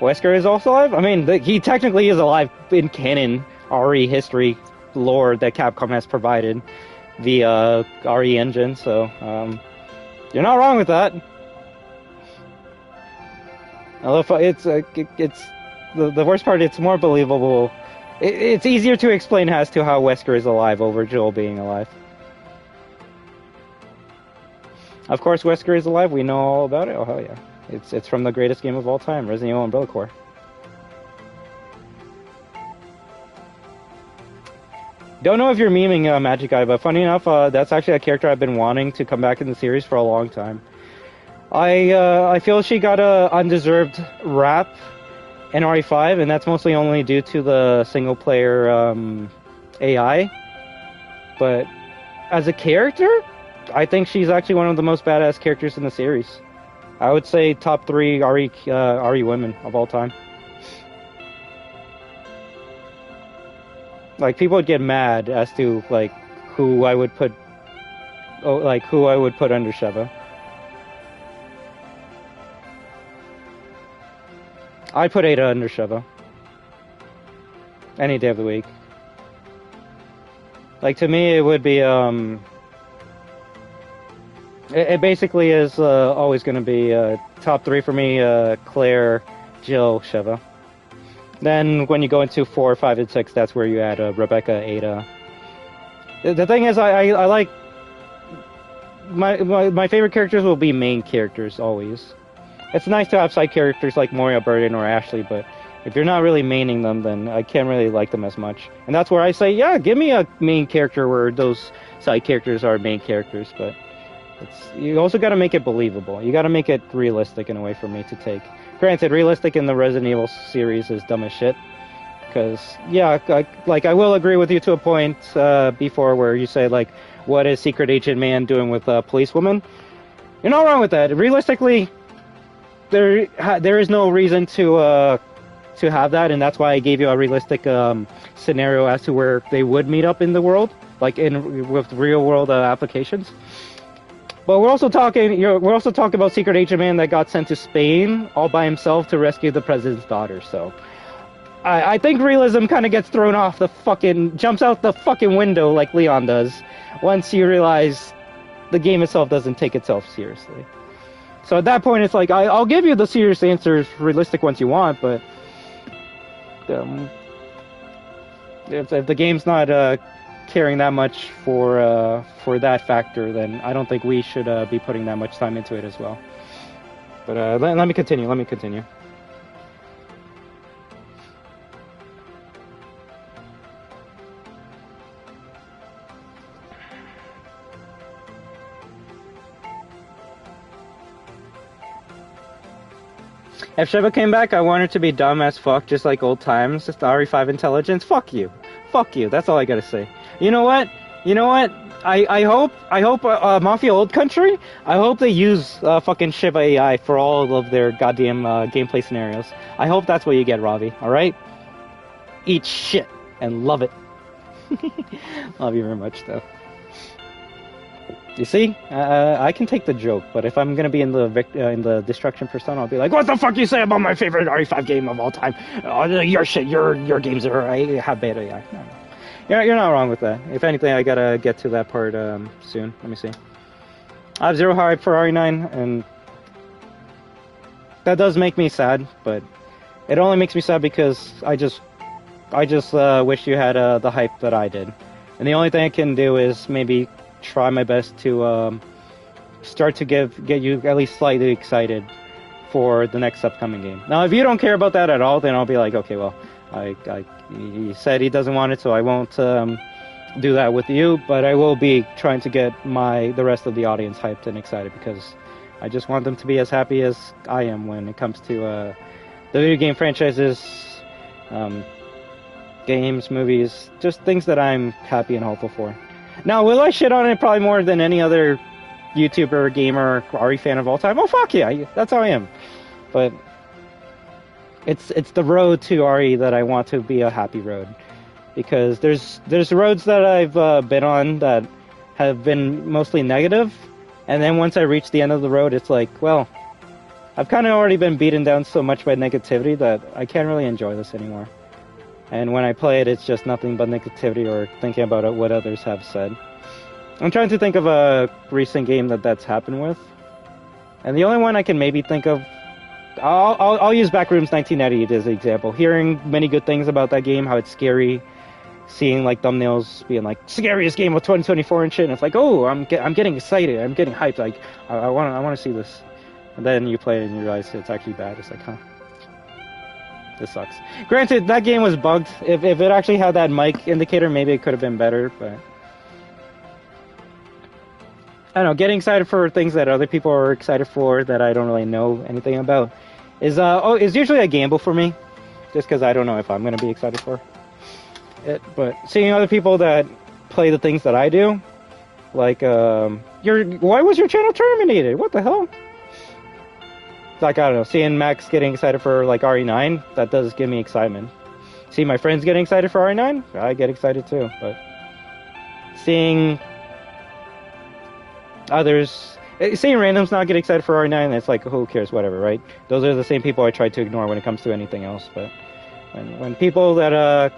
S6: Wesker is also alive? I mean, he technically is alive in canon, RE history, lore that Capcom has provided. The RE engine, so you're not wrong with that. I love it's the worst part. It's more believable. It's easier to explain as to how Wesker is alive over Joel being alive. Of course, Wesker is alive. We know all about it. Oh hell yeah! It's from the greatest game of all time, Resident Evil Umbrella Corps. Don't know if you're memeing Magic Guy, but funny enough, that's actually a character I've been wanting to come back in the series for a long time. I feel she got a undeserved rap in RE5, and that's mostly only due to the single player AI. But as a character, I think she's actually one of the most badass characters in the series. I would say top 3 RE women of all time. Like, people would get mad as to, like, who I would put under Sheva. I'd put Ada under Sheva. Any day of the week. Like, to me, it would be, it basically is always going to be top 3 for me, Claire, Jill, Sheva. Then when you go into 4, 5, and 6, that's where you add Rebecca, Ada. The thing is, I like my favorite characters will be main characters always. It's nice to have side characters like Moria Burden or Ashley, but if you're not really maining them, then I can't really like them as much. And that's where I say, yeah, give me a main character where those side characters are main characters, but you also got to make it believable. You got to make it realistic in a way for me to take. Granted, realistic in the Resident Evil series is dumb as shit. Because, yeah, I will agree with you to a point before where you say, like, what is Secret Agent Man doing with policewoman? You're not wrong with that. Realistically, there is no reason to have that, and that's why I gave you a realistic scenario as to where they would meet up in the world, like with real world applications. But we're also talking about Secret Agent Man that got sent to Spain all by himself to rescue the president's daughter. So I think realism kind of gets thrown off jumps out the fucking window like Leon does once you realize the game itself doesn't take itself seriously. So at that point, it's like, I'll give you the serious answers, realistic ones you want, but if the game's not caring that much for that factor, then I don't think we should be putting that much time into it as well. But let me continue. If Shiva came back, I want her to be dumb as fuck, just like old times. Just RE5 intelligence. Fuck you. That's all I gotta say. You know what? I hope Mafia Old Country, I hope they use fucking Shiva AI for all of their goddamn gameplay scenarios. I hope that's what you get, Ravi. Alright? Eat shit and love it. Love you very much, though. You see, I can take the joke, but if I'm gonna be in the destruction persona, I'll be like, "What the fuck you say about my favorite RE5 game of all time? Oh, your shit, your games have bad AI." No. You're not wrong with that. If anything, I gotta get to that part soon. Let me see. I have zero hype for RE9, and that does make me sad, but it only makes me sad because I just wish you had the hype that I did, and the only thing I can do is maybe try my best to start to get you at least slightly excited for the next upcoming game. Now, if you don't care about that at all, then I'll be like, okay, well, he said he doesn't want it, so I won't do that with you. But I will be trying to get the rest of the audience hyped and excited, because I just want them to be as happy as I am when it comes to the video game franchises, games, movies, just things that I'm happy and hopeful for. Now, will I shit on it probably more than any other YouTuber, gamer, RE fan of all time? Oh, fuck yeah, that's how I am. But it's the road to RE that I want to be a happy road. Because there's roads that I've been on that have been mostly negative, and then once I reach the end of the road, it's like, well, I've kind of already been beaten down so much by negativity that I can't really enjoy this anymore. And when I play it, it's just nothing but negativity or thinking about what others have said. I'm trying to think of a recent game that's happened with. And the only one I can maybe think of, I'll use Backrooms 1998 as an example. Hearing many good things about that game, how it's scary, seeing like thumbnails being like, scariest game of 2024 and shit, and it's like, oh, I'm getting excited, I'm getting hyped, like, I want to see this. And then you play it and you realize it's actually bad. It's like, huh. This sucks. Granted, that game was bugged. If it actually had that mic indicator, maybe it could have been better, but I don't know, getting excited for things that other people are excited for that I don't really know anything about is usually a gamble for me, just because I don't know if I'm going to be excited for it. But seeing other people that play the things that I do, like, why was your channel terminated? What the hell? Like, I don't know, seeing Max getting excited for, like, RE9, that does give me excitement. See my friends getting excited for RE9, I get excited too, but seeing others, seeing randoms not get excited for RE9, it's like, who cares, whatever, right? Those are the same people I try to ignore when it comes to anything else, but when people that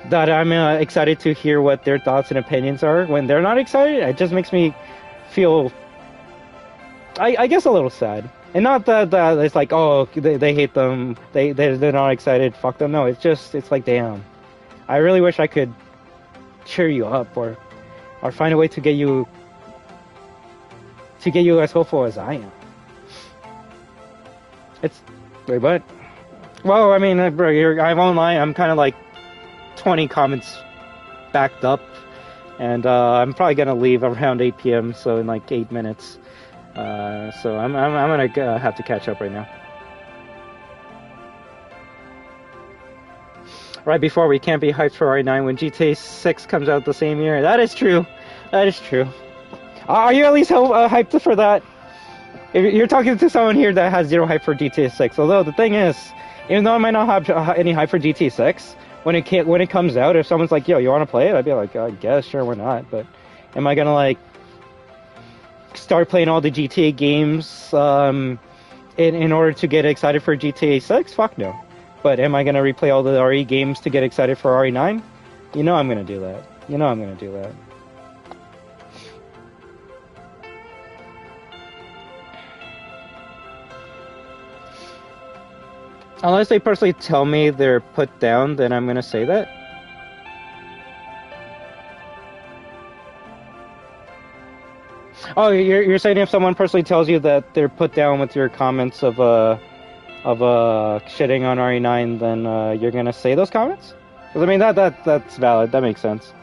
S6: I'm excited to hear what their thoughts and opinions are, when they're not excited, it just makes me feel, I guess, a little sad. And not that it's like, oh, they hate them, they're not excited, fuck them. No, it's like, damn. I really wish I could cheer you up or find a way to get you as hopeful as I am. But, well, I mean, I won't lie, I'm kind of like 20 comments backed up, and I'm probably gonna leave around 8 p.m., so in like 8 minutes. So I'm gonna have to catch up right now. right before we can't be hyped for RE9 when GTA 6 comes out the same year. That is true. That is true. Are you at least hyped for that? If you're talking to someone here that has zero hype for GTA 6, although the thing is, even though I might not have any hype for GTA 6, when it comes out, if someone's like, yo, you want to play it? I'd be like, I guess, sure, why not? But am I gonna like start playing all the GTA games in order to get excited for GTA 6? Fuck no. But am I gonna replay all the RE games to get excited for RE9? You know I'm gonna do that. You know I'm gonna do that. Unless they personally tell me they're put down, then I'm gonna say that. Oh, you're saying if someone personally tells you that they're put down with your comments of shitting on RE9, then you're gonna say those comments? 'Cause I mean that's valid. That makes sense.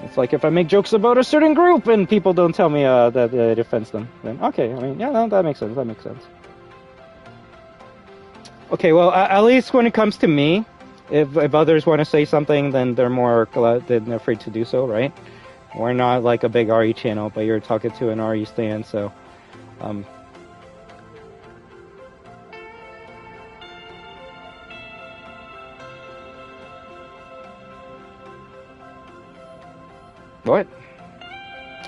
S6: It's like if I make jokes about a certain group and people don't tell me that it offends them, then okay. I mean, yeah, no, that makes sense. That makes sense. Okay, well, at least when it comes to me, if others want to say something, then they're more than afraid to do so, right? We're not like a big RE channel, but you're talking to an RE stan, so What?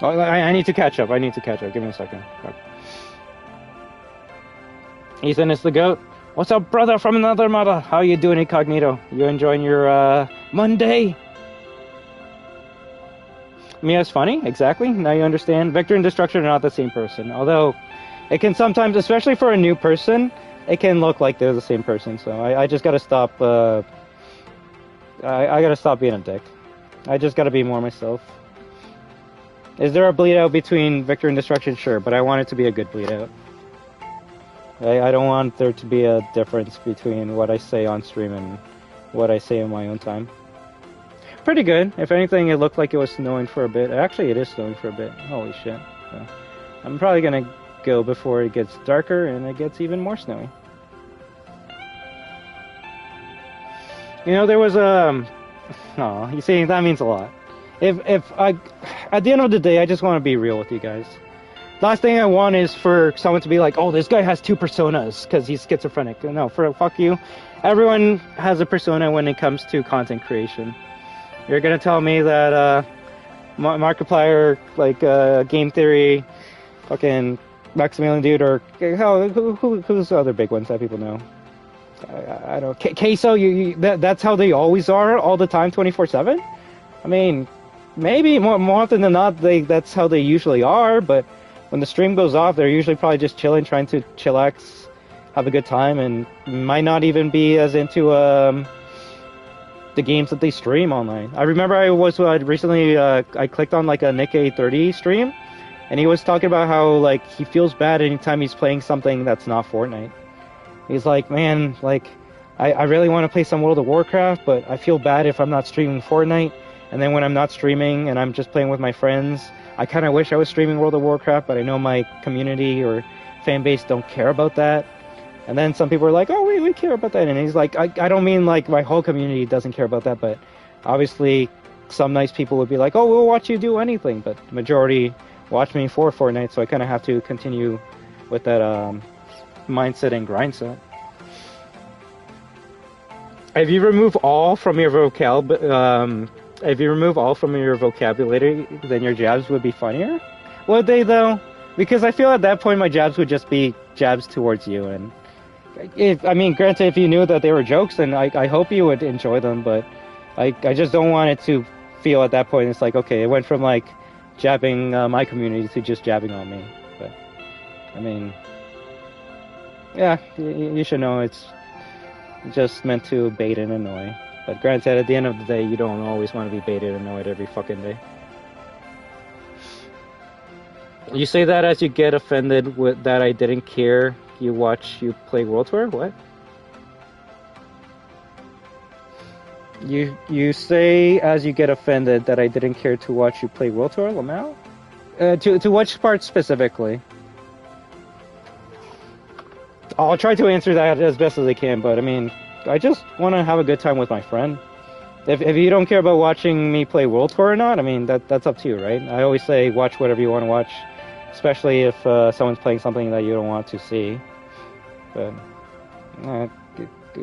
S6: Oh, I need to catch up. Give me a second. Ethan is the GOAT. What's up, brother from another mother? How you doing, Incognito? You enjoying your Monday? Mia's funny, exactly. Now you understand. Victor and Destruction are not the same person. Although, it can sometimes, especially for a new person, it can look like they're the same person. So I just gotta stop. I gotta stop being a dick. I just gotta be more myself. Is there a bleed out between Victor and Destruction? Sure, but I want it to be a good bleed out. I don't want there to be a difference between what I say on stream and what I say in my own time. Pretty good. If anything, it looked like it was snowing for a bit. Actually, it is snowing for a bit. Holy shit. So, I'm probably gonna go before it gets darker and it gets even more snowy. You know, there was a... Oh, you see, that means a lot. If I... At the end of the day, I just want to be real with you guys. Last thing I want is for someone to be like, oh, this guy has two personas because he's schizophrenic. No, fuck you. Everyone has a persona when it comes to content creation. You're gonna tell me that Markiplier, like Game Theory, fucking Maximilian Dude, or who's the other big ones that people know? I don't. Queso, that's how they always are all the time, 24/7. I mean, maybe more often than not, that's how they usually are. But when the stream goes off, they're usually probably just chilling, trying to chillax, have a good time, and might not even be as into the games that they stream online. I remember I was recently I clicked on like a Nikkei30 stream, and he was talking about how like he feels bad anytime he's playing something that's not Fortnite. He's like, man, like I really want to play some World of Warcraft, but I feel bad if I'm not streaming Fortnite. And then when I'm not streaming and I'm just playing with my friends, I kind of wish I was streaming World of Warcraft, but I know my community or fan base don't care about that. And then some people are like, oh, we care about that. And he's like, I don't mean like my whole community doesn't care about that, but obviously some nice people would be like, oh, we'll watch you do anything. But the majority watch me for Fortnite, so I kind of have to continue with that mindset and grind set. If you remove all from your vocabulary, then your jabs would be funnier? Would they, though? Because I feel at that point my jabs would just be jabs towards you. And granted, if you knew that they were jokes, then I hope you would enjoy them. But I just don't want it to feel at that point it's like, okay, it went from like jabbing my community to just jabbing on me. But I mean, yeah, you should know it's just meant to bait and annoy. But granted, at the end of the day, you don't always want to be baited and annoyed every fucking day. You say that as you get offended with that I didn't care you watch you play World Tour? What? You say as you get offended that I didn't care to watch you play World Tour, Lamau? To which part specifically? I'll try to answer that as best as I can, but I mean, I just want to have a good time with my friend. If you don't care about watching me play World Tour or not, I mean, that's up to you, right? I always say watch whatever you want to watch, especially if someone's playing something that you don't want to see. But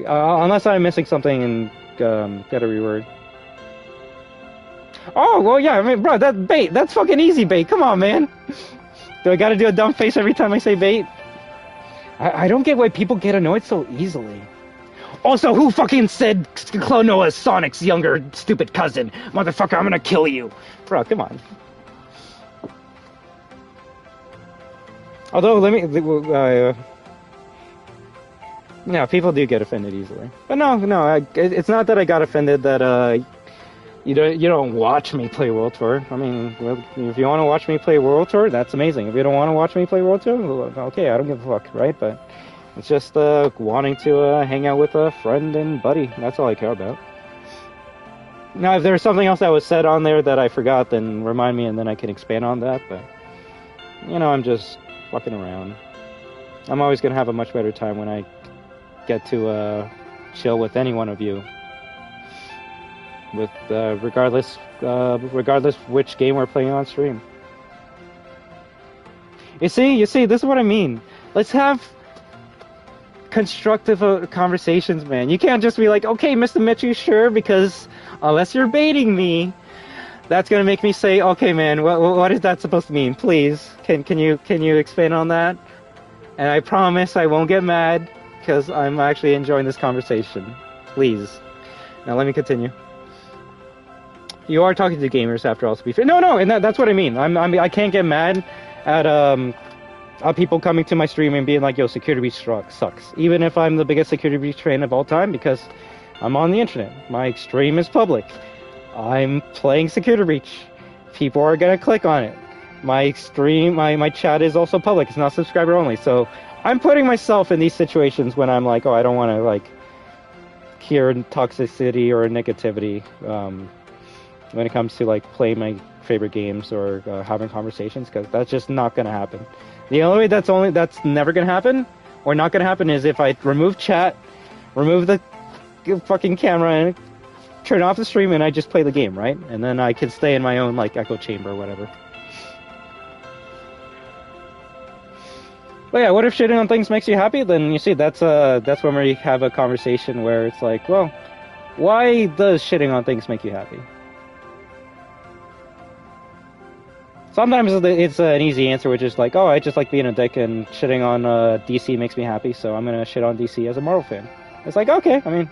S6: unless I'm missing something and get a reward. Oh, well, yeah, I mean, bro, that bait, that's fucking easy bait. Come on, man. Do I gotta do a dumb face every time I say bait? I don't get why people get annoyed so easily. Also, who fucking said Klaw-Naw is Sonic's younger stupid cousin? Motherfucker, I'm gonna kill you. Bro, come on. Although, yeah, people do get offended easily. But no, it's not that I got offended that, you don't watch me play World Tour. I mean, if you want to watch me play World Tour, that's amazing. If you don't want to watch me play World Tour, okay, I don't give a fuck, right? But it's just wanting to hang out with a friend and buddy. That's all I care about. Now, if there's something else that was said on there that I forgot, then remind me and then I can expand on that. But, I'm just fucking around. I'm always going to have a much better time when I get to chill with any one of you. With regardless which game we're playing on stream. You see, this is what I mean. Let's have constructive conversations, man. You can't just be like, okay, Mr. METSU, sure, because unless you're baiting me, that's gonna make me say, okay, man, what is that supposed to mean? Please, can you expand on that? And I promise I won't get mad because I'm actually enjoying this conversation. Please. Now let me continue. You are talking to gamers after all, to be fair. No, and that's what I mean. I can't get mad at people coming to my stream and being like, yo, Security Breach sucks. Even if I'm the biggest Security Breach fan of all time, because I'm on the internet. My stream is public. I'm playing Security Breach. People are gonna click on it. My stream, my chat is also public. It's not subscriber only. So I'm putting myself in these situations when I'm like, oh, I don't want to like hear toxicity or negativity. When it comes to like playing my favorite games or having conversations, because that's just not gonna happen. The only way that's never gonna happen or not gonna happen is if I remove chat, remove the fucking camera, and turn off the stream, and I just play the game, right? And then I can stay in my own like echo chamber or whatever. But yeah, what if shitting on things makes you happy? Then you see, that's when we have a conversation where it's like, well, why does shitting on things make you happy? Sometimes it's an easy answer, which is like, oh, I just like being a dick, and shitting on DC makes me happy, so I'm gonna shit on DC as a Marvel fan. It's like, okay, I mean,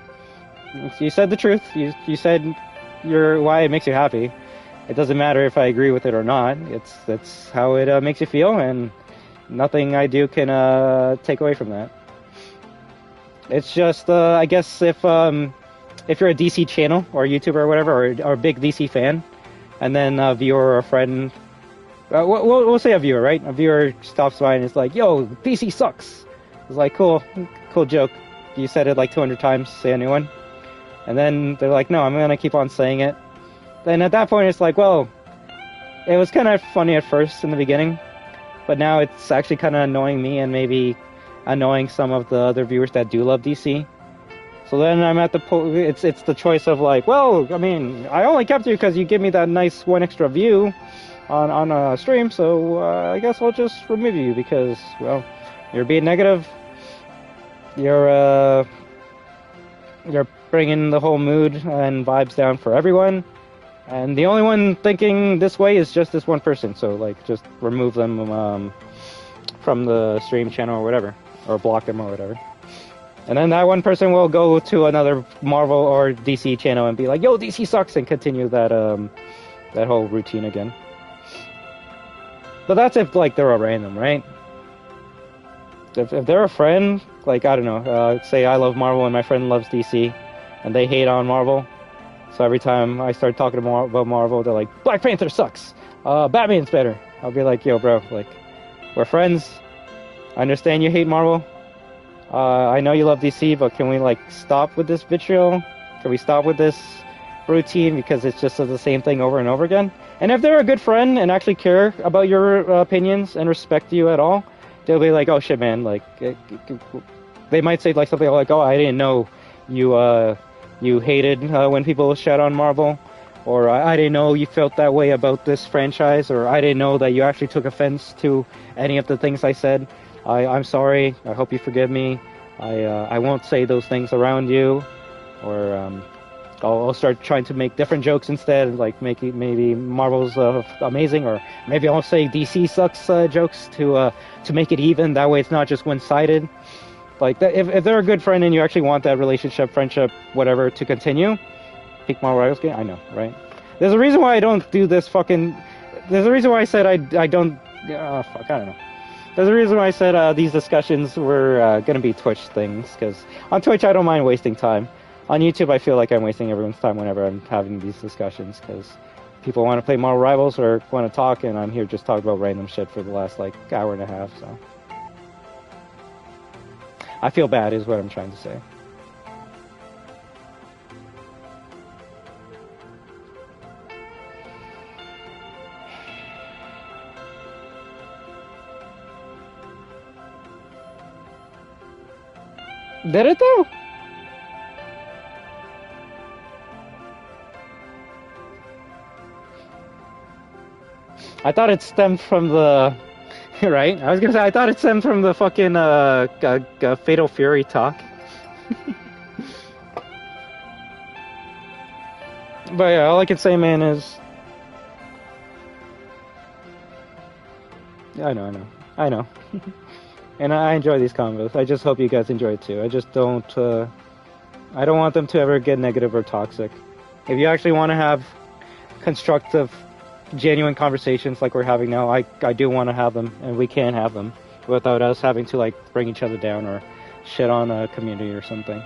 S6: you said the truth. You said why it makes you happy. It doesn't matter if I agree with it or not. That's how it makes you feel, and nothing I do can take away from that. It's just, I guess if you're a DC channel or a YouTuber or whatever, or a big DC fan, and then a viewer or a friend. We'll say a viewer, right? A viewer stops by and is like, yo, DC sucks. It's like, cool joke. You said it like 200 times, say a new one. And then they're like, no, I'm going to keep on saying it. Then at that point, it's like, well, it was kind of funny at first in the beginning, but now it's actually kind of annoying me and maybe annoying some of the other viewers that do love DC. So then I'm at the it's the choice of like, well, I mean, I only kept you because you give me that nice one extra view on a stream, so I guess I'll just remove you because, well, you're being negative. You're bringing the whole mood and vibes down for everyone, and the only one thinking this way is just this one person. So like, just remove them from the stream channel or whatever, or block them or whatever. And then that one person will go to another Marvel or DC channel and be like, yo, DC sucks, and continue that that whole routine again. But that's if like they're a random, right? If they're a friend, like, I don't know, say I love Marvel and my friend loves DC, and they hate on Marvel, so every time I start talking about Marvel, they're like, Black Panther sucks, Batman's better. I'll be like, yo, bro, like, we're friends, I understand you hate Marvel, I know you love DC, but can we, like, stop with this vitriol? Can we stop with this routine, because it's just the same thing over and over again? And if they're a good friend and actually care about your opinions and respect you at all, then they'll be like, oh shit, man, like, they might say like something like, oh, I didn't know you hated when people shat on Marvel, or I didn't know you felt that way about this franchise, or I didn't know that you actually took offense to any of the things I said. I'm sorry. I hope you forgive me. I won't say those things around you, or I'll start trying to make different jokes instead, like maybe Marvel's amazing, or maybe I'll say DC sucks jokes to make it even. That way it's not just one-sided. Like, if they're a good friend and you actually want that relationship, friendship, whatever, to continue, pick Marvel Rivals game. I know, right? There's a reason why I don't do this fucking... There's a reason why I said I don't... fuck, I don't know. There's a reason why I said these discussions were going to be Twitch things, because on Twitch I don't mind wasting time. On YouTube I feel like I'm wasting everyone's time whenever I'm having these discussions, because people want to play Marvel Rivals or want to talk, and I'm here just talking about random shit for the last, like, hour and a half, so... I feel bad is what I'm trying to say. Did it though? I thought it stemmed from the... Right? I was gonna say, I thought it stemmed from the fucking Fatal Fury talk. But yeah, all I can say, man, is... I know. And I enjoy these combos. I just hope you guys enjoy it too. I just don't... I don't want them to ever get negative or toxic. If you actually want to have constructive, genuine conversations like we're having now, I do want to have them, and we can have them without us having to, like, bring each other down or shit on a community or something.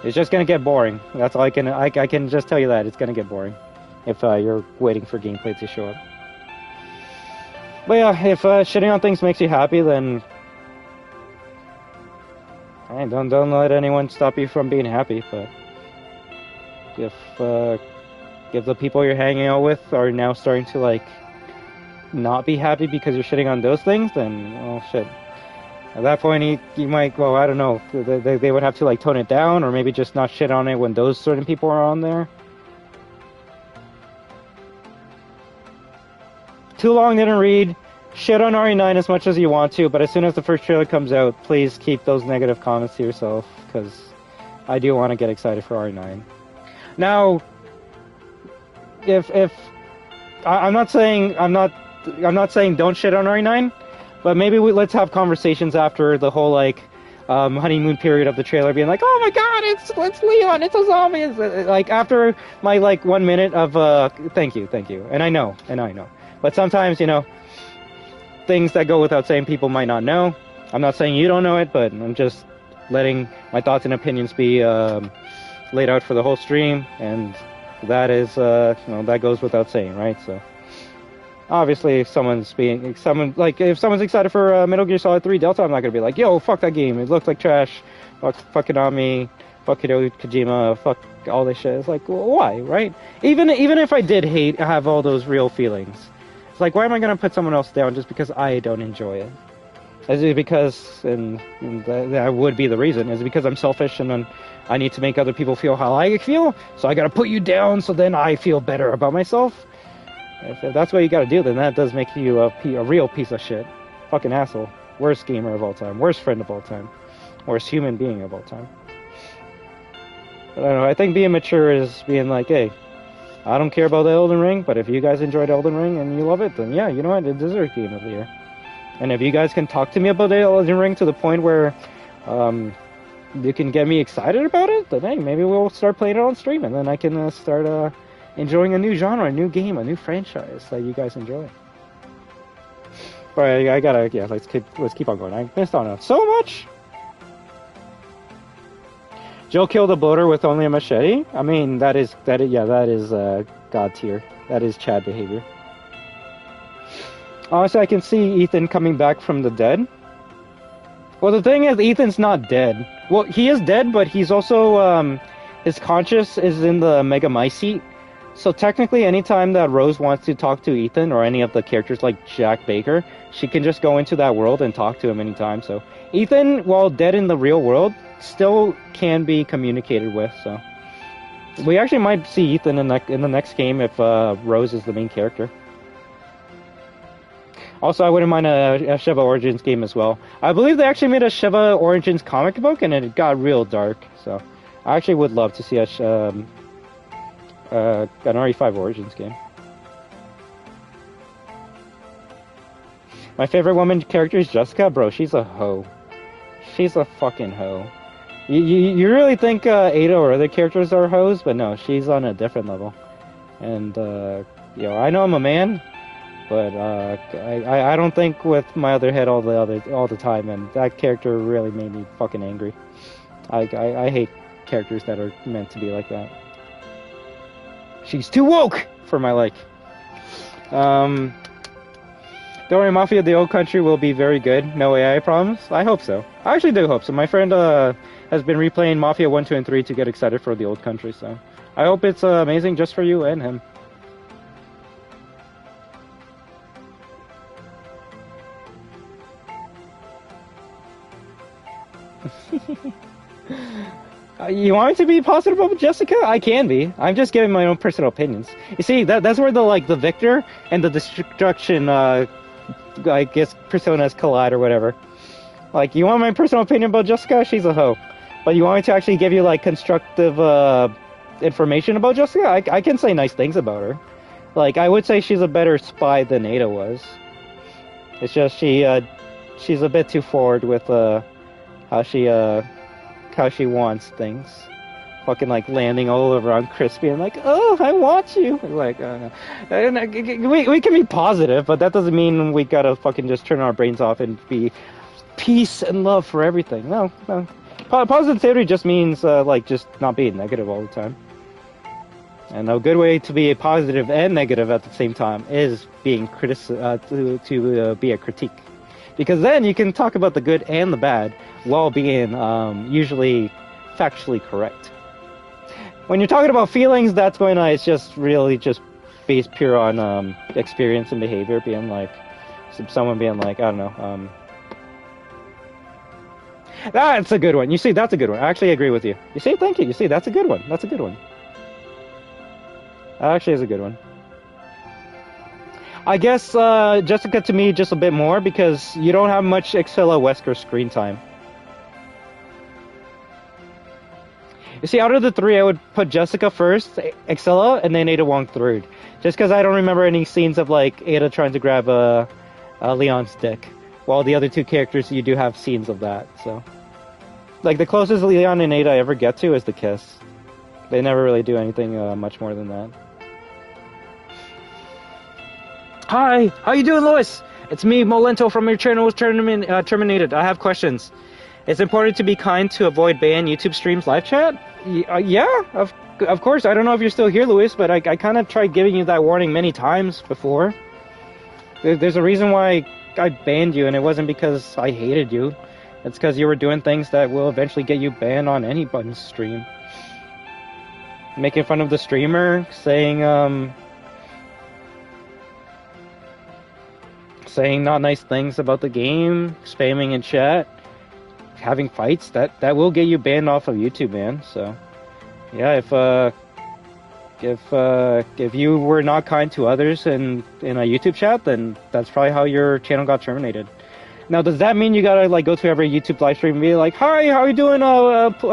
S6: It's just gonna get boring. That's all I can just tell you that. It's gonna get boring if you're waiting for gameplay to show up. But yeah, if shitting on things makes you happy, then hey, don't let anyone stop you from being happy. But if the people you're hanging out with are now starting to, like, not be happy because you're shitting on those things, then, well, shit. At that point, you might, well, I don't know, they would have to, like, tone it down, or maybe just not shit on it when those certain people are on there. Too long didn't read. Shit on RE9 as much as you want to, but as soon as the first trailer comes out, please keep those negative comments to yourself, because I do want to get excited for RE9. Now, if I'm not saying don't shit on RE9, but maybe let's have conversations after the whole, like, honeymoon period of the trailer, being like, oh my god, it's Leon, it's a zombie. Like, after my, like, 1 minute of thank you, and I know, but sometimes, you know, things that go without saying people might not know. I'm not saying you don't know it, but I'm just letting my thoughts and opinions be laid out for the whole stream, and that is, you know, that goes without saying, right? So, obviously, if someone's excited for Metal Gear Solid 3 Delta, I'm not gonna be like, yo, fuck that game, it looks like trash, fuck Konami, fuck Hideo Kojima, fuck all this shit. It's like, well, why, right? Even if I did have all those real feelings, it's like, why am I gonna put someone else down just because I don't enjoy it? Is it because, and that would be the reason, is it because I'm selfish and I need to make other people feel how I feel, so I gotta put you down so then I feel better about myself? If that's what you gotta do, then that does make you a real piece of shit. Fucking asshole. Worst gamer of all time. Worst friend of all time. Worst human being of all time. But I don't know, I think being mature is being like, hey, I don't care about the Elden Ring, but if you guys enjoyed Elden Ring and you love it, then yeah, you know what, it deserves Game of the Year. And if you guys can talk to me about the Elden Ring to the point where you can get me excited about it, then hey, maybe we'll start playing it on stream, and then I can start enjoying a new genre, a new game, a new franchise that you guys enjoy. But I gotta, yeah, let's keep on going. I missed on so much. Joe killed a bloater with only a machete. I mean, that is god tier. That is Chad behavior. Honestly, I can see Ethan coming back from the dead. Well, the thing is, Ethan's not dead. Well, he is dead, but he's also his conscience is in the Mega Mycete, So technically, anytime that Rose wants to talk to Ethan or any of the characters like Jack Baker, she can just go into that world and talk to him anytime. So Ethan, while dead in the real world, still can be communicated with. So we actually might see Ethan in the next game if Rose is the main character. Also, I wouldn't mind a Shiva Origins game as well. I believe they actually made a Shiva Origins comic book, and it got real dark. So I actually would love to see an RE5 Origins game. My favorite woman character is Jessica. Bro, she's a hoe. She's a fucking hoe. You really think Ada or other characters are hoes, but no, she's on a different level. And I know I'm a man, but I don't think with my other head all the time, and that character really made me fucking angry. I hate characters that are meant to be like that. She's too woke for my like. Don't worry, Mafia the Old Country will be very good. No AI problems? I hope so. I actually do hope so. My friend has been replaying Mafia 1, 2, and 3 to get excited for the Old Country, so I hope it's amazing just for you and him. You want me to be positive about Jessica? I can be. I'm just giving my own personal opinions. You see, that's where the victor and the destruction, I guess, personas collide or whatever. Like, you want my personal opinion about Jessica? She's a hoe. But you want me to actually give you, like, constructive information about Jessica? I can say nice things about her. Like, I would say she's a better spy than Ada was. It's just she's a bit too forward with how she wants things. Fucking like landing all over on Crispy and like, oh, I want you. Like, we can be positive, but that doesn't mean we gotta fucking just turn our brains off and be peace and love for everything. No. Positivity just means like just not being negative all the time. And a good way to be positive and negative at the same time is being to be a critique. Because then you can talk about the good and the bad while being usually factually correct. When you're talking about feelings, that's when it's just really just based pure on experience and behavior, being like, someone being like, I don't know, that's a good one. You see, that's a good one. I actually agree with you. You see, thank you. You see, that's a good one. That's a good one. That actually is a good one. I guess Jessica to me just a bit more because you don't have much Excella Wesker screen time. You see, out of the three, I would put Jessica first, Excella, and then Ada Wong third. Just because I don't remember any scenes of like Ada trying to grab Leon's dick. While the other two characters, you do have scenes of that. So, like the closest Leon and Ada ever get to is the kiss. They never really do anything much more than that. Hi, how you doing, Lois? It's me, Molento, from your channel was terminated. I have questions. It's important to be kind to avoid ban YouTube streams live chat? Yeah, of course. I don't know if you're still here, Luis, but I kind of tried giving you that warning many times before. There's a reason why I banned you, and it wasn't because I hated you. It's because you were doing things that will eventually get you banned on anybody's stream. Making fun of the streamer, saying not nice things about the game, spamming in chat, having fights, that will get you banned off of YouTube, man. So, yeah, if you were not kind to others in a YouTube chat, then that's probably how your channel got terminated. Now, does that mean you gotta like go to every YouTube live stream and be like, "Hi, how you doing,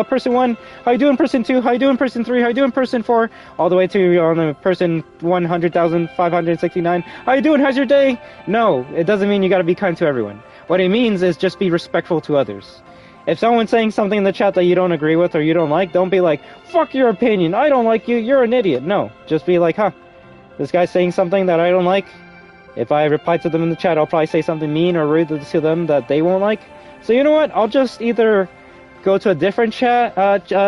S6: person 1? How you doing, person 2? How you doing, person 3? How you doing, person 4? All the way to person 100,569. How you doing? How's your day?" No, it doesn't mean you gotta be kind to everyone. What it means is just be respectful to others. If someone's saying something in the chat that you don't agree with or you don't like, don't be like, "Fuck your opinion, I don't like you, you're an idiot." No, just be like, "Huh, this guy's saying something that I don't like." If I reply to them in the chat, I'll probably say something mean or rude to them that they won't like. So you know what? I'll just either go to a different chat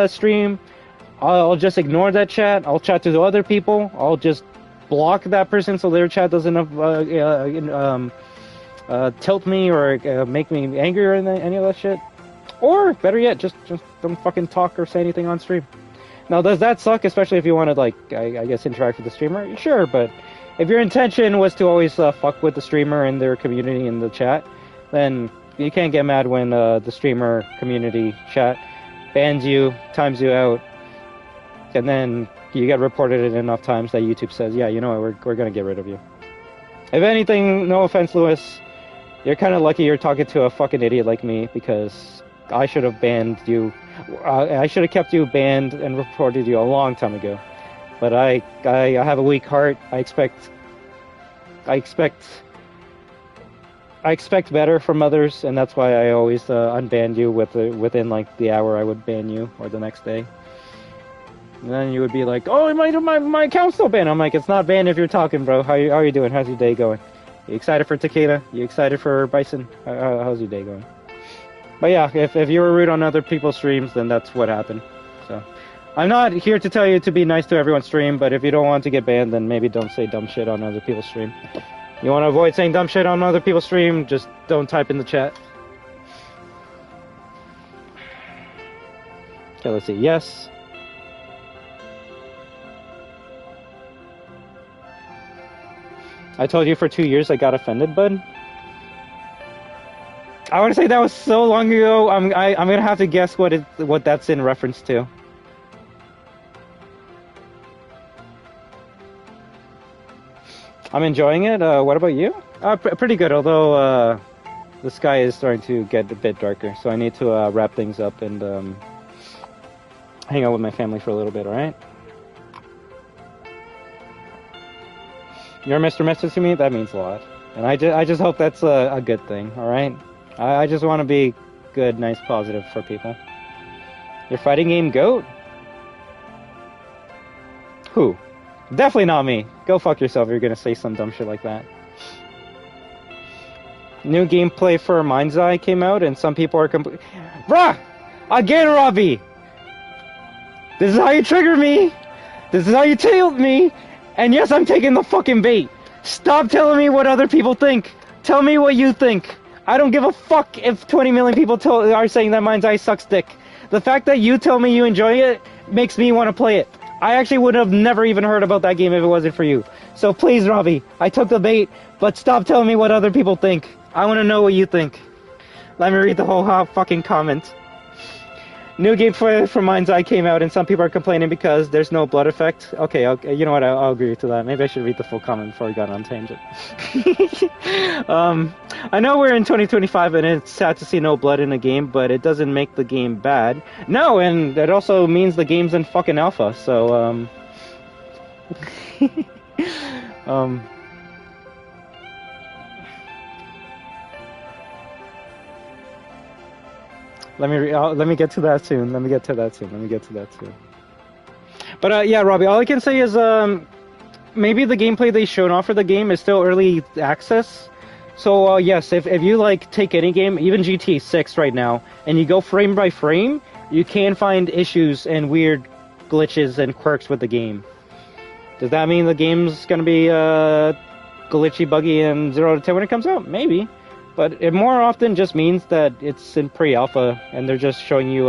S6: stream, I'll just ignore that chat, I'll chat to the other people, I'll just block that person so their chat doesn't tilt me or make me angry or any of that shit. Or, better yet, just don't fucking talk or say anything on stream. Now, does that suck, especially if you want to, like, I guess, interact with the streamer? Sure, but if your intention was to always fuck with the streamer and their community in the chat, then you can't get mad when the streamer community chat bans you, times you out, and then you get reported enough times that YouTube says, yeah, you know what, we're going to get rid of you. If anything, no offense, Lewis, you're kind of lucky you're talking to a fucking idiot like me, because I should have banned you. I should have kept you banned and reported you a long time ago. But I have a weak heart. I expect better from others, and that's why I always unbanned you within like the hour I would ban you, or the next day. And then you would be like, oh, my account's still banned. I'm like, it's not banned if you're talking, bro. How are you doing? How's your day going? You excited for Takeda? You excited for Bison? How's your day going? But yeah, if you were rude on other people's streams, then that's what happened. So, I'm not here to tell you to be nice to everyone's stream, but if you don't want to get banned, then maybe don't say dumb shit on other people's stream. You want to avoid saying dumb shit on other people's stream, just don't type in the chat. Okay, let's see. Yes. I told you for 2 years I got offended, bud. I want to say that was so long ago. I'm gonna have to guess what that's in reference to. I'm enjoying it. What about you? Pretty good. Although the sky is starting to get a bit darker, so I need to wrap things up and hang out with my family for a little bit. All right. You're Mr. Message to me. That means a lot, and I just hope that's a good thing. All right. I just want to be good, nice, positive for people. Your fighting game GOAT? Who? Definitely not me. Go fuck yourself if you're gonna say some dumb shit like that. New gameplay for Mind's Eye came out, and some people are Bruh! Again, Robbie! This is how you trigger me! This is how you tailed me! And yes, I'm taking the fucking bait! Stop telling me what other people think! Tell me what you think! I don't give a fuck if 20 million people are saying that Mind's Eye sucks dick. The fact that you tell me you enjoy it makes me want to play it. I actually would have never even heard about that game if it wasn't for you. So please, Robbie, I took the bait, but stop telling me what other people think. I want to know what you think. Let me read the whole fucking comment. New game for Mind's Eye came out, and some people are complaining because there's no blood effect. Okay, you know what? I'll agree to that. Maybe I should read the full comment before I got on tangent. I know we're in 2025, and it's sad to see no blood in a game, but it doesn't make the game bad. No, and it also means the game's in fucking alpha. So, Let me get to that soon. But yeah, Robbie, all I can say is maybe the gameplay they showed off for the game is still early access. So yes, if you like take any game, even GTA 6 right now, and you go frame by frame, you can find issues and weird glitches and quirks with the game. Does that mean the game's gonna be glitchy, buggy, and 0 to 10 when it comes out? Maybe. But it more often just means that it's in pre-alpha, and they're just showing you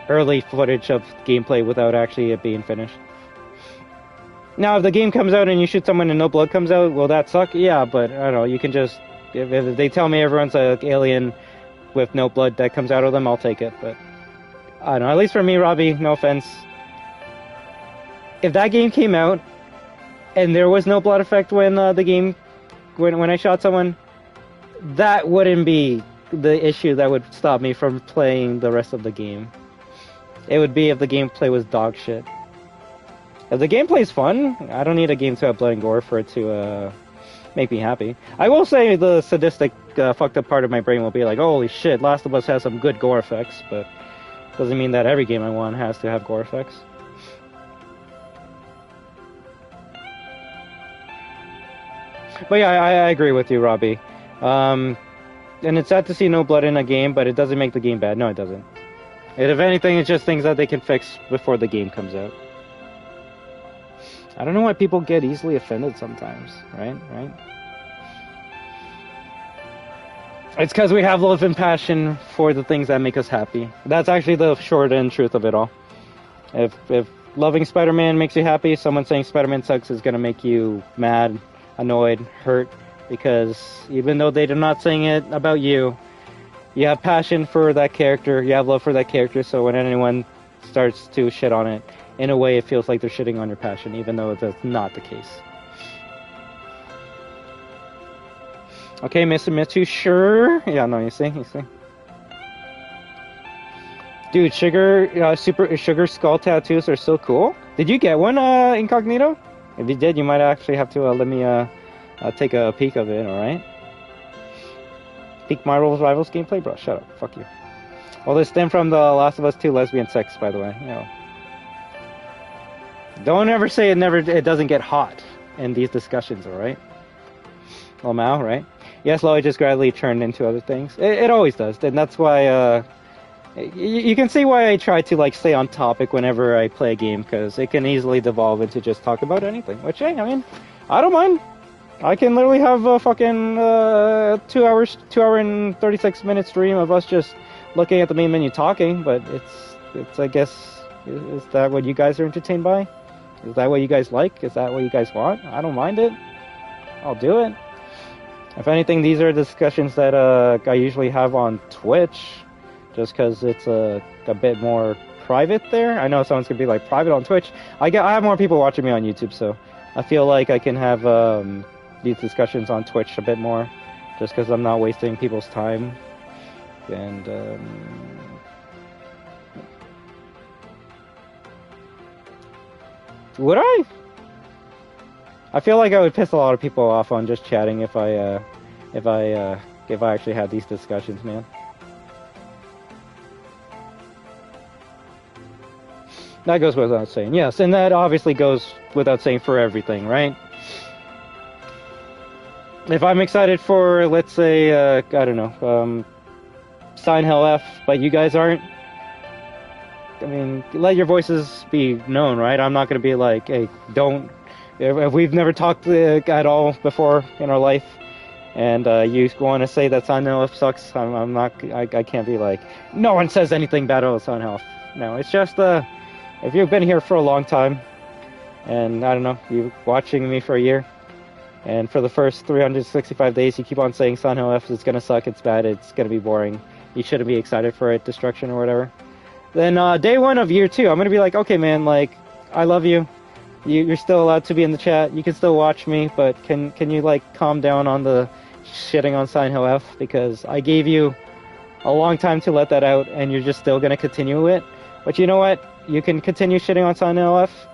S6: early footage of gameplay without actually it being finished. Now, if the game comes out and you shoot someone and no blood comes out, will that suck? Yeah, but I don't know, you can just... If they tell me everyone's an alien with no blood that comes out of them, I'll take it. But I don't know, at least for me, Robbie, no offense. If that game came out, and there was no blood effect when when I shot someone, that wouldn't be the issue that would stop me from playing the rest of the game. It would be if the gameplay was dog shit. If the gameplay's fun, I don't need a game to have blood and gore for it to make me happy. I will say the sadistic, fucked up part of my brain will be like, holy shit, Last of Us has some good gore effects, but doesn't mean that every game I want has to have gore effects. But yeah, I agree with you, Robbie. And it's sad to see no blood in a game, but it doesn't make the game bad. No, it doesn't. If anything, it's just things that they can fix before the game comes out. I don't know why people get easily offended sometimes, right? It's because we have love and passion for the things that make us happy. That's actually the short end truth of it all. If loving Spider-Man makes you happy, someone saying Spider-Man sucks is gonna make you mad, annoyed, hurt, because even though they're not saying it about you, you have passion for that character, you have love for that character, so when anyone starts to shit on it, in a way it feels like they're shitting on your passion, even though that's not the case. Okay, Mr. METSU, sure. Yeah, no, you see. Dude, Sugar Skull tattoos are so cool. Did you get one, Incognito? If you did, you might actually have to let me take a peek of it, alright? Peek my Rivals gameplay? Bro, shut up. Fuck you. Well, this stemmed from The Last of Us 2 lesbian sex, by the way. You know. Don't ever say it doesn't get hot in these discussions, alright? Lamau, right? Yes, Loy just gradually turned into other things. It always does, and that's why, you can see why I try to, like, stay on topic whenever I play a game, because it can easily devolve into just talk about anything. Which, hey, I mean, I don't mind. I can literally have a fucking 2 hour and 36-minute stream of us just looking at the main menu talking, but it's I guess, is that what you guys are entertained by? Is that what you guys like? Is that what you guys want? I don't mind it. I'll do it. If anything, these are discussions that I usually have on Twitch, just because it's a bit more private there. I know someone's gonna be like, private on Twitch. I have more people watching me on YouTube, so I feel like I can have these discussions on Twitch a bit more, just because I'm not wasting people's time. And would I? I feel like I would piss a lot of people off on just chatting if I actually had these discussions, man. That goes without saying, yes, and that obviously goes without saying for everything, right? If I'm excited for, let's say, I don't know, Sign Hell F, but you guys aren't, I mean, let your voices be known, right? I'm not going to be like, hey, don't, if we've never talked at all before in our life, and you want to say that Sign Hell F sucks, I'm not, I can't be like, no one says anything bad about Sign Hell F. No, it's just, if you've been here for a long time, and I don't know, you're watching me for a year, and for the first 365 days you keep on saying Silent Hill F is gonna suck, it's bad, it's gonna be boring, you shouldn't be excited for it, destruction or whatever, then day one of year two, I'm gonna be like, okay man, like, I love you, you're still allowed to be in the chat, you can still watch me, but can you like calm down on the shitting on Silent Hill F, because I gave you a long time to let that out, and you're just still gonna continue it. But you know what? You can continue shitting on Silent Hill F.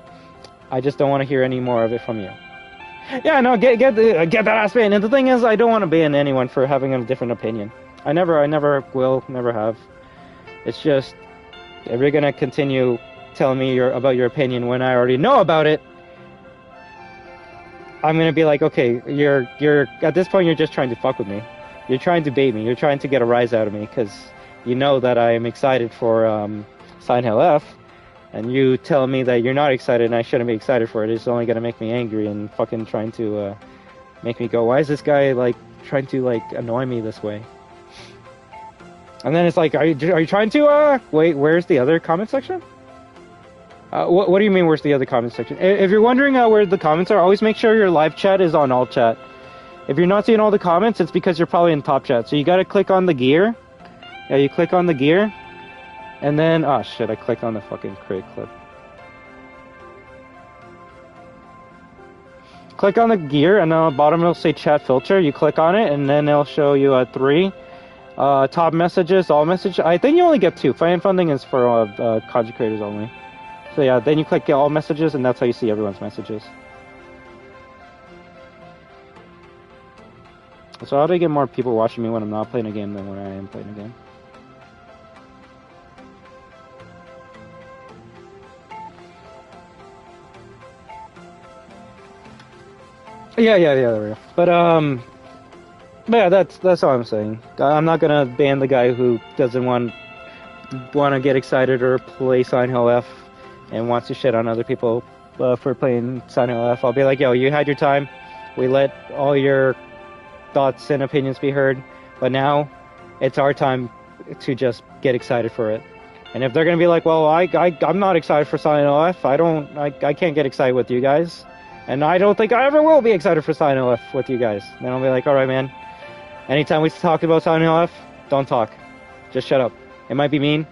S6: I just don't want to hear any more of it from you. Yeah, no, get that ass banned. And the thing is, I don't want to ban anyone for having a different opinion. I never will, never have. It's just, if you're gonna continue telling me about your opinion when I already know about it, I'm gonna be like, okay, you're at this point you're just trying to fuck with me. You're trying to bait me. You're trying to get a rise out of me because you know that I am excited for Silent Hill F, and you tell me that you're not excited and I shouldn't be excited for it. It's only gonna make me angry and fucking trying to make me go, why is this guy like trying to like annoy me this way? And then it's like, are you trying to wait? Where's the other comment section? What do you mean? Where's the other comment section? If you're wondering where the comments are, always make sure your live chat is on all chat. If you're not seeing all the comments, it's because you're probably in top chat. So you gotta click on the gear. Yeah, you click on the gear. And then, oh shit, I clicked on the fucking create clip. Click on the gear, and on the bottom it'll say chat filter. You click on it, and then it'll show you 3. Top messages, all messages. I think you only get 2. Fan funding is for content creators only. So yeah, then you click get all messages, and that's how you see everyone's messages. So how do I get more people watching me when I'm not playing a game than when I am playing a game? Yeah, there we go. But yeah, that's all I'm saying. I'm not gonna ban the guy who doesn't want to get excited or play Silent Hill F and wants to shit on other people for playing Silent Hill F. I'll be like, yo, you had your time. We let all your thoughts and opinions be heard, but now it's our time to just get excited for it. And if they're gonna be like, well, I'm not excited for Silent Hill F. I can't get excited with you guys, and I don't think I ever will be excited for Silent Hill F with you guys. Then I'll be like, all right, man. Anytime we talk about Silent Hill F, don't talk. Just shut up. It might be mean,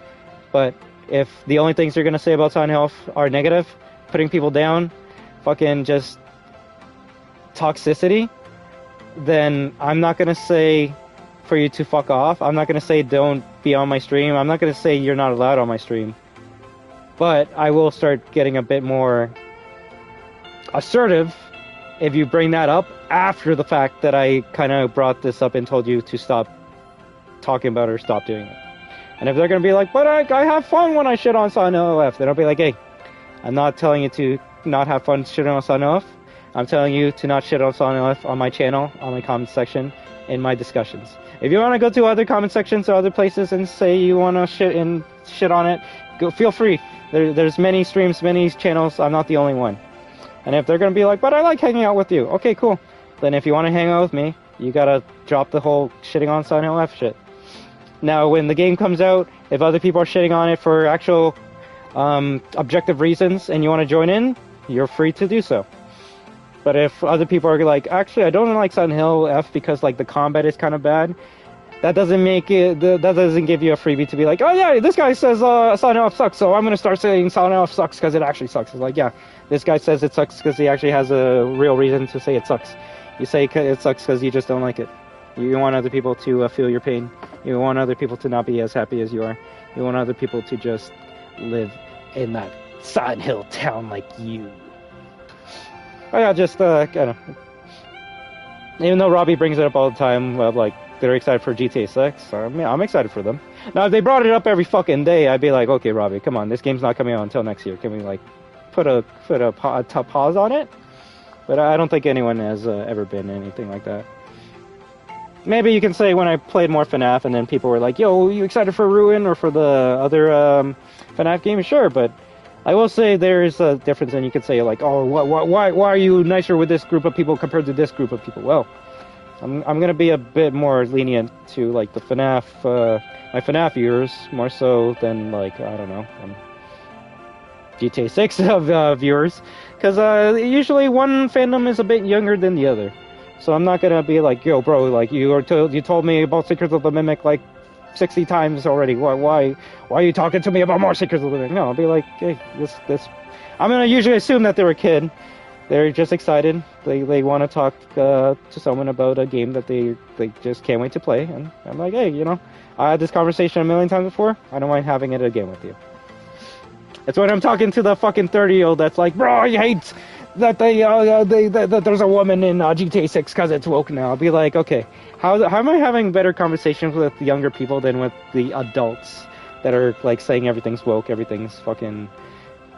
S6: but if the only things you're gonna say about Silent Hill F are negative, putting people down, fucking just toxicity, then I'm not gonna say for you to fuck off. I'm not gonna say don't be on my stream. I'm not gonna say you're not allowed on my stream. But I will start getting a bit more assertive if you bring that up after the fact that I kind of brought this up and told you to stop talking about it or stop doing it. And if they're gonna be like, but I have fun when I shit on Silent Hill F, then I'll be like, hey, I'm not telling you to not have fun shitting on Silent Hill F. I'm telling you to not shit on Silent Hill F on my channel, on my comment section, in my discussions. If you want to go to other comment sections or other places and say you want to shit on it, go. Feel free. There's many streams, many channels. I'm not the only one. And if they're gonna be like, but I like hanging out with you, okay, cool. Then if you want to hang out with me, you gotta drop the whole shitting on Silent Hill F shit. Now, when the game comes out, if other people are shitting on it for actual objective reasons and you want to join in, you're free to do so. But if other people are like, actually, I don't like Silent Hill F because like the combat is kind of bad, that doesn't make it. That doesn't give you a freebie to be like, oh yeah, this guy says Silent Hill F sucks, so I'm gonna start saying Silent Hill F sucks because it actually sucks. It's like, yeah, this guy says it sucks because he actually has a real reason to say it sucks. You say it sucks because you just don't like it. You want other people to feel your pain. You want other people to not be as happy as you are. You want other people to just live in that Silent Hill town like you. Oh yeah, just kind of. Even though Robbie brings it up all the time, like they're excited for GTA 6. I'm excited for them. Now, if they brought it up every fucking day, I'd be like, okay, Robbie, come on, this game's not coming out until next year. Can we like put a pause on it? But I don't think anyone has ever been anything like that. Maybe you can say when I played more FNAF and then people were like, yo, you excited for Ruin or for the other FNAF game? Sure, but I will say there is a difference, and you could say like, oh, why are you nicer with this group of people compared to this group of people? Well, I'm gonna be a bit more lenient to like the FNAF, my FNAF viewers, more so than like, I don't know, GTA 6 viewers, because usually one fandom is a bit younger than the other. So I'm not gonna be like, yo, bro, like you told me about Secrets of the Mimic like 60 times already. Why are you talking to me about more Secrets of the Mimic? No, I'll be like, hey, this. I'm gonna usually assume that they're a kid. They're just excited. They want to talk to someone about a game that they just can't wait to play. And I'm like, hey, you know, I had this conversation a million times before. I don't mind having it again with you. It's when I'm talking to the fucking 30-year-old that's like, bro, I hate that that there's a woman in GTA 6 because it's woke now. I'll be like, okay, how am I having better conversations with the younger people than with the adults that are like saying everything's woke, everything's fucking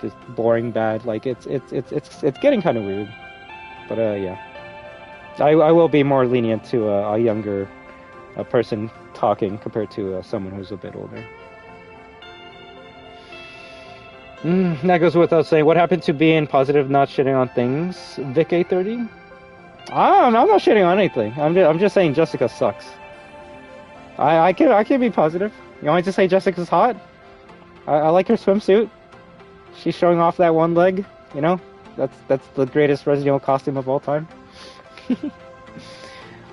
S6: just boring, bad. Like it's getting kind of weird. But yeah, I will be more lenient to a younger person talking compared to someone who's a bit older. That goes without saying. What happened to being positive, not shitting on things? Vic 830? I'm not shitting on anything. I'm just saying Jessica sucks. I can be positive. You want me to say Jessica's hot? I like her swimsuit. She's showing off that one leg. You know, that's the greatest Resident Evil costume of all time.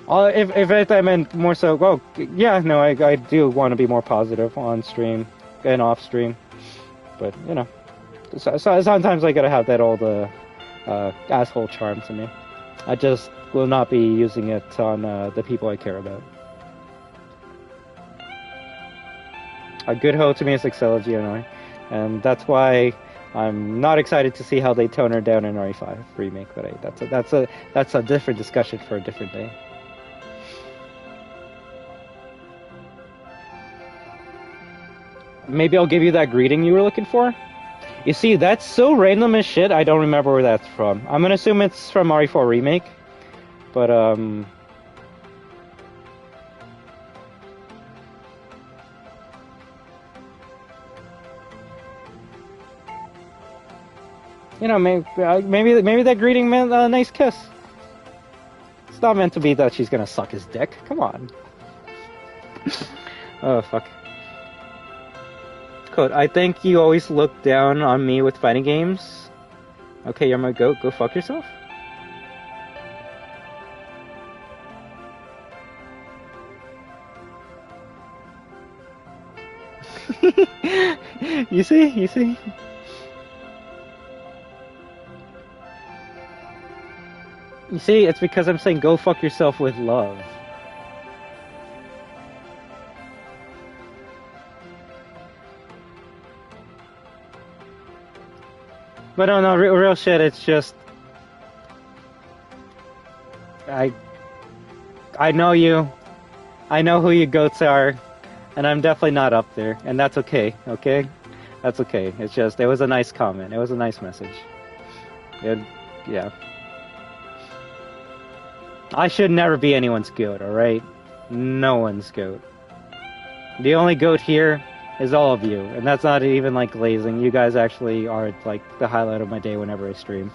S6: If I meant more so, well, yeah, no, I do want to be more positive on stream and off stream. But, you know, so sometimes I gotta have that old asshole charm to me. I just will not be using it on the people I care about. A good hoe to me is Excella Gianoi, and that's why I'm not excited to see how they tone her down in RE5 remake. But that's a different discussion for a different day. Maybe I'll give you that greeting you were looking for. You see, that's so random as shit, I don't remember where that's from. I'm gonna assume it's from RE4 Remake. But, you know, maybe that greeting meant a nice kiss. It's not meant to be that she's gonna suck his dick. Come on. Oh, fuck. Quote, I think you always look down on me with fighting games. Okay, you're my goat. Go fuck yourself. You see? You see? You see, it's because I'm saying go fuck yourself with love. But no, real shit, it's just... I know you. I know who your goats are. And I'm definitely not up there. And that's okay, okay? That's okay. It's just, it was a nice comment. It was a nice message. Yeah. I should never be anyone's goat, alright? No one's goat. The only goat here is all of you. And that's not even like glazing. You guys actually are like the highlight of my day whenever I stream.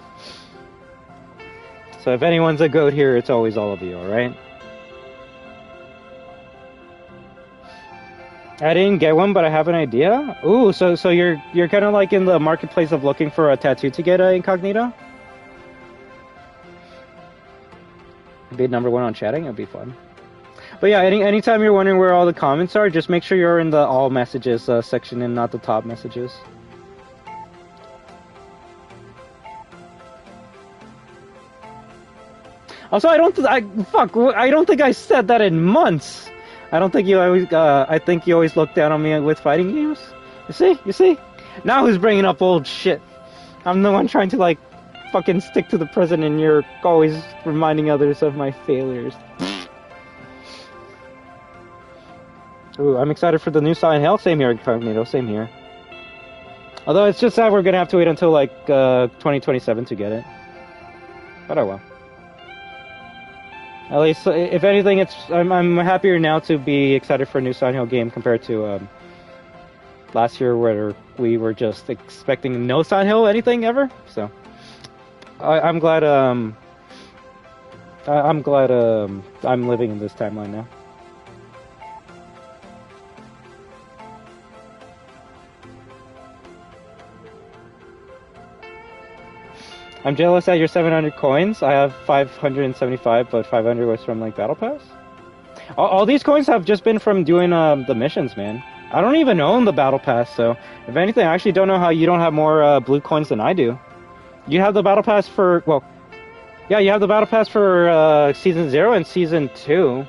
S6: So if anyone's a goat here, it's always all of you, alright? I didn't get one, but I have an idea. Ooh, so you're kind of like in the marketplace of looking for a tattoo to get incognito? Be #1 on chatting, it'd be fun. But yeah, anytime you're wondering where all the comments are, just make sure you're in the all messages section and not the top messages. Also, I don't think I said that in months. I don't think you always. I think you always look down on me with fighting games. You see. Now who's bringing up old shit? I'm the one trying to like fucking stick to the present, and you're always reminding others of my failures. Ooh, I'm excited for the new Silent Hill. Same here, Incognito. Same here. Although it's just sad we're gonna have to wait until like 2027 to get it. But oh well. At least, if anything, I'm happier now to be excited for a new Silent Hill game compared to last year where we were just expecting no Silent Hill anything ever. So I'm glad I'm living in this timeline now. I'm jealous at your 700 coins. I have 575, but 500 was from like Battle Pass. All these coins have just been from doing the missions, man. I don't even own the Battle Pass, so if anything, I actually don't know how you don't have more blue coins than I do. You have the Battle Pass for, well, yeah, you have the Battle Pass for Season 0 and Season 2.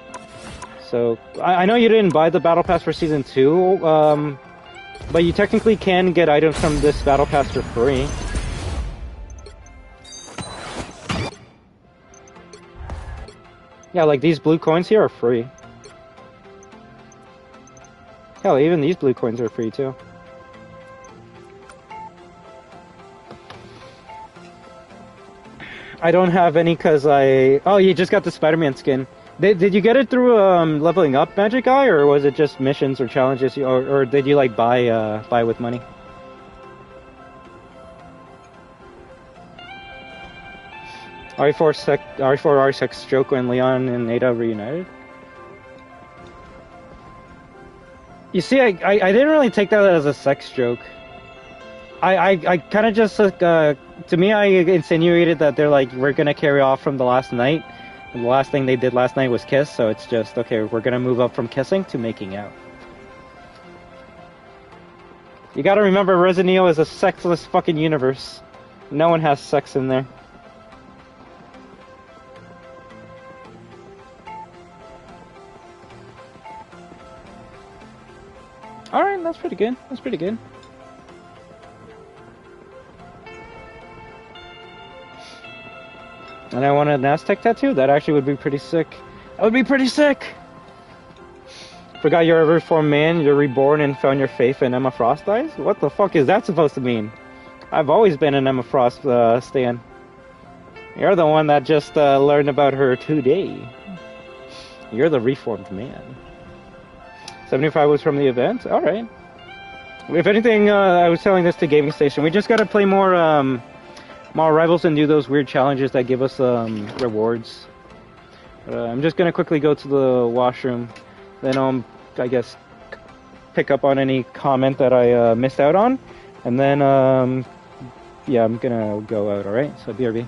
S6: So, I know you didn't buy the Battle Pass for Season 2, but you technically can get items from this Battle Pass for free. Yeah, like these blue coins here are free. Hell, even these blue coins are free too. I don't have any because oh, you just got the Spider-Man skin. Did you get it through leveling up Magic Guy, or was it just missions or challenges, or did you like buy with money? RE4 sex joke when Leon and Ada reunited. You see, I didn't really take that as a sex joke. I kind of just to me, I insinuated that they're like, we're gonna carry off from the last night, and the last thing they did last night was kiss, so it's just okay, we're gonna move up from kissing to making out. You gotta remember, Resident Evil is a sexless fucking universe. No one has sex in there. Alright, that's pretty good. That's pretty good. And I want an Aztec tattoo? That actually would be pretty sick. That would be pretty sick! Forgot you're a reformed man, you're reborn and found your faith in Emma Frost eyes? What the fuck is that supposed to mean? I've always been an Emma Frost stan. You're the one that just learned about her today. You're the reformed man. 75 was from the event? Alright. If anything, I was telling this to Gaming Station, we just gotta play more rivals and do those weird challenges that give us rewards. I'm just gonna quickly go to the washroom, then I guess pick up on any comment that I missed out on, and then yeah, I'm gonna go out. All right, so BRB.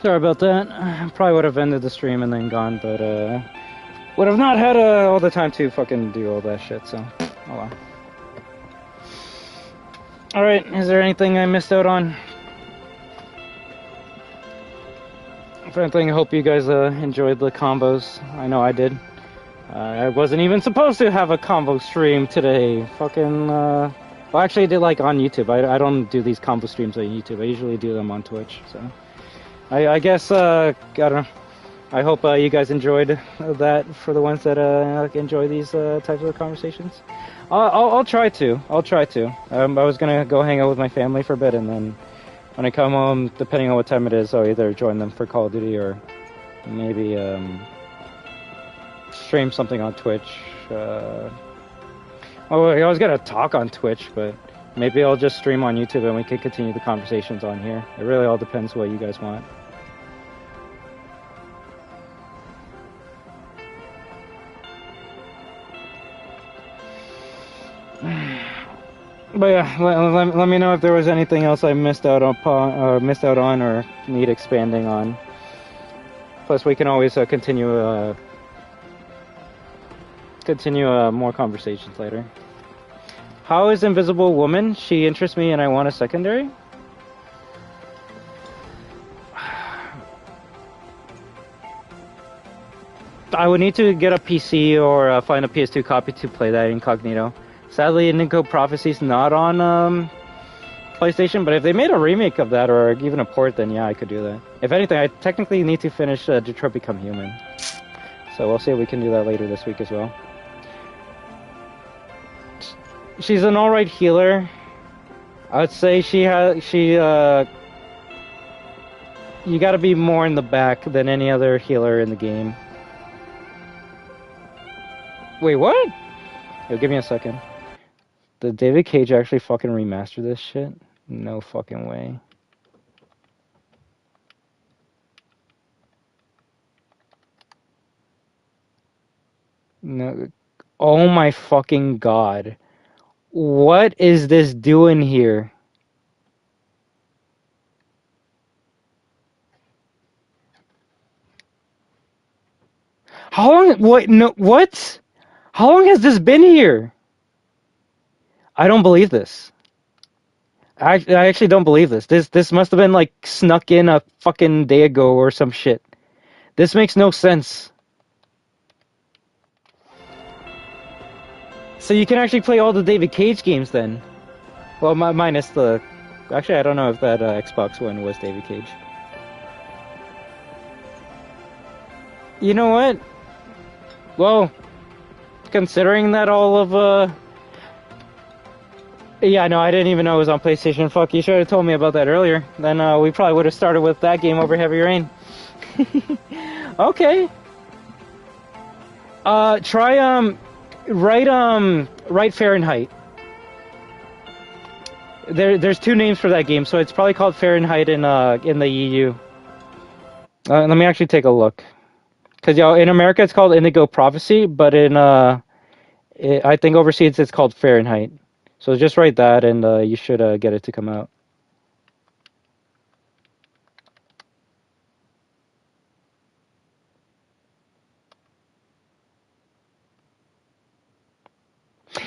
S6: Sorry about that. Probably would have ended the stream and then gone, but would have not had all the time to fucking do all that shit, so oh well. Alright, is there anything I missed out on? If anything, I hope you guys enjoyed the combos. I know I did. I wasn't even supposed to have a combo stream today. Fucking, well, actually I did like on YouTube. I don't do these combo streams on YouTube. I usually do them on Twitch, so. I guess, I don't know. I hope you guys enjoyed that for the ones that enjoy these types of conversations. I'll try to. I'll try to. I was gonna go hang out with my family for a bit, and then when I come home, depending on what time it is, I'll either join them for Call of Duty or maybe stream something on Twitch. Oh, I was gonna talk on Twitch, but maybe I'll just stream on YouTube and we can continue the conversations on here. It really all depends what you guys want. But yeah, let me know if there was anything else I missed out on or need expanding on. Plus, we can always continue more conversations later. How is Invisible Woman? She interests me and I want a secondary? I would need to get a PC or find a PS2 copy to play that incognito. Sadly, Indigo Prophecy's not on PlayStation, but if they made a remake of that or even a port, then yeah, I could do that. If anything, I technically need to finish Detroit Become Human. So we'll see if we can do that later this week as well. She's an alright healer. I would say you gotta be more in the back than any other healer in the game. Wait, what? Yo, give me a second. Did David Cage actually fucking remaster this shit? No fucking way. No. Oh my fucking god. What is this doing here? How long? What? No. What? How long has this been here? I don't believe this. I actually don't believe this. This must have been like snuck in a fucking day ago or some shit. This makes no sense. So you can actually play all the David Cage games then? Well, minus the... Actually, I don't know if that Xbox One was David Cage. You know what? Well, considering that all of... Yeah, no, I didn't even know it was on PlayStation. Fuck, you should have told me about that earlier. Then we probably would have started with that game over Heavy Rain. Okay. Try, write Fahrenheit. There's two names for that game, so it's probably called Fahrenheit in the EU. Let me actually take a look. Because, in America it's called Indigo Prophecy, but in, I think overseas it's called Fahrenheit. So just write that, and you should get it to come out.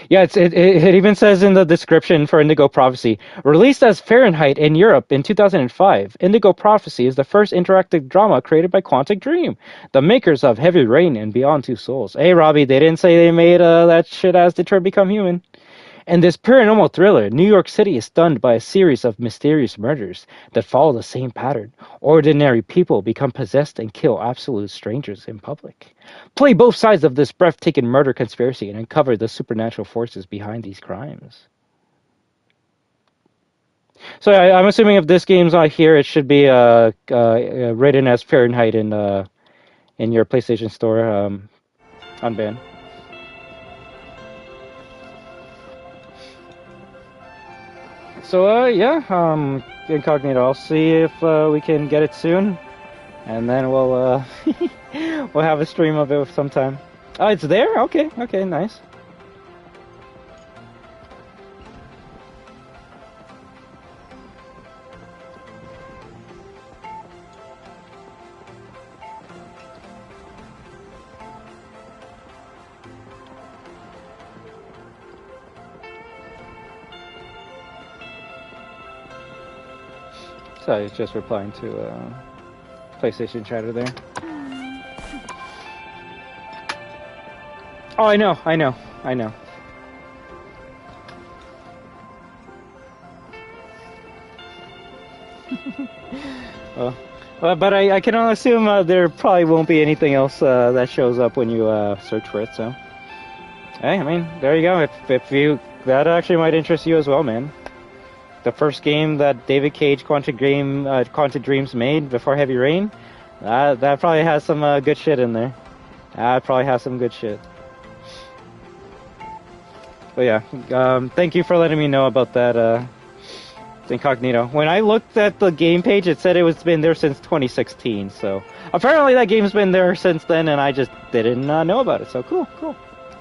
S6: Yeah, it even says in the description for Indigo Prophecy, released as Fahrenheit in Europe in 2005, Indigo Prophecy is the first interactive drama created by Quantic Dream, the makers of Heavy Rain and Beyond Two Souls. Hey, Robbie, they didn't say they made that shit as Detroit Become Human. In this paranormal thriller, New York City is stunned by a series of mysterious murders that follow the same pattern. Ordinary people become possessed and kill absolute strangers in public. Play both sides of this breathtaking murder conspiracy and uncover the supernatural forces behind these crimes. So I'm assuming if this game's not here, it should be written as Fahrenheit in your PlayStation Store unbanned. So, yeah, Incognito, I'll see if we can get it soon, and then we'll we'll have a stream of it sometime. Oh, it's there? Okay, nice. So I was just replying to PlayStation chatter there. Oh, I know. But I can only assume there probably won't be anything else that shows up when you search for it. So, hey, I mean, there you go. If you that actually might interest you as well, man. The first game that David Cage Quantic Dreams made before Heavy Rain, that probably has some good shit in there. That probably has some good shit. But yeah, thank you for letting me know about that Incognito. When I looked at the game page, it said it was been there since 2016. So apparently that game's been there since then, and I just didn't know about it. So cool.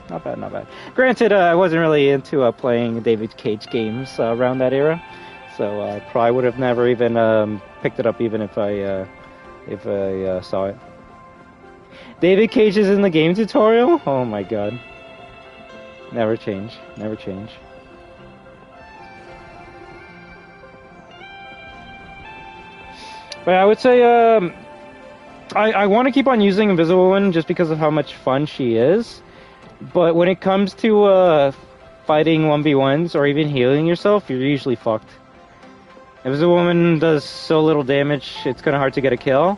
S6: Not bad, not bad. Granted, I wasn't really into playing David Cage games around that era, so I probably would have never even picked it up even if I saw it. David Cage is in the game tutorial? Oh my god. Never change. Never change. But I would say I want to keep on using Invisible Woman just because of how much fun she is. But when it comes to fighting 1v1s or even healing yourself, you're usually fucked. Invisible Woman does so little damage, it's kind of hard to get a kill.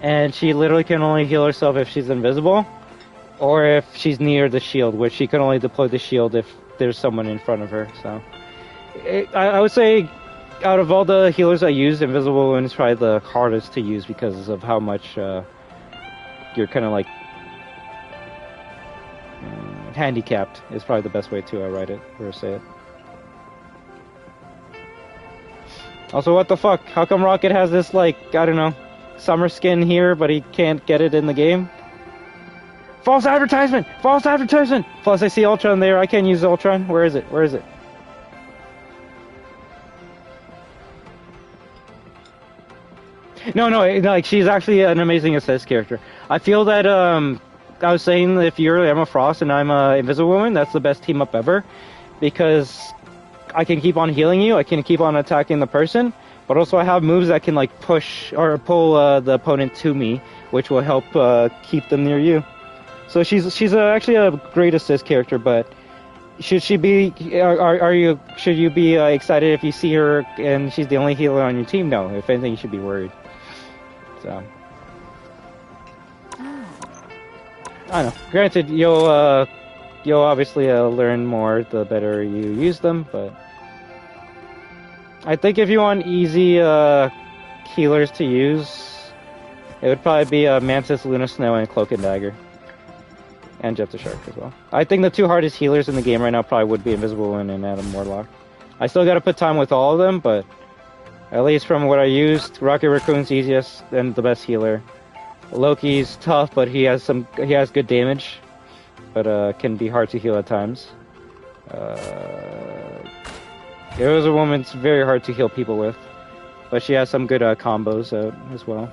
S6: And she literally can only heal herself if she's invisible, or if she's near the shield, which she can only deploy the shield if there's someone in front of her. So, I would say, out of all the healers I use, Invisible Woman is probably the hardest to use because of how much you're kind of like handicapped. Is probably the best way to write it or say it. Also, what the fuck? How come Rocket has this, like, I don't know, summer skin here, but he can't get it in the game? False advertisement! False advertisement! Plus, I see Ultron there. I can't use Ultron. Where is it? Where is it? No, like, she's actually an amazing assist character. I feel that, I was saying if you're Emma Frost and I'm Invisible Woman, that's the best team up ever. Because I can keep on healing you, I can keep on attacking the person, but also I have moves that can like push or pull the opponent to me, which will help keep them near you. So she's actually a great assist character, but should she be? Should you be excited if you see her and she's the only healer on your team? No. If anything, you should be worried. So I don't know. Granted, you'll obviously learn more the better you use them, but I think if you want easy healers to use, it would probably be Mantis, Luna Snow, and Cloak and Dagger. And Jet the Shark as well. I think the two hardest healers in the game right now probably would be Invisible Woman and Adam Warlock. I still gotta put time with all of them, but at least from what I used, Rocket Raccoon's easiest and the best healer. Loki's tough, but he has good damage, but can be hard to heal at times. Invisible Woman's very hard to heal people with, but she has some good combos out as well.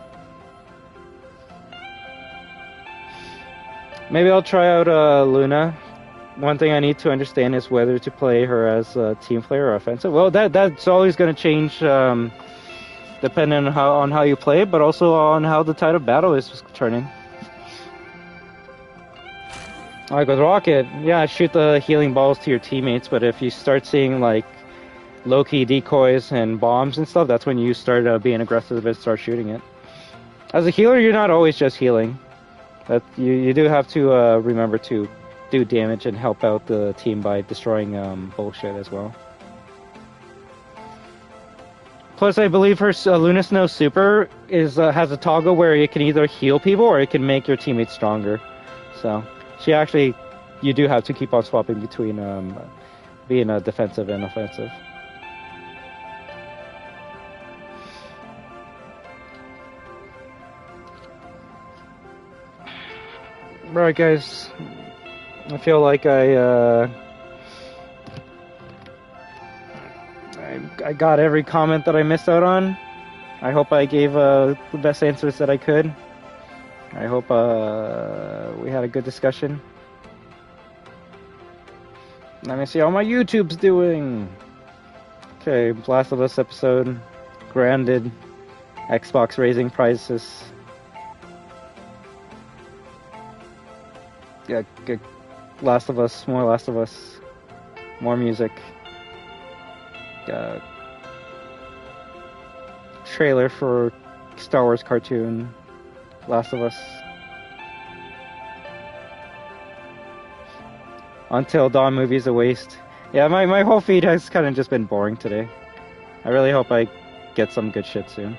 S6: Maybe I'll try out Luna. One thing I need to understand is whether to play her as a team player or offensive. Well, that's always going to change depending on how you play, but also on how the tide of battle is turning. Like with Rocket, yeah, shoot the healing balls to your teammates, but if you start seeing like low-key decoys and bombs and stuff, that's when you start being aggressive and start shooting it. As a healer, you're not always just healing. That you do have to remember to do damage and help out the team by destroying bullshit as well. Plus, I believe her Luna Snow Super has a toggle where it can either heal people or it can make your teammates stronger. So you do have to keep on swapping between being defensive and offensive. Alright guys, I feel like I got every comment that I missed out on. I hope I gave the best answers that I could. I hope we had a good discussion. Let me see how my YouTube's doing. Okay, Last of Us episode, grounded, Xbox raising prices. Yeah, good. Last of Us, more Last of Us, more music. Trailer for Star Wars cartoon, Last of Us. Until Dawn movie's a waste. Yeah, my whole feed has kind of just been boring today. I really hope I get some good shit soon.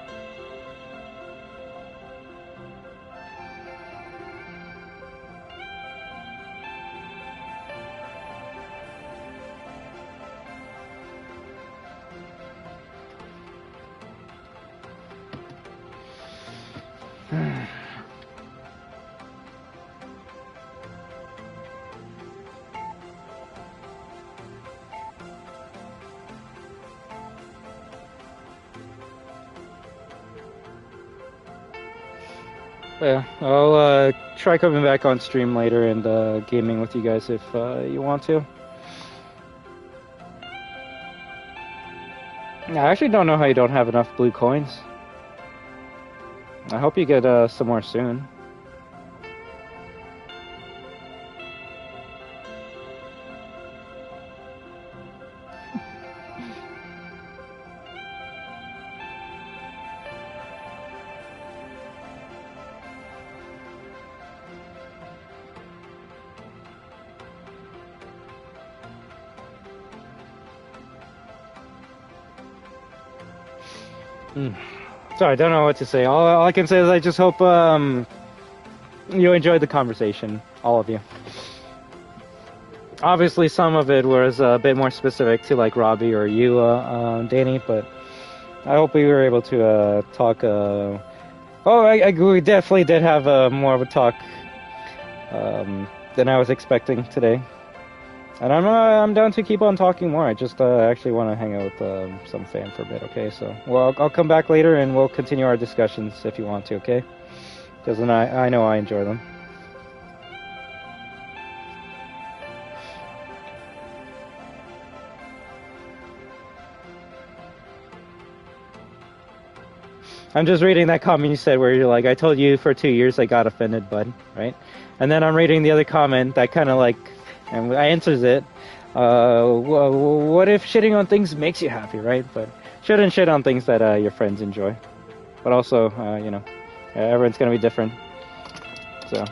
S6: Yeah, I'll try coming back on stream later and gaming with you guys if you want to. I actually don't know how you don't have enough blue coins. I hope you get some more soon. Sorry, I don't know what to say. All I can say is I just hope you enjoyed the conversation, all of you. Obviously, some of it was a bit more specific to like Robbie or you, Danny, but I hope we were able to talk. We definitely did have more of a talk than I was expecting today. And I'm down to keep on talking more. I just actually want to hang out with some fam for a bit, okay? So, well, I'll come back later and we'll continue our discussions if you want to, okay? Because then I know I enjoy them. I'm just reading that comment you said where you're like, I told you for 2 years I got offended, bud, right? And then I'm reading the other comment that kind of like, and I answers it, what if shitting on things makes you happy, right? But shouldn't shit on things that your friends enjoy. But also, you know, everyone's gonna be different. So,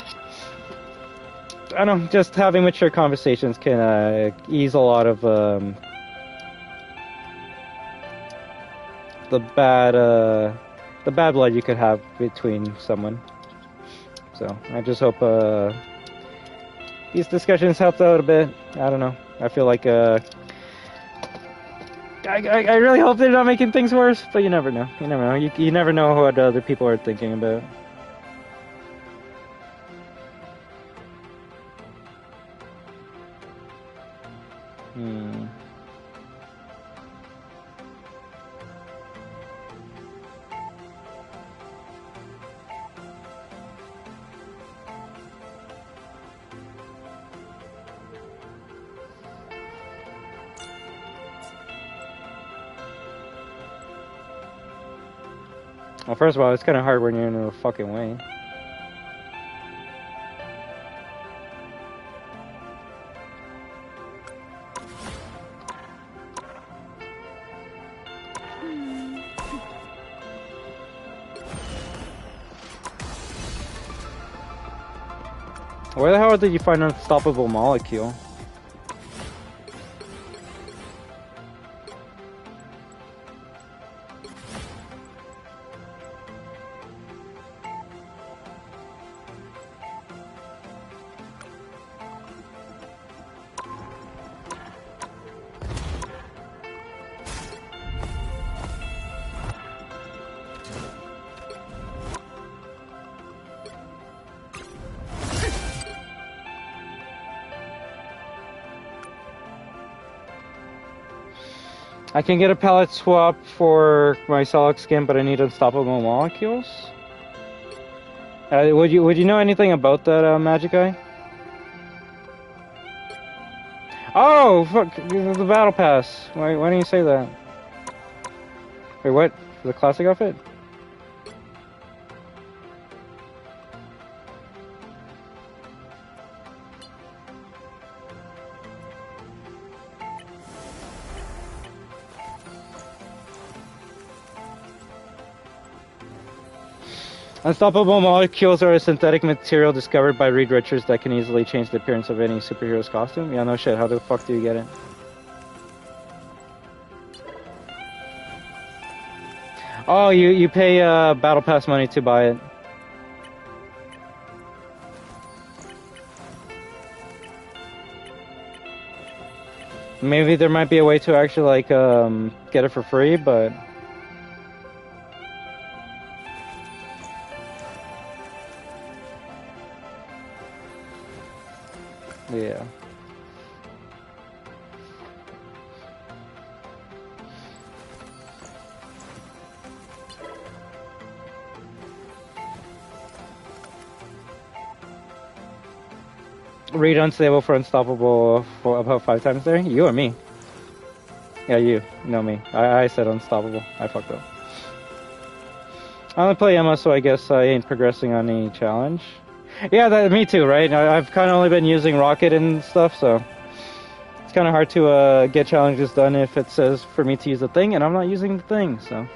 S6: I don't know, just having mature conversations can ease a lot of the bad blood you could have between someone. So, I just hope these discussions helped out a bit. I don't know. I feel like I really hope they're not making things worse, but you never know. You never know. You never know what other people are thinking about. Well, first of all, it's kind of hard when you're in a fucking way. Where the hell did you find an unstoppable molecule? I can get a palette swap for my solid skin, but I need unstoppable molecules. Would you know anything about that, Magic Guy? Oh, fuck! The battle pass. Why didn't you say that? Wait, what? For the classic outfit? Unstoppable molecules are a synthetic material discovered by Reed Richards that can easily change the appearance of any superhero's costume. Yeah, no shit. How the fuck do you get it? Oh, you pay battle pass money to buy it. Maybe there might be a way to actually like get it for free, but. Yeah. Read unstable for unstoppable for about 5 times there? You or me? Yeah, you know me. I said unstoppable. I fucked up. I only play Emma, so I guess I ain't progressing on any challenge. Yeah, me too, right? I've kind of only been using Rocket and stuff, so it's kind of hard to get challenges done if it says for me to use the thing, and I'm not using the thing, so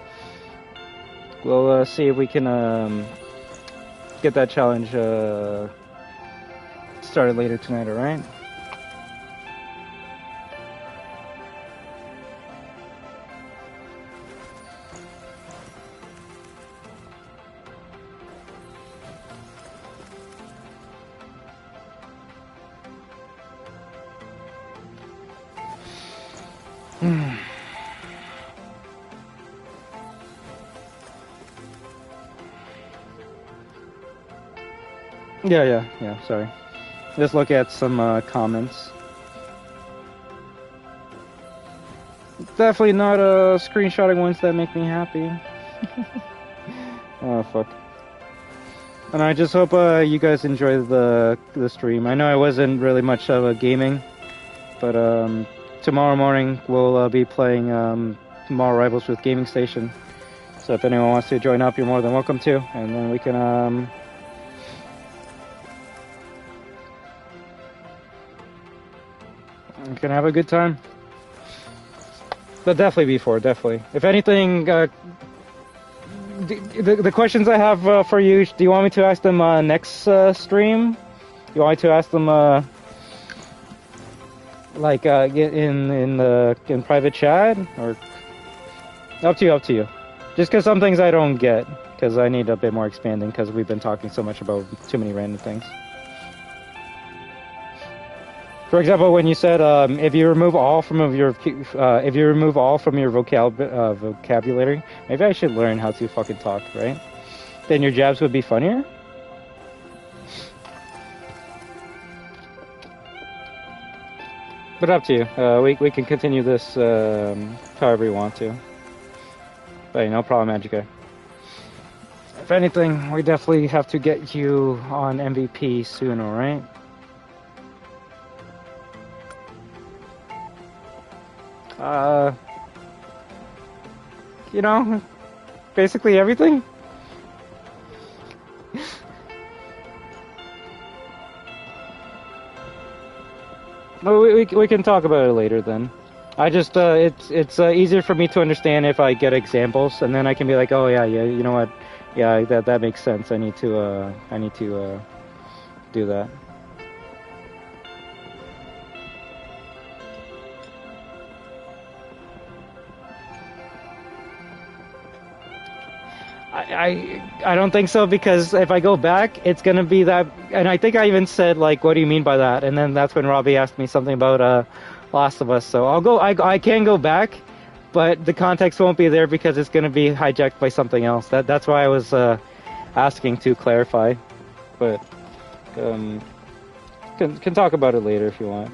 S6: we'll see if we can get that challenge started later tonight, alright? Yeah, sorry. Just look at some comments. Definitely not screenshotting ones that make me happy. Oh, fuck. And I just hope you guys enjoy the stream. I know I wasn't really much of a gaming, but tomorrow morning we'll be playing Tomorrow Rivals with Gaming Station. So if anyone wants to join up, you're more than welcome to, and then we can have a good time. But definitely before, definitely. If anything, the questions I have for you, do you want me to ask them next stream? You want me to ask them like in private chat, or up to you? Just because some things I don't get, because I need a bit more expanding, because we've been talking so much about too many random things. For example, when you said if you remove all from your vocabulary, maybe I should learn how to fucking talk, right? Then your jabs would be funnier. But up to you. We can continue this however you want to. But hey, no problem, Magic Guy. If anything, we definitely have to get you on MVP soon, alright? You know, basically everything. Well, we can talk about it later then. I just it's easier for me to understand if I get examples, and then I can be like, oh yeah, you know what, yeah, that makes sense. I need to do that. I don't think so, because if I go back, it's gonna be that, and I think I even said like, what do you mean by that? And then that's when Robbie asked me something about Last of Us. So I'll go. I can go back, but the context won't be there because it's gonna be hijacked by something else. That's why I was asking to clarify. But can talk about it later if you want.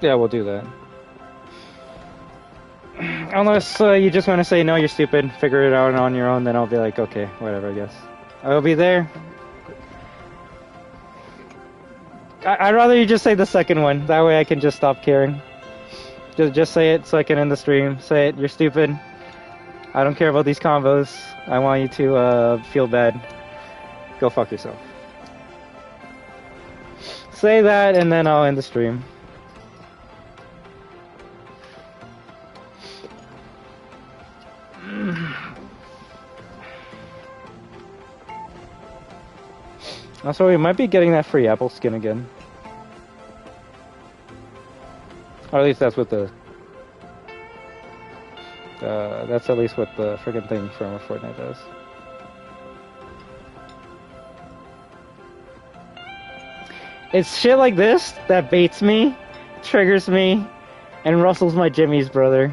S6: Yeah, we'll do that. Unless you just want to say, no, you're stupid, figure it out on your own, then I'll be like, okay, whatever, I guess. I'll be there. I'd rather you just say the second one. That way I can just stop caring. Just say it so I can end the stream. Say it, you're stupid. I don't care about these combos. I want you to feel bad. Go fuck yourself. Say that, and then I'll end the stream. Also, we might be getting that free apple skin again. Or at least that's what the... that's at least what the friggin' thing from Fortnite does. It's shit like this that baits me, triggers me, and rustles my jimmies, brother.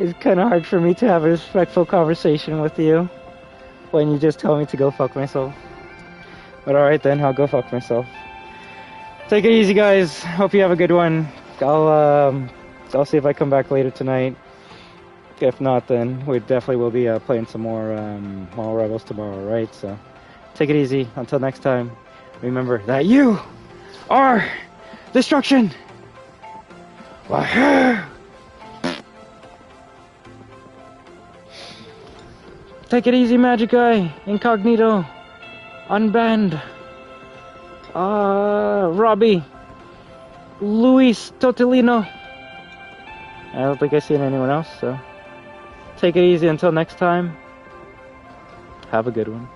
S6: It's kinda hard for me to have a respectful conversation with you when you just tell me to go fuck myself. But alright then, I'll go fuck myself. Take it easy, guys. Hope you have a good one. I'll I'll see if I come back later tonight. If not, then we definitely will be playing some more Rebels tomorrow, right? So take it easy. Until next time, remember that you are destruction. WAHOO! Take it easy, Magic Guy, Incognito, Unbanned, Robbie, Luis Totilino. I don't think I've seen anyone else, so take it easy until next time. Have a good one.